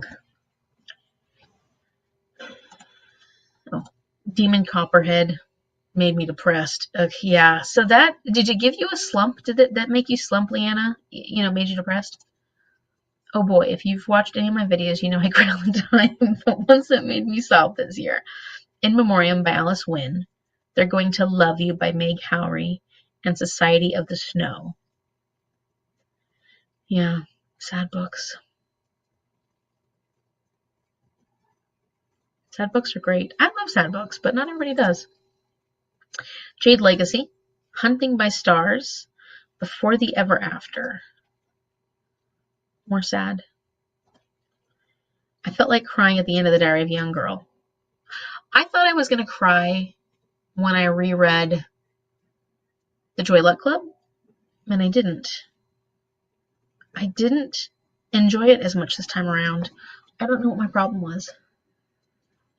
Oh, Demon Copperhead made me depressed. Yeah. So that, did it give you a slump? Did that make you slump, Leanna? You know, made you depressed? Oh boy, if you've watched any of my videos, you know I cry all the time. But ones that made me sob this year. In Memoriam by Alice Wynne. They're Going to Love You by Meg Howry. And Society of the Snow. Yeah, sad books. Sad books are great. I love sad books, but not everybody does. Jade Legacy, Hunting by Stars, Before the Ever After. More sad. I felt like crying at the end of The Diary of a Young Girl. I thought I was going to cry when I reread The Joy Luck Club, and I didn't. I didn't enjoy it as much this time around. I don't know what my problem was.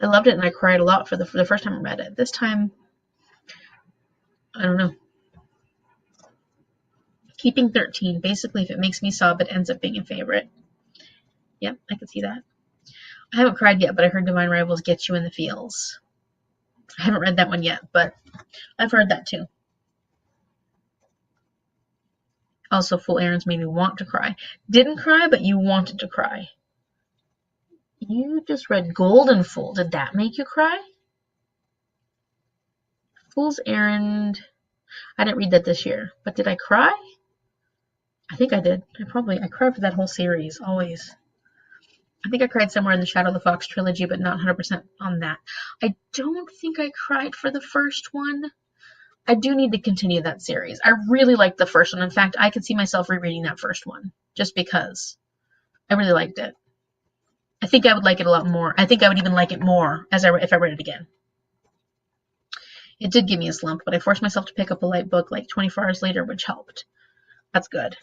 I loved it and I cried a lot for the first time I read it. This time, I don't know. Keeping 13. Basically, if it makes me sob, it ends up being a favorite. Yep, I can see that. I haven't cried yet, but I heard Divine Rivals gets you in the feels. I haven't read that one yet, but I've heard that too. Also, Fool Errands made me want to cry. Didn't cry, but you wanted to cry. You just read Golden Fool. Did that make you cry? Fool's Errand. I didn't read that this year, but did I cry? I think I did. I cried for that whole series, always. I think I cried somewhere in the Shadow of the Fox trilogy, but not 100% on that. I don't think I cried for the first one. I do need to continue that series. I really liked the first one. In fact, I could see myself rereading that first one, just because. I really liked it. I think I would like it a lot more. I think I would even like it more if I read it again. It did give me a slump, but I forced myself to pick up a light book like 24 hours later, which helped. That's good.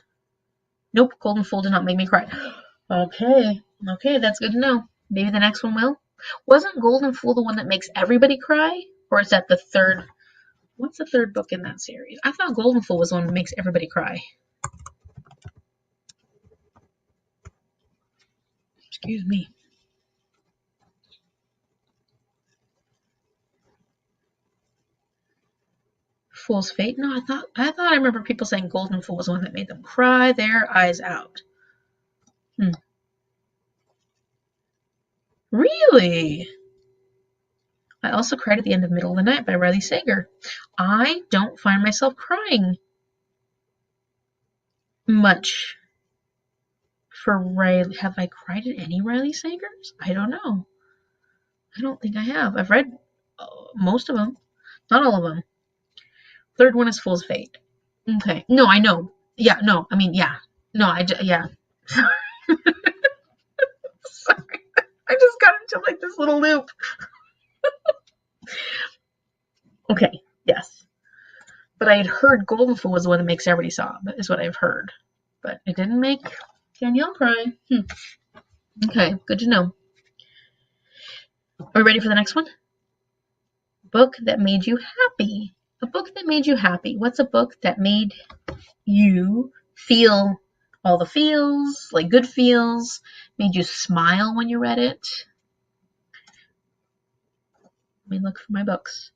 Nope, Golden Fool did not make me cry. Okay, that's good to know. Maybe the next one will. Wasn't Golden Fool the one that makes everybody cry? Or is that the third? What's the third book in that series? I thought Golden Fool was the one that makes everybody cry. Excuse me. Fool's Fate? No, I thought I remember people saying Golden Fool was the one that made them cry their eyes out. Really? I also cried at the end of Middle of the Night by Riley Sager. I don't find myself crying much for Riley. Have I cried at any Riley Sagers? I don't know. I don't think I have. I've read most of them. Not all of them. Third one is Fool's Fate. Okay. No, I know. Yeah, no. I mean, yeah. No, yeah. Sorry. I just got into like this little loop. Okay, yes. But I had heard Golden Fool was the one that makes everybody sob, is what I've heard. But it didn't make Danielle cry. Okay, good to know. Are we ready for the next one? Book that made you happy. A book that made you happy. What's a book that made you feel all the feels, like good feels, made you smile when you read it? Let me look for my books.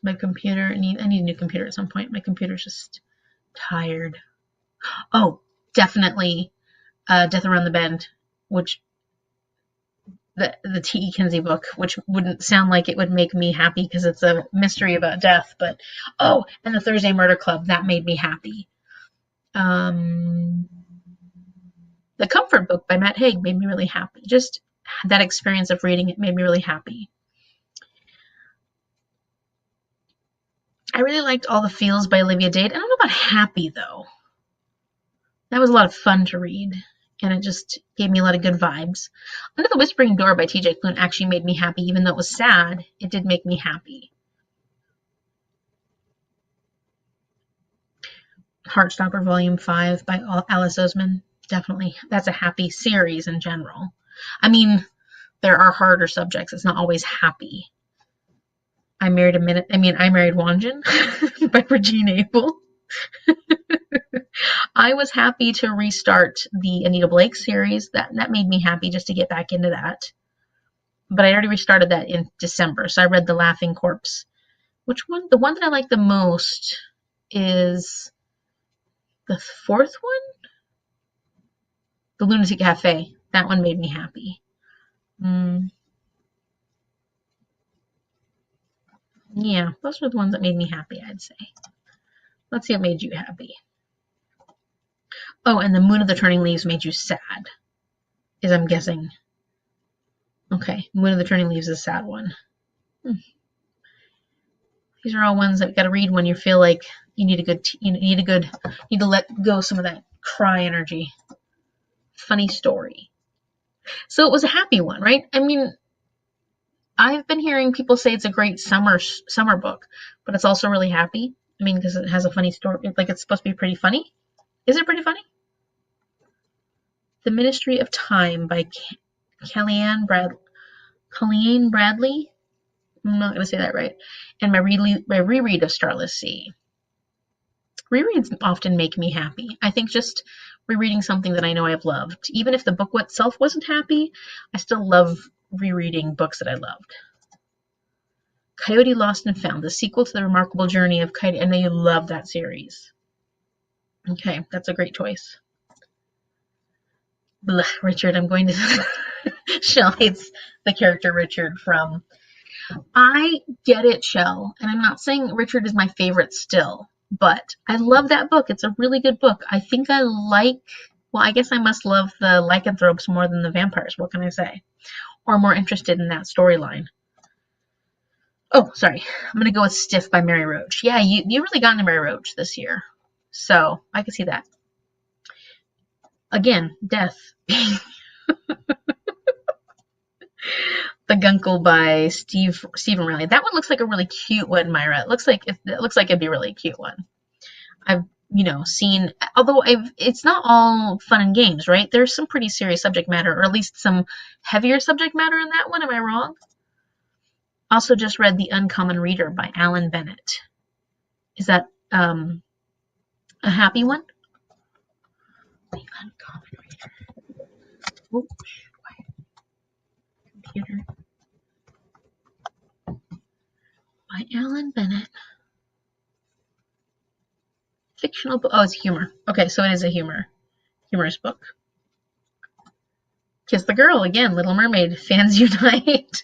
My computer, I need a new computer at some point. My computer's just tired. Oh, definitely Death Around the Bend, which the T.E. Kinsey book, which wouldn't sound like it would make me happy because it's a mystery about death, but oh, and the Thursday Murder Club, that made me happy. The Comfort book by Matt Haig made me really happy. Just that experience of reading it made me really happy. I really liked All the Feels by Olivia Dade. I don't know about happy, though. That was a lot of fun to read, and it just gave me a lot of good vibes. Under the Whispering Door by T.J. Klune actually made me happy. Even though it was sad, it did make me happy. Heartstopper Volume 5 by Alice Oseman. Definitely. That's a happy series in general. I mean, there are harder subjects. It's not always happy. I Married Wanjin by Regine Abel. I was happy to restart the Anita Blake series. That made me happy just to get back into that. But I already restarted that in December, so I read The Laughing Corpse. Which one? The one that I like the most is the fourth one? The Lunacy Cafe. That one made me happy. Yeah, those were the ones that made me happy, I'd say. Let's see what made you happy. Oh, and The Moon of the Turning Leaves made you sad, is I'm guessing. Okay, Moon of the Turning Leaves is a sad one. These are all ones that you got to read when you feel like you need to let go some of that cry energy. Funny story. So it was a happy one, right? I mean, I've been hearing people say it's a great summer book, but it's also really happy. I mean, because it has a funny story. Like, it's supposed to be pretty funny. Is it pretty funny? The Ministry of Time by Colleen Bradley. I'm not going to say that right. And my reread of Starless Sea. Rereads often make me happy. I think just rereading something that I know I've loved. Even if the book itself wasn't happy, I still love rereading books that I loved. Coyote Lost and Found, the sequel to The Remarkable Journey of Coyote. I know you love that series. Okay, that's a great choice. Blah, Richard, I'm going to... Shell hates the character Richard from... I get it, Shell, and I'm not saying Richard is my favorite still, but I love that book. It's a really good book. I think I like... Well, I guess I must love the lycanthropes more than the vampires. What can I say? Or more interested in that storyline. Oh, sorry. I'm going to go with Stiff by Mary Roach. Yeah, you really got into Mary Roach this year. So, I can see that. Again, death. The Guncle by Stephen Riley. That one looks like a really cute one, Myra. It looks like it'd be a really cute one. I've seen, although it's not all fun and games, right? There's some pretty serious subject matter, or at least some heavier subject matter in that one. Am I wrong? Also just read The Uncommon Reader by Alan Bennett. Is that a happy one? The Uncommon Reader. Oops, computer. By Alan Bennett. Fictional book. Oh, it's humor. Okay, so it is a humorous book. Kiss the Girl, again, Little Mermaid. Fans unite.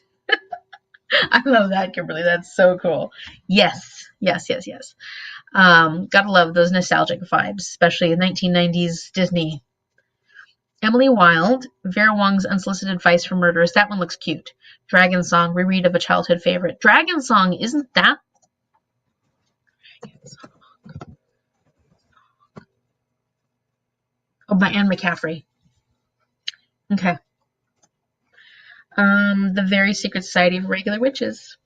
I love that, Kimberly. That's so cool. Yes. Gotta love those nostalgic vibes, especially 1990s Disney. Emily Wilde, Vera Wong's Unsolicited Advice for Murderers. That one looks cute. Dragon Song, reread of a childhood favorite. Dragon Song, isn't that? Oh, by Anne McCaffrey. Okay. The Very Secret Society of Regular Witches.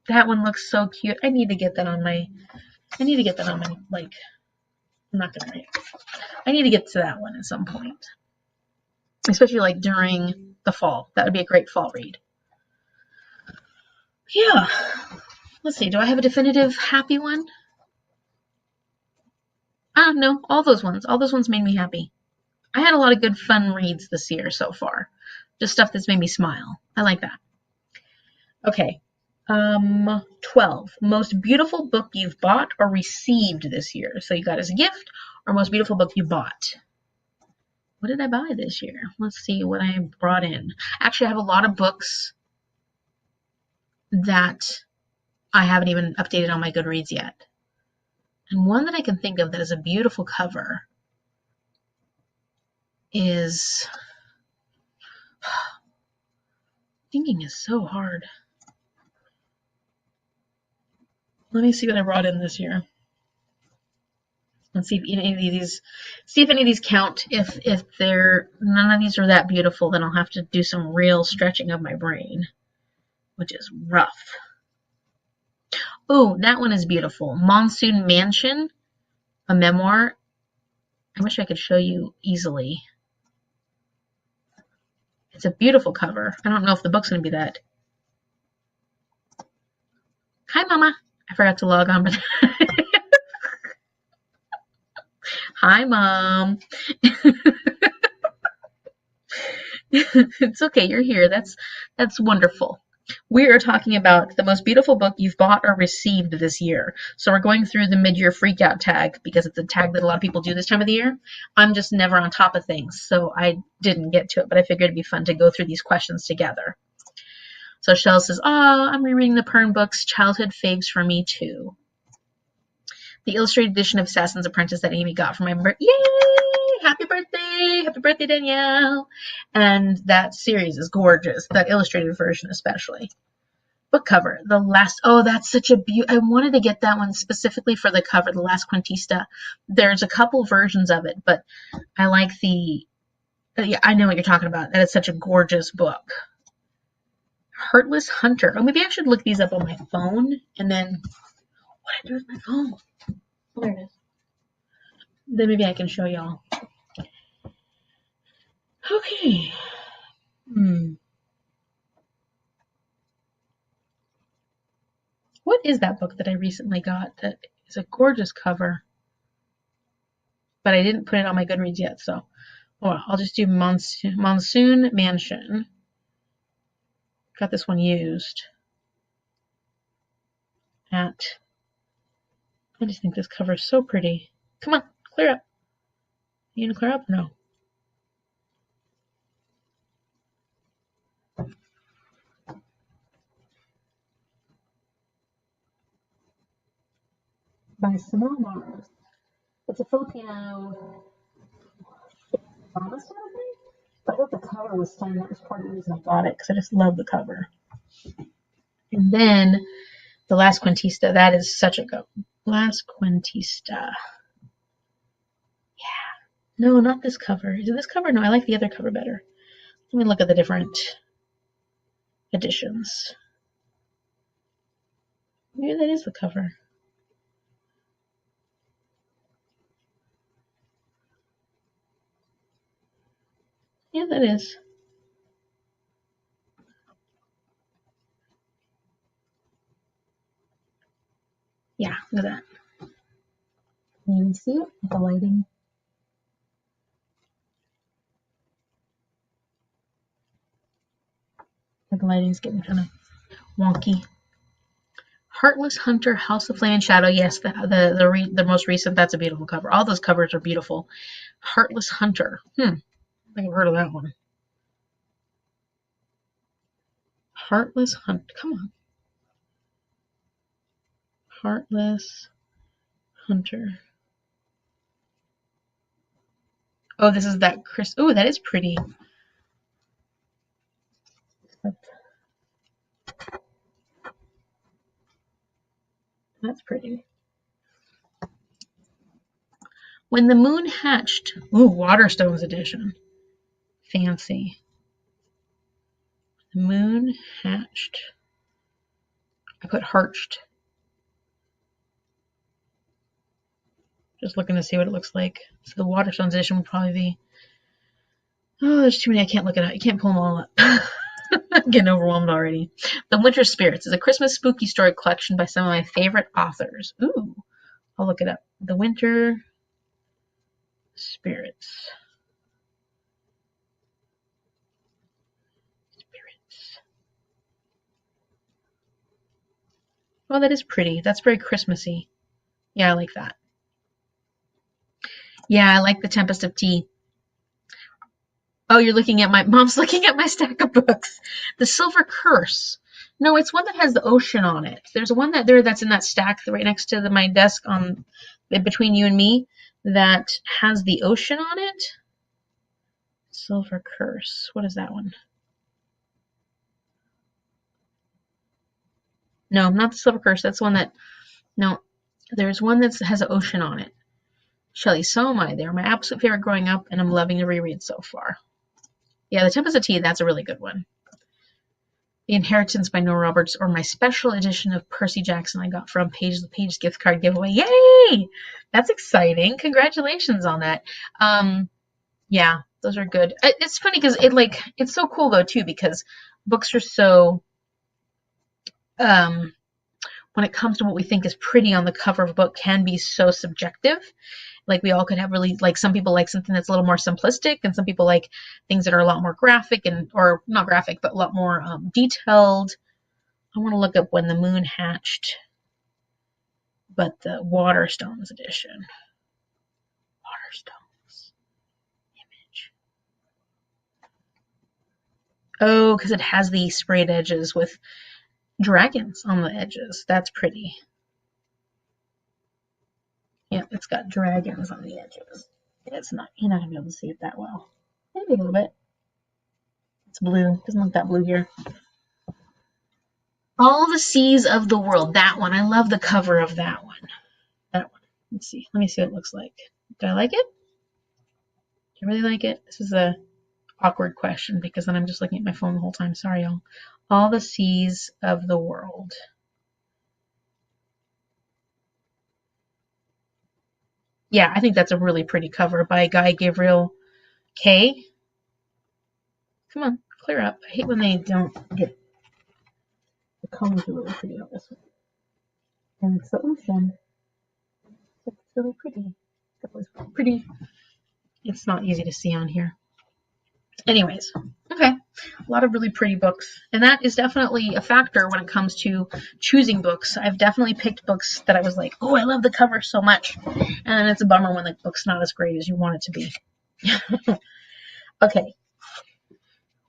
That one looks so cute. I need to get that on my, like, I'm not gonna read it. I need to get to that one at some point. Especially, like, during the fall. That would be a great fall read. Yeah. Let's see, do I have a definitive happy one? I don't know. All those ones made me happy. I had a lot of good fun reads this year so far. Just stuff that's made me smile. I like that. Okay. 12. Most beautiful book you've bought or received this year. So you got as a gift, or most beautiful book you bought. What did I buy this year? Let's see what I brought in. Actually, I have a lot of books that I haven't even updated on my Goodreads yet. And one that I can think of that is a beautiful cover is... Thinking is so hard. Let me see what I brought in this year. Let's see if any of these count. If none of these are that beautiful, then I'll have to do some real stretching of my brain, which is rough. Oh, that one is beautiful. Monsoon Mansion, a memoir. I wish I could show you easily. It's a beautiful cover. I don't know if the book's going to be that. Hi, Mama. I forgot to log on, but hi, Mom. It's okay. You're here. That's wonderful. We are talking about the most beautiful book you've bought or received this year. So we're going through the Mid Year Freakout Tag because it's a tag that a lot of people do this time of the year. I'm just never on top of things, so I didn't get to it, but I figured it'd be fun to go through these questions together. So Shell says, "Oh, I'm rereading the Pern books. Childhood faves for me too. The illustrated edition of Assassin's Apprentice that Amy got for my birthday. Yay! Happy birthday! Happy birthday, Danielle!" And that series is gorgeous. That illustrated version especially. Book cover, the last, oh, that's such a I wanted to get that one specifically for the cover, The Last Quintista. There's a couple versions of it, but I like yeah, I know what you're talking about. That is such a gorgeous book. Heartless Hunter. Oh, maybe I should look these up on my phone, and then, what did I do with my phone? Oh, there it is. Then maybe I can show y'all. Okay. What is that book that I recently got that is a gorgeous cover? But I didn't put it on my Goodreads yet, so I'll just do Monsoon Mansion. Got this one used at, I just think this cover is so pretty. Come on, clear up. You gonna clear up? No. By Simone Mars. It's a Filipino drama sort of thing. But I thought the cover was stunning. That was part of the reason I got it, because I just love the cover. And then The Last Quintista. That is such a good Last Quintista. Yeah. No, not this cover. Is it this cover? No, I like the other cover better. Let me look at the different editions. Maybe that is the cover. Yeah, that is. Yeah, look at that. Can you even see it with the lighting? The lighting's getting kind of wonky. Heartless Hunter, House of Flame and Shadow. Yes, the most recent. That's a beautiful cover. All those covers are beautiful. Heartless Hunter. I think I've heard of that one. Heartless Hunter. Come on. Heartless Hunter. Oh, this is that Chris. Oh, that is pretty. That's pretty. When the Moon Hatched. Ooh, Waterstones edition. Fancy. The Moon Hatched. I put Harched. Just looking to see what it looks like. So the Waterstones edition would probably be. Oh, there's too many. I can't look it up. You can't pull them all up. I'm getting overwhelmed already. The Winter Spirits is a Christmas spooky story collection by some of my favorite authors. Ooh, I'll look it up. The Winter Spirits. Oh, that is pretty. That's very Christmassy. Yeah, I like that. Yeah, I like The Tempest of Tea. Oh, you're looking at mom's looking at my stack of books. The Silver Curse. No, it's one that has the ocean on it. There's one that's in that stack right next to my desk on between you and me that has the ocean on it. Silver Curse. What is that one? No, not the Silver Curse. That's the one that. No, there's one that has an ocean on it. Shelley, so am I. They were my absolute favorite growing up, and I'm loving the reread so far. Yeah, The Tempest of Tea. That's a really good one. The Inheritance by Nora Roberts, or my special edition of Percy Jackson I got from Page the Page gift card giveaway. Yay! That's exciting. Congratulations on that. Yeah, those are good. It's funny because it's so cool though too, because books are so when it comes to what we think is pretty on the cover of a book can be so subjective. Like we all could have really, like some people like something that's a little more simplistic, and some people like things that are a lot more graphic or not graphic, but a lot more detailed. I want to look up When the Moon Hatched, but the Waterstones edition. Waterstones image. Oh, because it has the sprayed edges with dragons on the edges. That's pretty. Yeah, it's got dragons on the edges. It's not, you're not gonna be able to see it that well. Maybe a little bit. It's blue. Doesn't look that blue here. All the Seas of the World. That one. I love the cover of that one. That one. Let's see. Let me see what it looks like. Do I like it? Do I really like it? This is a awkward question because then I'm just looking at my phone the whole time. Sorry, y'all. All the Seas of the World. Yeah, I think that's a really pretty cover by Guy Gabriel K. Come on, clear up. I hate when they don't get the colors are really pretty on this one. And it's the ocean. It's really pretty. That was pretty. It's not easy to see on here. Anyways, okay. A lot of really pretty books. And that is definitely a factor when it comes to choosing books. I've definitely picked books that I was like, oh, I love the cover so much. And then it's a bummer when the book's not as great as you want it to be. Okay.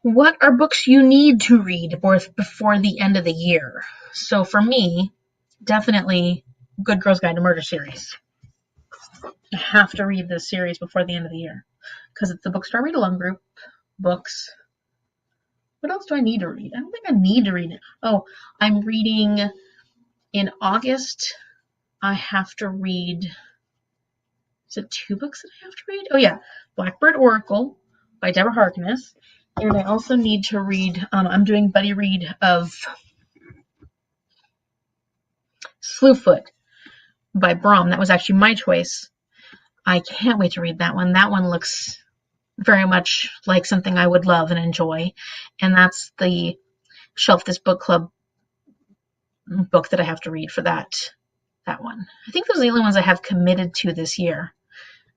What are books you need to read before the end of the year? So for me, definitely Good Girl's Guide to Murder series. I have to read this series before the end of the year because it's the Bookstore read-along group books. What else do I need to read? I don't think I need to read it. Oh, I'm reading in August. I have to read. Is it 2 books that I have to read? Oh yeah, Blackbird Oracle by Deborah Harkness. And I also need to read, I'm doing buddy read of Slewfoot by Brom. That was actually my choice. I can't wait to read that one. That one looks very much like something I would love and enjoy. And that's the Shelf This Book Club book that I have to read for that one. I think those are the only ones I have committed to this year.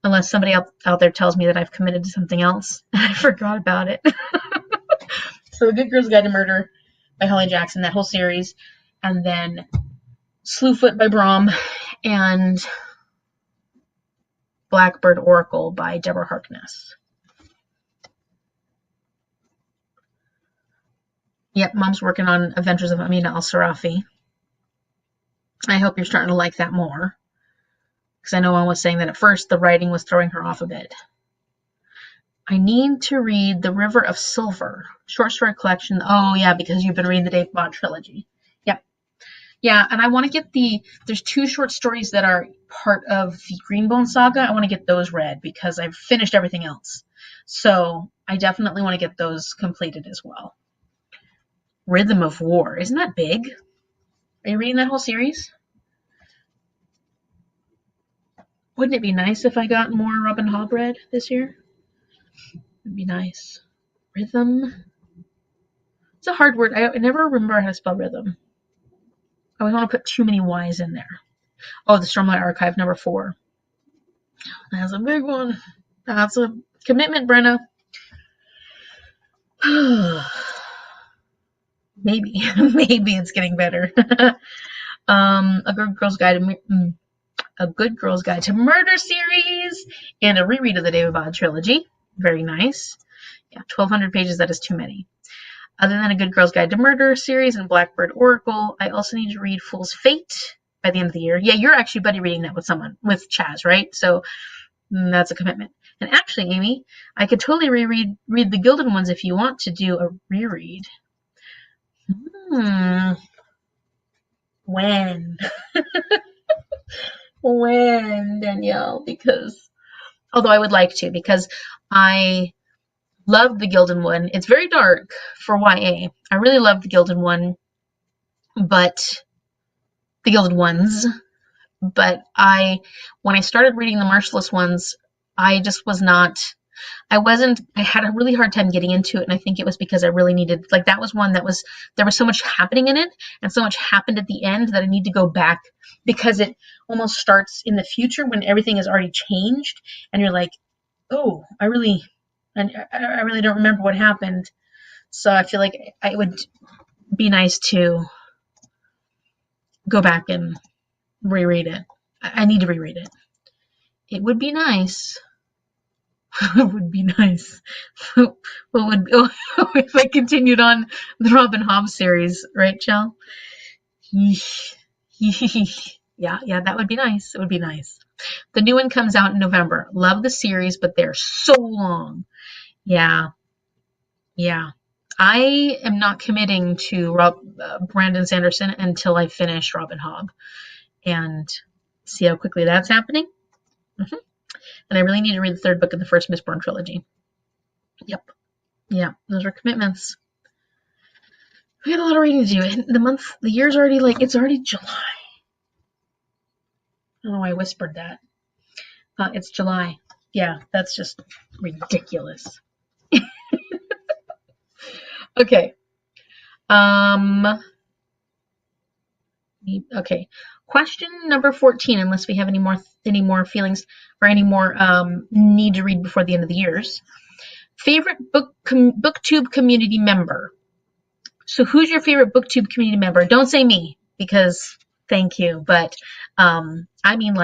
Unless somebody out there tells me that I've committed to something else and I forgot about it. So The Good Girl's Guide to Murder by Holly Jackson, that whole series. And then Slewfoot by Brom and Blackbird Oracle by Deborah Harkness. Yep, Mom's working on Adventures of Amina al-Sarafi. I hope you're starting to like that more. Because I know Mom was saying that at first the writing was throwing her off a bit. I need to read The River of Silver, short story collection. Oh, yeah, because you've been reading the Dave Bond trilogy. Yep. Yeah, and I want to get there's 2 short stories that are part of the Greenbone saga. I want to get those read because I've finished everything else. So I definitely want to get those completed as well. Rhythm of War. Isn't that big? Are you reading that whole series? Wouldn't it be nice if I got more Robin Hobb read this year? It'd be nice. Rhythm. It's a hard word. I never remember how to spell rhythm. I always want to put too many Y's in there. Oh, the Stormlight Archive, number 4. That's a big one. That's a commitment, Brenna. Maybe it's getting better. A Good Girl's Guide to Murder series and a reread of the David Bond trilogy. Very nice. Yeah, 1,200 pages. That is too many. Other than A Good Girl's Guide to Murder series and Blackbird Oracle, I also need to read Fool's Fate by the end of the year. Yeah, you're actually buddy reading that with Chaz, right? So that's a commitment. And actually, Amy, I could totally read the Gilded Ones if you want to do a reread. When? When, Danielle? Although I would like to, because I Loved the Gildan one. It's very dark for YA. I really love the Gildan one, but the Gildan ones. But when I started reading the Merciless ones, I just was not. I had a really hard time getting into it, and I think it was because I really needed, like, that was one that was, there was so much happening in it, and so much happened at the end that I need to go back, because it almost starts in the future when everything has already changed, and you're like, oh, I really don't remember what happened. So I feel like it would be nice to go back and reread it. I need to reread it. It would be nice. It would be nice. What would if I continued on the Robin Hobb series, right, Jill? Yeah, that would be nice. It would be nice. The new one comes out in November. Love the series, but they're so long. Yeah. I am not committing to Brandon Sanderson until I finish Robin Hobb and see how quickly that's happening. And I really need to read the third book of the first Mistborn trilogy. Yep. Yeah, those are commitments. We got a lot of reading to do. The year's already, it's already July. I don't know why I whispered that. It's July. Yeah, that's just ridiculous. Okay. Okay. Question number 14, unless we have any more feelings or any more need to read before the end of the years. Favorite BookTube community member. So who's your favorite BookTube community member? Don't say me, because thank you, but I mean,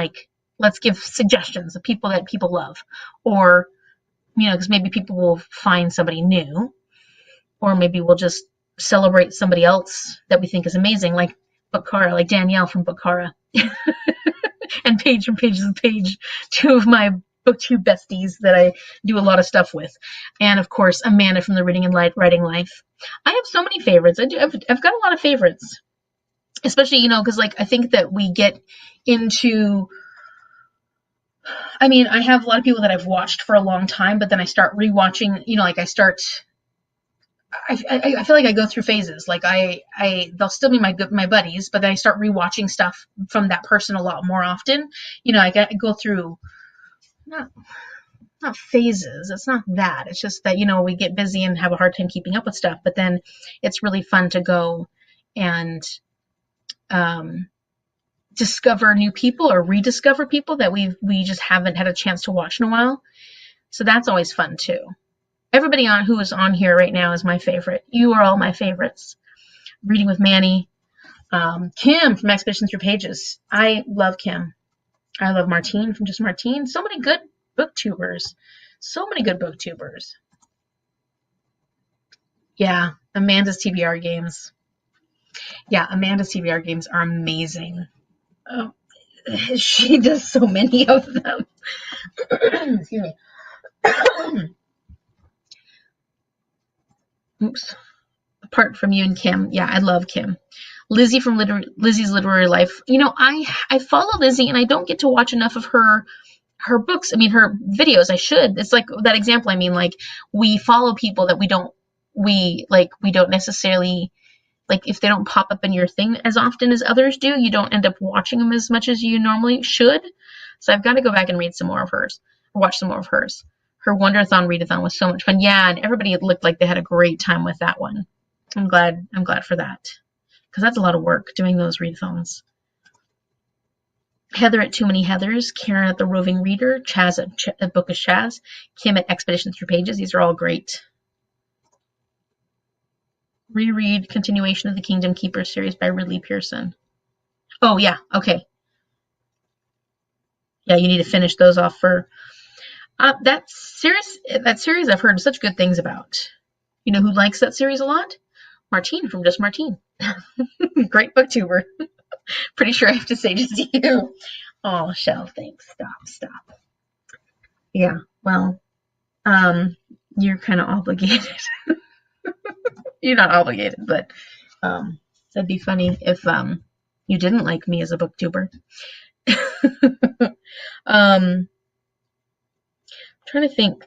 let's give suggestions of people that people love, or because maybe people will find somebody new, or maybe we'll just celebrate somebody else that we think is amazing, like Bookara, like Danielle from Bookara, and Paige from Pages of Page, two of my BookTube besties that I do a lot of stuff with, and of course Amanda from the Reading and Writing Life. I have so many favorites. I've got a lot of favorites, especially because I think that we get into. I mean, I have a lot of people that I've watched for a long time, but then I start rewatching. I feel like I go through phases. They'll still be my buddies, but then I start rewatching stuff from that person a lot more often. I go through not phases. It's not that. It's just that we get busy and have a hard time keeping up with stuff. But then it's really fun to go and discover new people or rediscover people that we just haven't had a chance to watch in a while. So that's always fun too. Everybody who is on here right now is my favorite. You are all my favorites. Reading with Manny. Kim from Expedition Through Pages. I love Kim. I love Martine from Just Martine. So many good booktubers. Yeah, Amanda's TBR games. Yeah, Amanda's TBR games are amazing. Oh, she does so many of them. Excuse me. Oops. Apart from you and Kim. Yeah, I love Kim. Lizzie from Lizzie's Literary Life. I follow Lizzie and I don't get to watch enough of her books. I mean, her videos. I should. It's like that example. I mean, we follow people that we don't necessarily, if they don't pop up in your thing as often as others do, you don't end up watching them as much as you normally should. So I've got to go back and read some more of hers, or watch some more of hers. Her Wonderathon readathon was so much fun. Yeah, and everybody looked like they had a great time with that one. I'm glad for that, because that's a lot of work doing those readathons. Heather at Too Many Heathers, Karen at The Roving Reader, Chaz at Bookish Chaz, Kim at Expedition Through Pages. These are all great. Reread continuation of the Kingdom Keepers series by Ridley Pearson. Oh yeah, okay. Yeah, you need to finish those off for that series. I've heard such good things about. You know who likes that series a lot? Martine from Just Martine. Great booktuber. Pretty sure I have to say just you. Oh, Shell, thanks. Stop. Yeah, well, you're kind of obligated. You're not obligated, but that'd be funny if you didn't like me as a booktuber. Trying to think.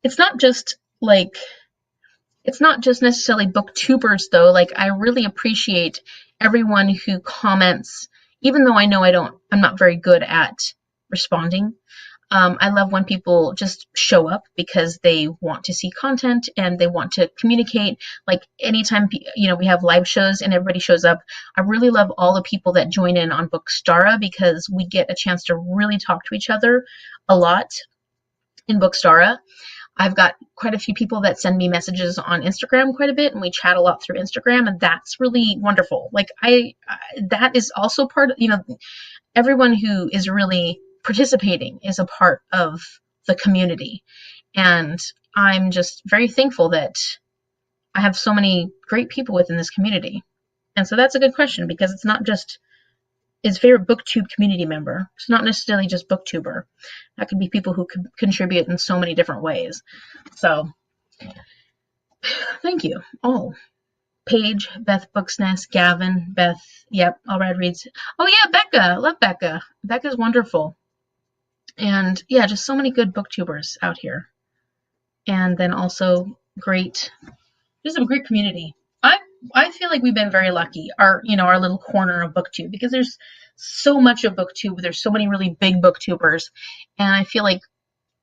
it's not just like, it's not just necessarily booktubers though. Like, I really appreciate everyone who comments, even though I know I'm not very good at responding. I love when people just show up because they want to see content and they want to communicate. Like, anytime, we have live shows and everybody shows up, I really love all the people that join in on Bookstara, because we get a chance to really talk to each other a lot in Bookstara. I've got quite a few people that send me messages on Instagram quite a bit, and we chat a lot through Instagram, and that's really wonderful. Like, that is also part of, everyone who is really participating is a part of the community. And I'm just very thankful that I have so many great people within this community. And so that's a good question, because it's not just his favorite BookTube community member. It's not necessarily just BookTuber. That could be people who could contribute in so many different ways. So thank you all. Paige, Beth Booksnest, Gavin, Beth, yep, All Red Reads. Oh yeah, Becca, love Becca. Becca's wonderful. And yeah, just so many good booktubers out here. And then also just a great community. I feel like we've been very lucky, our little corner of BookTube, because there's so much of BookTube. There's so many really big booktubers, and I feel like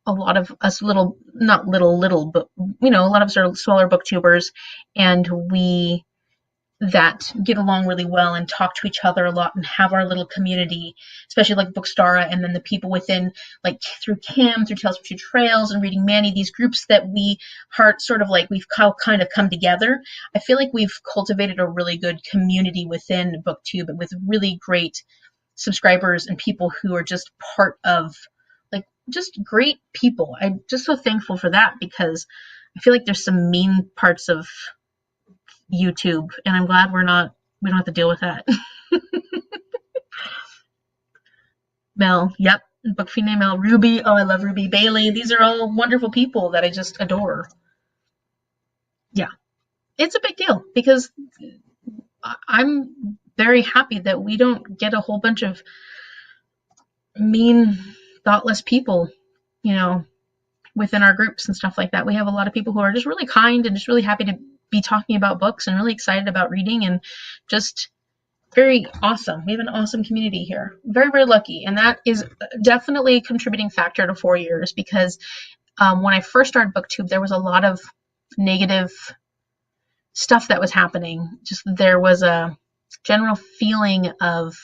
a lot of us not little, but a lot of us are smaller booktubers, and we that get along really well and talk to each other a lot and have our little community, especially like Bookstara, and then the people within, like through Kim, through Tales from Two Trails and Reading Manny, these groups that we've kind of come together. I feel like we've cultivated a really good community within BookTube, with really great subscribers and people who are just part of, like, just great people. I'm just so thankful for that, because I feel like there's some mean parts of YouTube, and I'm glad we don't have to deal with that. Mel, yep, Book Fiend Mel, Ruby, oh, I love Ruby, Bailey. These are all wonderful people that I just adore. Yeah, it's a big deal, because I'm very happy that we don't get a whole bunch of mean, thoughtless people, within our groups and stuff like that. We have a lot of people who are just really kind and just really happy to be talking about books and really excited about reading, and just very awesome. We have an awesome community here. Very, very lucky. And that is definitely a contributing factor to 4 years, because when I first started BookTube, there was a lot of negative stuff that was happening. There was a general feeling of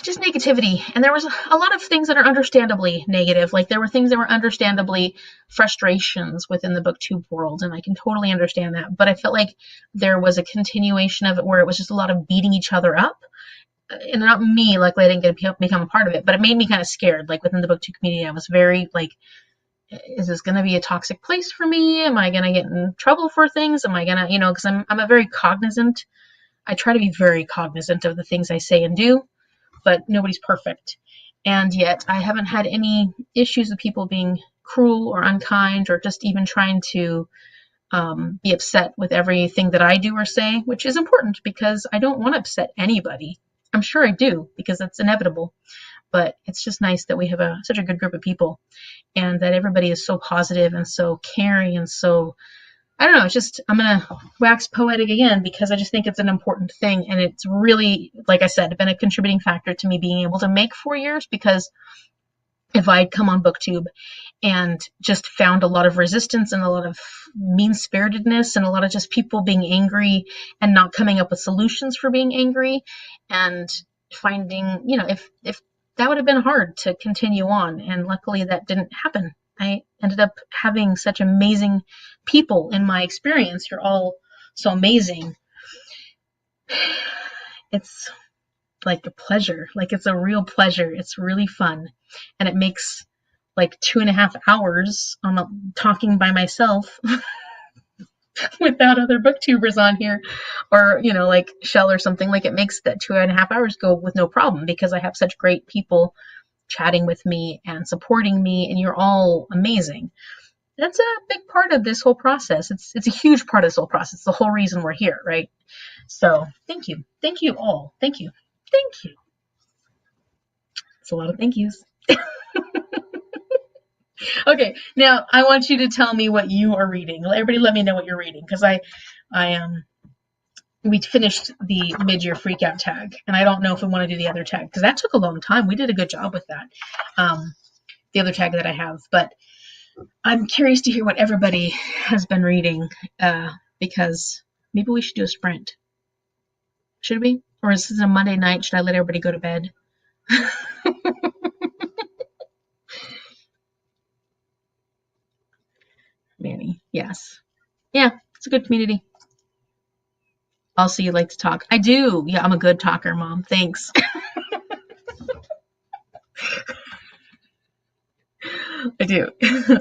just negativity, and there was a lot of things that are understandably negative. Like, there were things that were understandably frustrations within the BookTube world, and I can totally understand that. But I felt like there was a continuation of it where it was just a lot of beating each other up, and not me, like, letting it become a part of it, but it made me kind of scared. Like, within the BookTube community, I was very like, is this going to be a toxic place for me? Am I going to get in trouble for things? Am I going to, because I'm a very cognizant. I try to be very cognizant of the things I say and do, but nobody's perfect. And yet I haven't had any issues with people being cruel or unkind, or just even trying to be upset with everything that I do or say, which is important, because I don't want to upset anybody. I'm sure I do, because that's inevitable. But it's just nice that we have such a good group of people, and that everybody is so positive and so caring, and so, I don't know, it's just, I'm going to wax poetic again, because I just think it's an important thing. And it's really, like I said, been a contributing factor to me being able to make 4 years, because if I'd come on BookTube and just found a lot of resistance and a lot of mean-spiritedness and a lot of just people being angry and not coming up with solutions for being angry, and finding, if that would have been hard to continue on. And luckily that didn't happen. I ended up having such amazing people in my experience. You're all so amazing. It's like a pleasure. Like, it's a real pleasure. It's really fun. And it makes like 2.5 hours on talking by myself without other booktubers on here, or, like Shell or something. Like, it makes that 2.5 hours go with no problem, because I have such great people chatting with me and supporting me, and you're all amazing. That's a big part of this whole process. It's a huge part of this whole process. It's the whole reason we're here, right? So thank you all. Thank you. It's a lot of thank yous. Okay, now I want you to tell me what you are reading. Everybody let me know what you're reading, because we finished the mid-year freakout tag, and I don't know if we want to do the other tag, because that took a long time. We did a good job with that, the other tag that I have, but I'm curious to hear what everybody has been reading, because maybe we should do a sprint. Should we? Or is this a Monday night? Should I let everybody go to bed? Manny, yes. Yeah, it's a good community. Also, you like to talk. I do. Yeah, I'm a good talker, Mom. Thanks. I do.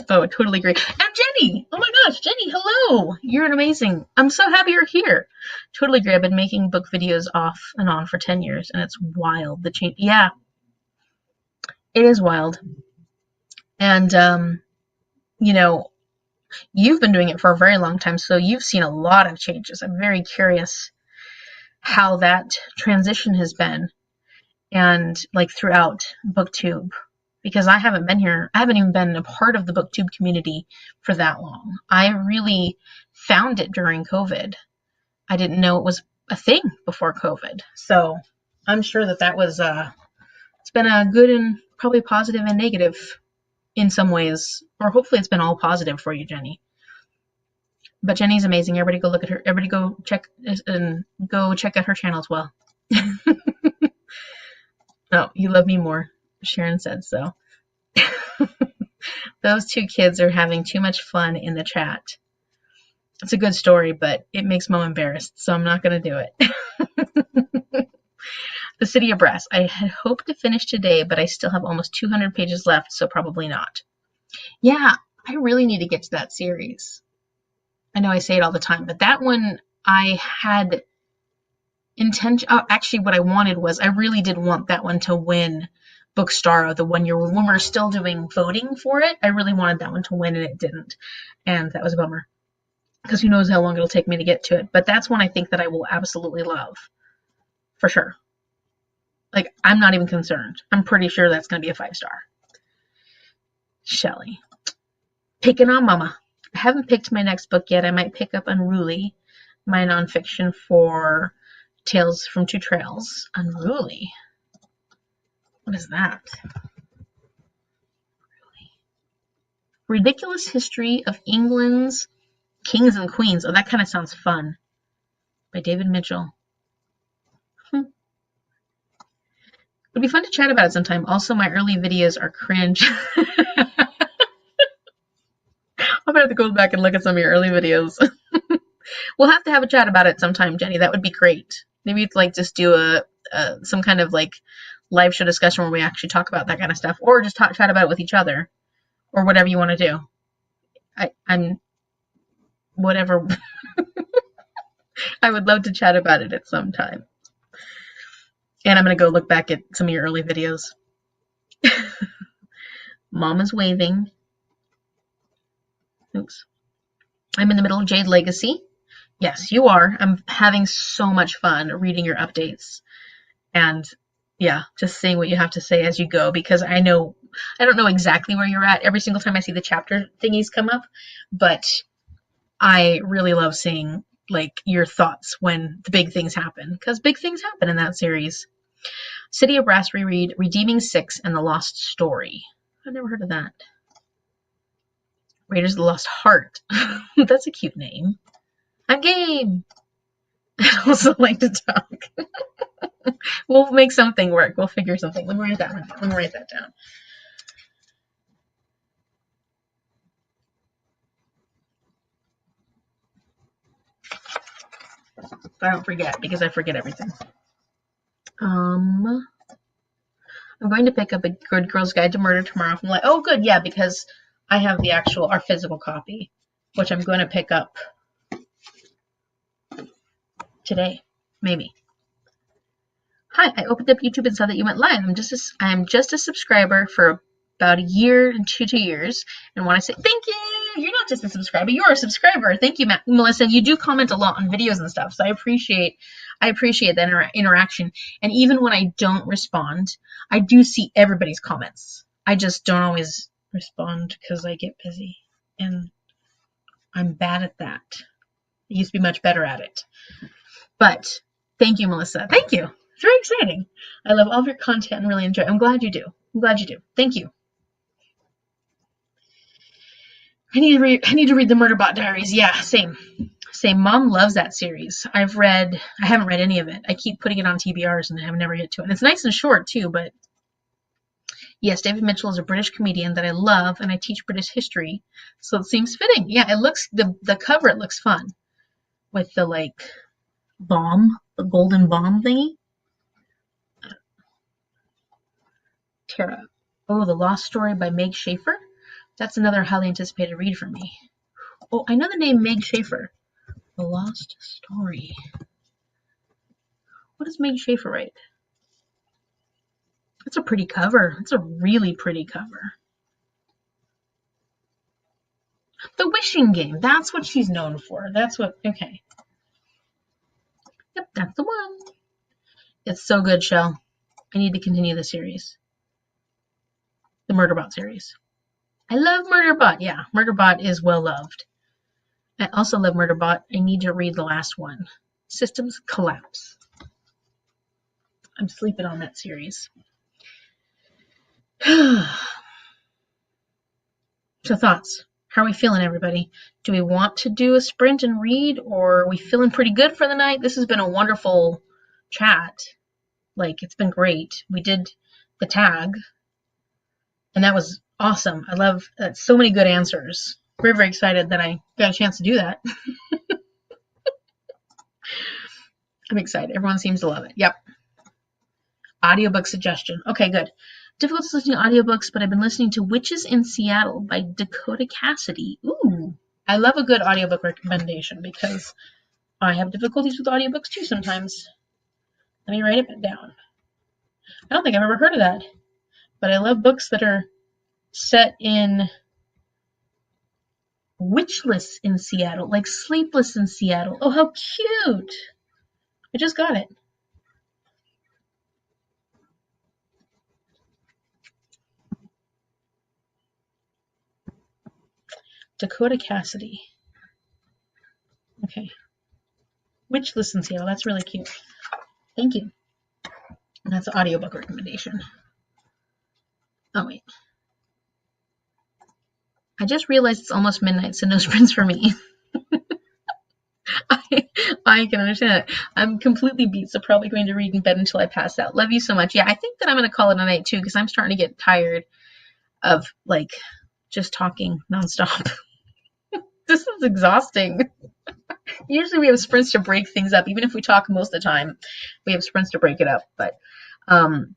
Oh, I totally agree. And Jenny! Oh my gosh, Jenny, hello! You're amazing. I'm so happy you're here. Totally agree. I've been making book videos off and on for 10 years, and it's wild. The change. Yeah, it is wild. And, you know, you've been doing it for a very long time, so you've seen a lot of changes. I'm very curious how that transition has been, and like throughout BookTube, because I haven't been here. I haven't even been a part of the BookTube community for that long. I really found it during COVID. I didn't know it was a thing before COVID. So I'm sure that was, it's been a good and probably positive and negative in some ways, or hopefully it's been all positive for you, Jenny. But Jenny's amazing. Everybody go look at her. Everybody go check out her channel as well. Oh, you love me more. Sharon said so. Those two kids are having too much fun in the chat. It's a good story, but it makes Mom embarrassed, so I'm not going to do it. The City of Brass. I had hoped to finish today, but I still have almost 200 pages left, so probably not. Yeah, I really need to get to that series. I know I say it all the time, but that one I had intention. Oh, actually, what I wanted was I really did want that one to win Book Star of the 1 year when we're still doing voting for it. I really wanted that one to win, and it didn't, and that was a bummer, because who knows how long it'll take me to get to it. But that's one I think that I will absolutely love, for sure. Like, I'm not even concerned. I'm pretty sure that's going to be a 5-star. Shelley. Picking on Mama. I haven't picked my next book yet. I might pick up Unruly, my nonfiction for Tales from Two Trails. Unruly. What is that? Ridiculous History of England's Kings and Queens. Oh, that kind of sounds fun. By David Mitchell. It'd be fun to chat about it sometime. Also, my early videos are cringe. I'm gonna have to go back and look at some of your early videos. We'll have to have a chat about it sometime, Jenny. That would be great. Maybe it's like just do some kind of like live show discussion where we actually talk about that kind of stuff, or just chat about it with each other, or whatever you want to do. I'm whatever. I would love to chat about it at some time. And I'm going to go look back at some of your early videos. Mom is waving. Oops. I'm in the middle of Jade Legacy. Yes, you are. I'm having so much fun reading your updates. And yeah, just saying what you have to say as you go, because I don't know exactly where you're at every single time I see the chapter thingies come up, but I really love seeing like your thoughts when the big things happen, because big things happen in that series. City of Brass reread, Redeeming Six, and The Lost Story. I've never heard of that. Raiders of the Lost Heart. That's a cute name. I'm game. I also like to talk. We'll make something work. We'll figure something. Let me write that one down. Let me write that down. So I don't forget, because I forget everything. I'm going to pick up a Good Girl's Guide to Murder tomorrow. I'm like, oh, good, yeah, because I have our physical copy, which I'm going to pick up today, maybe. Hi, I opened up YouTube and saw that you went live. I am just a subscriber for about a year and 2 years, and want to say thank you. You're not just a subscriber; you're a subscriber. Thank you, Melissa. You do comment a lot on videos and stuff, so I appreciate that interaction. And even when I don't respond, I do see everybody's comments. I just don't always respond because I get busy, and I'm bad at that. I used to be much better at it. But thank you, Melissa. Thank you. It's very exciting. I love all of your content and really enjoy it. I'm glad you do. I'm glad you do. Thank you. I need to read the Murderbot Diaries. Yeah, same. Mom loves that series. I haven't read any of it. I keep putting it on TBRs and I have never get to it. And it's nice and short too, but yes, David Mitchell is a British comedian that I love, and I teach British history, so it seems fitting. Yeah, it looks, the cover, it looks fun with the like bomb, the golden bomb thingy. Tara. Oh, The Lost Story by Meg Schaefer. That's another highly anticipated read for me. Oh, I know the name Meg Schaefer. The Lost Story. What does Meg Schaefer write? That's a pretty cover. It's a really pretty cover. The Wishing Game. That's what she's known for. That's what, okay. Yep, that's the one. It's so good, Shell. I need to continue the series. The Murderbot series. I love Murderbot. Yeah, Murderbot is well loved. I also love Murderbot. I need to read the last one. Systems Collapse. I'm sleeping on that series. So thoughts. How are we feeling, everybody? Do we want to do a sprint and read, or are we feeling pretty good for the night? This has been a wonderful chat. Like, it's been great. We did the tag, and that was awesome. I love so many good answers. Very, very excited that I got a chance to do that. I'm excited. Everyone seems to love it. Yep. Audiobook suggestion. Okay, good. Difficult to listen to audiobooks, but I've been listening to Witches in Seattle by Dakota Cassidy. Ooh, I love a good audiobook recommendation because I have difficulties with audiobooks too sometimes. Let me write it down. I don't think I've ever heard of that, but I love books that are set in witchless in Seattle, like sleepless in Seattle. Oh, how cute! I just got it. Dakota Cassidy. Okay. Witchless in Seattle. That's really cute. Thank you. And that's an audiobook recommendation. Oh, wait. I just realized it's almost midnight, so no sprints for me. I can understand it. I'm completely beat, so probably going to read in bed until I pass out. Love you so much. Yeah, I think that I'm going to call it a night, too, because I'm starting to get tired of, like, just talking nonstop. This is exhausting. Usually we have sprints to break things up. Even if we talk most of the time, we have sprints to break it up. But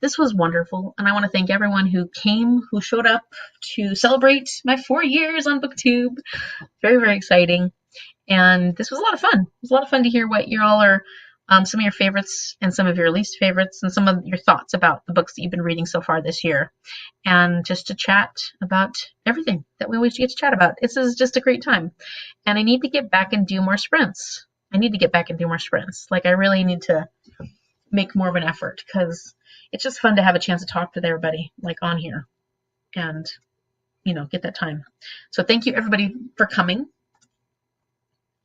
this was wonderful, and I want to thank everyone who came, who showed up to celebrate my 4 years on BookTube. Very, very exciting, and this was a lot of fun. It was a lot of fun to hear what you all are, some of your favorites and some of your least favorites, and some of your thoughts about the books that you've been reading so far this year, and just to chat about everything that we always get to chat about. This is just a great time, and I need to get back and do more sprints. Like, I really need to make more of an effort, because it's just fun to have a chance to talk with everybody, like, on here, and, you know, get that time. So thank you, everybody, for coming.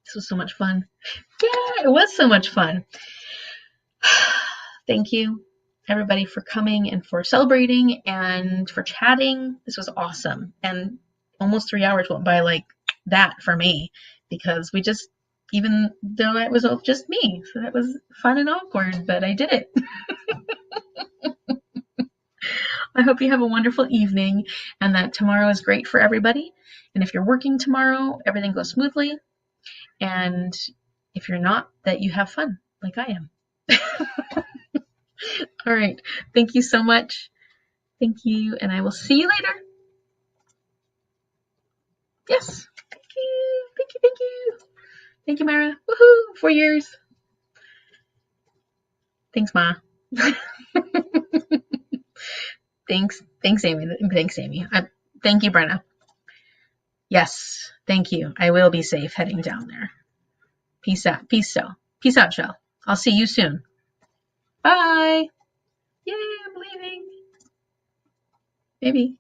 This was so much fun. Yeah, it was so much fun. Thank you, everybody, for coming and for celebrating and for chatting. This was awesome. And almost 3 hours went by like that for me, because we just, even though it was just me, so that was fun and awkward, but I did it. I hope you have a wonderful evening and that tomorrow is great for everybody. And if you're working tomorrow, everything goes smoothly. And if you're not, that you have fun like I am. All right. Thank you so much. Thank you. And I will see you later. Yes. Thank you. Thank you. Thank you. Thank you, Mara. Woohoo. 4 years. Thanks, Ma. Thanks, Amy. Thanks, Amy. Thank you, Brenna. Yes, thank you. I will be safe heading down there. Peace out. Peace out, Shell. I'll see you soon. Bye. Yay, I'm leaving. Maybe.